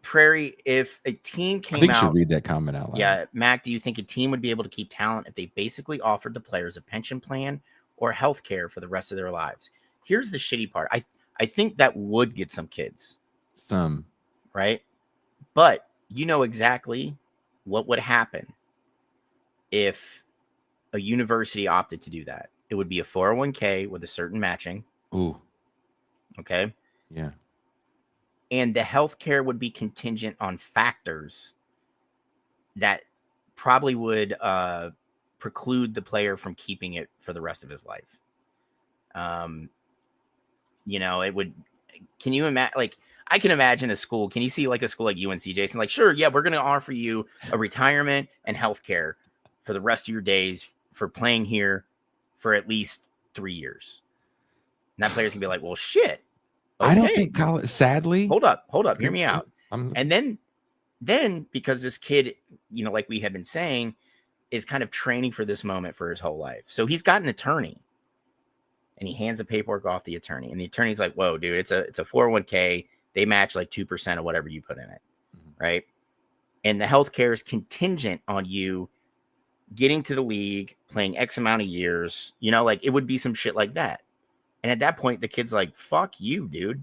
Prairie, if a team came out... I think you should read that comment out loud. Yeah, Mac, do you think a team would be able to keep talent if they basically offered the players a pension plan or health care for the rest of their lives? Here's the shitty part. I think that would get some kids. Some. Right? But you know exactly what would happen if a university opted to do that. It would be a 401k with a certain matching. Ooh. Okay? Yeah. And the healthcare would be contingent on factors that probably would preclude the player from keeping it for the rest of his life. It would. Can you imagine? Like, I can imagine a school. Can you see like a school like UNC, Jason? Like, sure, yeah, we're going to offer you a retirement and healthcare for the rest of your days for playing here for at least 3 years. And that player's gonna be like, well, shit. Okay. I don't think college, sadly. Hold up. Hear me out. And then because this kid, like we have been saying, is kind of training for this moment for his whole life. So he's got an attorney and he hands the paperwork off the attorney. And the attorney's like, whoa, dude, it's a 401k. They match like 2% of whatever you put in it. Right. And the healthcare is contingent on you getting to the league, playing X amount of years, like it would be some shit like that. And at that point, the kid's like, fuck you, dude.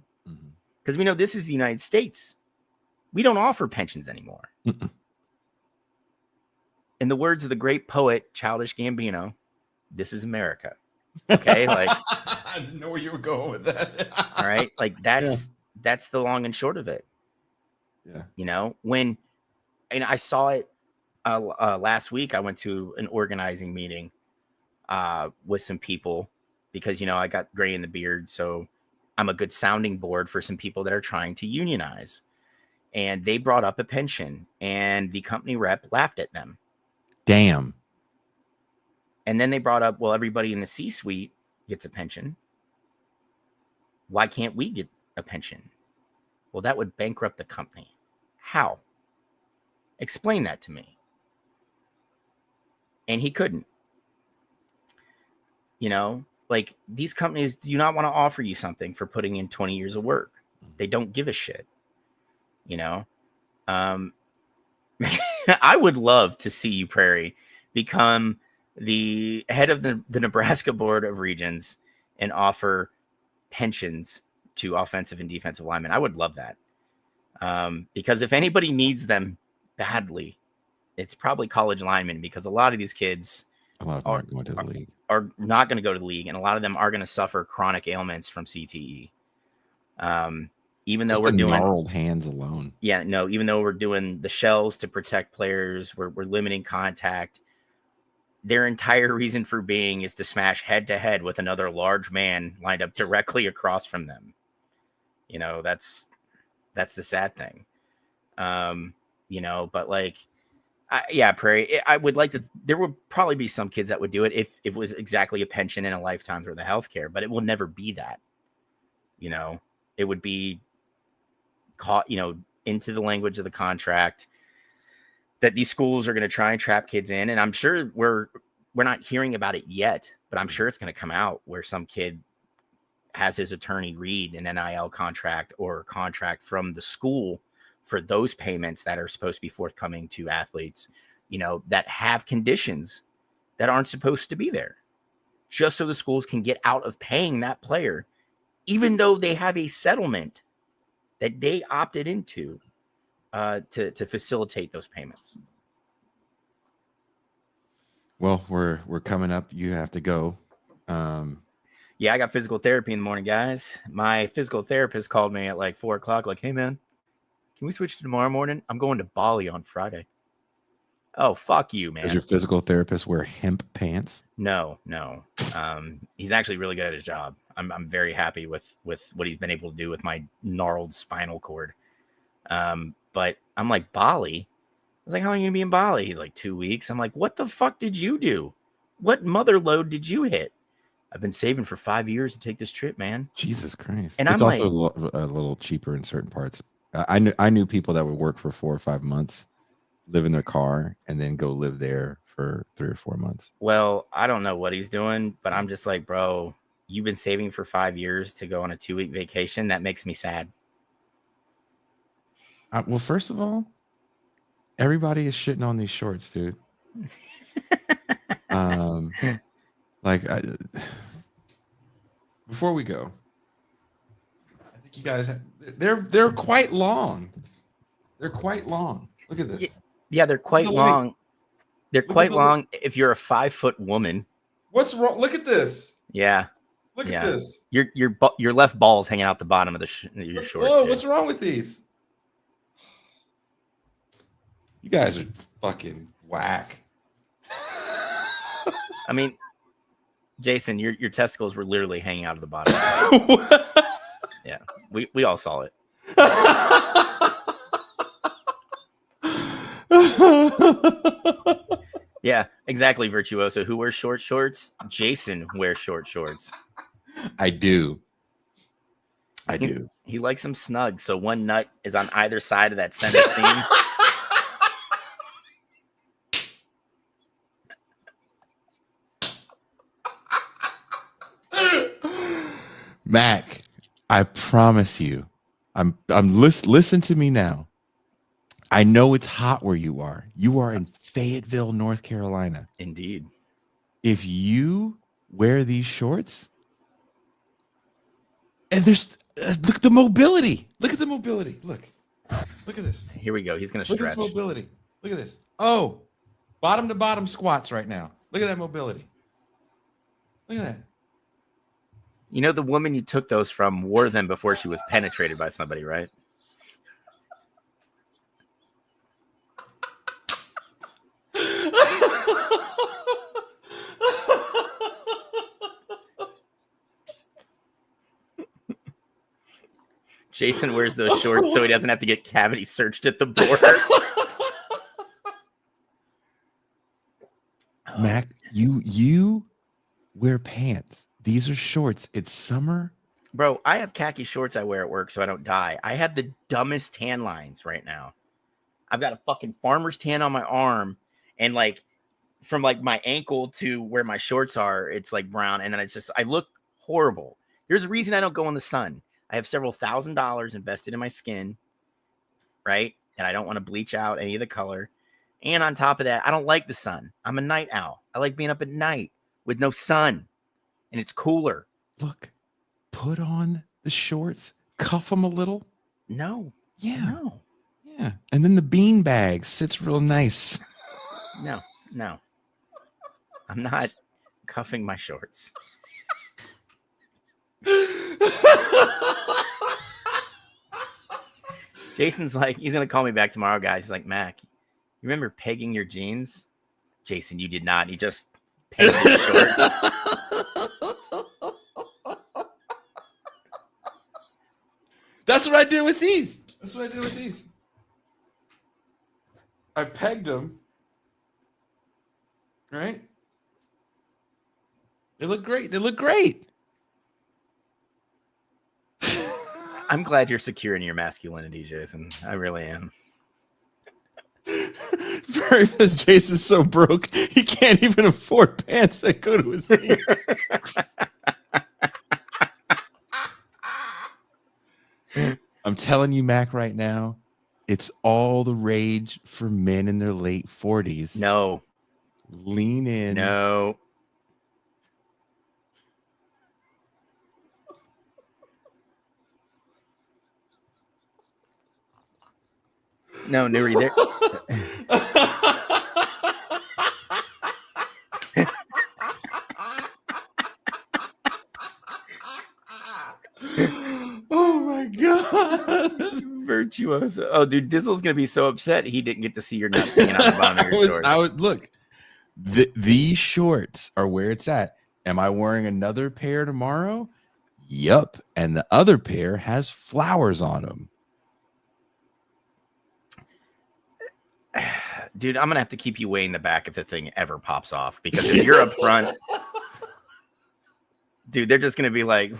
Because we know this is the United States. We don't offer pensions anymore. In the words of the great poet, Childish Gambino, this is America. Okay? Like, I didn't know where you were going with that. All right? Like, that's the long and short of it. Yeah. And I saw it last week. I went to an organizing meeting with some people because, I got gray in the beard. So I'm a good sounding board for some people that are trying to unionize. And they brought up a pension and the company rep laughed at them. Damn. And then they brought up, well, everybody in the C-suite gets a pension. Why can't we get a pension? Well, that would bankrupt the company. How? Explain that to me. And he couldn't. Like these companies do not want to offer you something for putting in 20 years of work. They don't give a shit. I would love to see you, Prairie, become the head of the Nebraska Board of Regents and offer pensions to offensive and defensive linemen. I would love that. Because if anybody needs them badly, it's probably college linemen, because a lot of these kids are going to the league. Are not going to go to the league, and a lot of them are going to suffer chronic ailments from CTE. Even though we're doing gnarled hands alone. Yeah, no, even though we're doing the shells to protect players, we're limiting contact. Their entire reason for being is to smash head to head with another large man lined up directly across from them. That's the sad thing. But like, Prairie, I would like to, there would probably be some kids that would do it if it was exactly a pension and a lifetime for the healthcare, but it will never be that. It would be caught, into the language of the contract that these schools are going to try and trap kids in. And I'm sure we're we're not hearing about it yet, but I'm sure it's going to come out where some kid has his attorney read an NIL contract or contract from the school for those payments that are supposed to be forthcoming to athletes, that have conditions that aren't supposed to be there, just so the schools can get out of paying that player, even though they have a settlement that they opted into to facilitate those payments. Well, we're coming up. You have to go. Yeah, I got physical therapy in the morning, guys. My physical therapist called me at like 4:00, like, "Hey, man, can we switch to tomorrow morning? I'm going to Bali on Friday." Oh, fuck you, man. Does your physical therapist wear hemp pants? No. He's actually really good at his job. I'm very happy with what he's been able to do with my gnarled spinal cord. But I'm like, Bali? I was like, how long are you going to be in Bali? He's like, 2 weeks. I'm like, what the fuck did you do? What mother load did you hit? I've been saving for 5 years to take this trip, man. Jesus Christ. And it's I'm also a little cheaper in certain parts. I knew people that would work for 4 or 5 months, live in their car, and then go live there for 3 or 4 months. Well, I don't know what he's doing, but I'm just like, bro, you've been saving for 5 years to go on a 2-week vacation. That makes me sad. Well, first of all, everybody is shitting on these shorts, dude. Before we go, I think you guys they're quite long. They're quite long. Look at this. Yeah, they're quite long. Length. They're quite long if you're a 5-foot woman. What's wrong? Look at this. Yeah. Look at this. Your left ball's hanging out the bottom of your shorts. Whoa, what's wrong with these? You guys are fucking whack. I mean, Jason, your testicles were literally hanging out of the bottom. Yeah, we all saw it. Yeah, exactly, Virtuoso. Who wears short shorts? Jason wears short shorts. I do. He likes them snug, so one nut is on either side of that center seam. Mac, I promise you, listen to me now. I know it's hot where you are. You are in Fayetteville, North Carolina. Indeed. If you wear these shorts, and there's look at the mobility. Look at the mobility. Look at this. Here we go. He's gonna stretch. Look at this mobility. Look at this. Oh, bottom to bottom squats right now. Look at that mobility. Look at that. You know, the woman you took those from wore them before she was penetrated by somebody, right? Jason wears those shorts so he doesn't have to get cavity searched at the border. Mac, you wear pants. These are shorts. It's summer. Bro, I have khaki shorts I wear at work so I don't die. I have the dumbest tan lines right now. I've got a fucking farmer's tan on my arm, and like from like my ankle to where my shorts are, it's like brown, and then it's just I look horrible. There's a reason I don't go in the sun. I have several $1,000s invested in my skin, right? And I don't want to bleach out any of the color. And on top of that, I don't like the sun. I'm a night owl. I like being up at night with no sun, and it's cooler. Look, put on the shorts, cuff them a little. No. Yeah. No. Yeah. And then the bean bag sits real nice. No. I'm not cuffing my shorts. Jason's like, he's going to call me back tomorrow, guys. He's like, Mac, you remember pegging your jeans? Jason, you did not. He just pegged your shorts. That's what I did with these. I pegged them. Right? They look great. I'm glad you're secure in your masculinity, Jason. I really am. Barry says Jason's so broke he can't even afford pants that go to his knee. I'm telling you, Mac, right now, it's all the rage for men in their late 40s. No. Lean in. No. No, Nuri, there. Oh my god. Virtuoso. Oh, dude, Dizzle's gonna be so upset he didn't get to see your nuts hanging out the bottom of your shorts. Look, these shorts are where it's at. Am I wearing another pair tomorrow? Yup. And the other pair has flowers on them. Dude, I'm gonna have to keep you way in the back if the thing ever pops off, because if you're up front, dude, they're just gonna be like,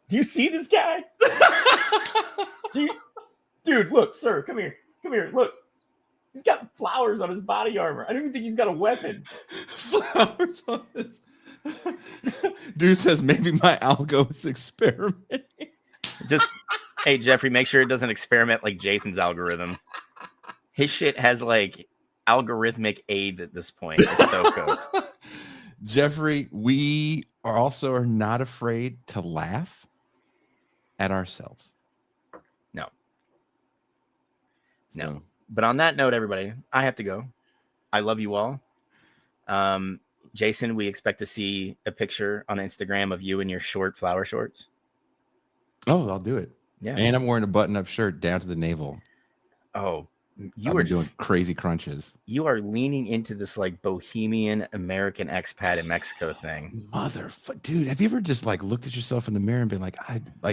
"Do you see this guy? Dude, look, sir, come here, look, he's got flowers on his body armor. I don't even think he's got a weapon." Flowers on his. Dude says maybe my algo is experimenting. Just, hey, Jeffrey, make sure it doesn't experiment like Jason's algorithm. His shit has like algorithmic AIDS at this point. It's so cooked. Jeffrey, we are not afraid to laugh at ourselves. No. So. But on that note, everybody, I have to go. I love you all. Jason, we expect to see a picture on Instagram of you in your short flower shorts. Oh, I'll do it. Yeah. And I'm wearing a button-up shirt down to the navel. Oh, you are doing crazy crunches. You are leaning into this like bohemian American expat in Mexico thing. Motherfucker, dude, have you ever just like looked at yourself in the mirror and been like,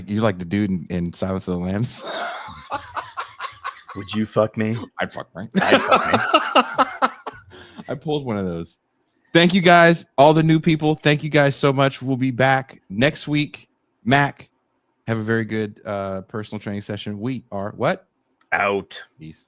you're like the dude in Silence of the Lambs? Would you fuck me? I'd fuck me. I pulled one of those. Thank you guys, all the new people. Thank you guys so much. We'll be back next week. Mac, have a very good personal training session. We are what? Out. Peace.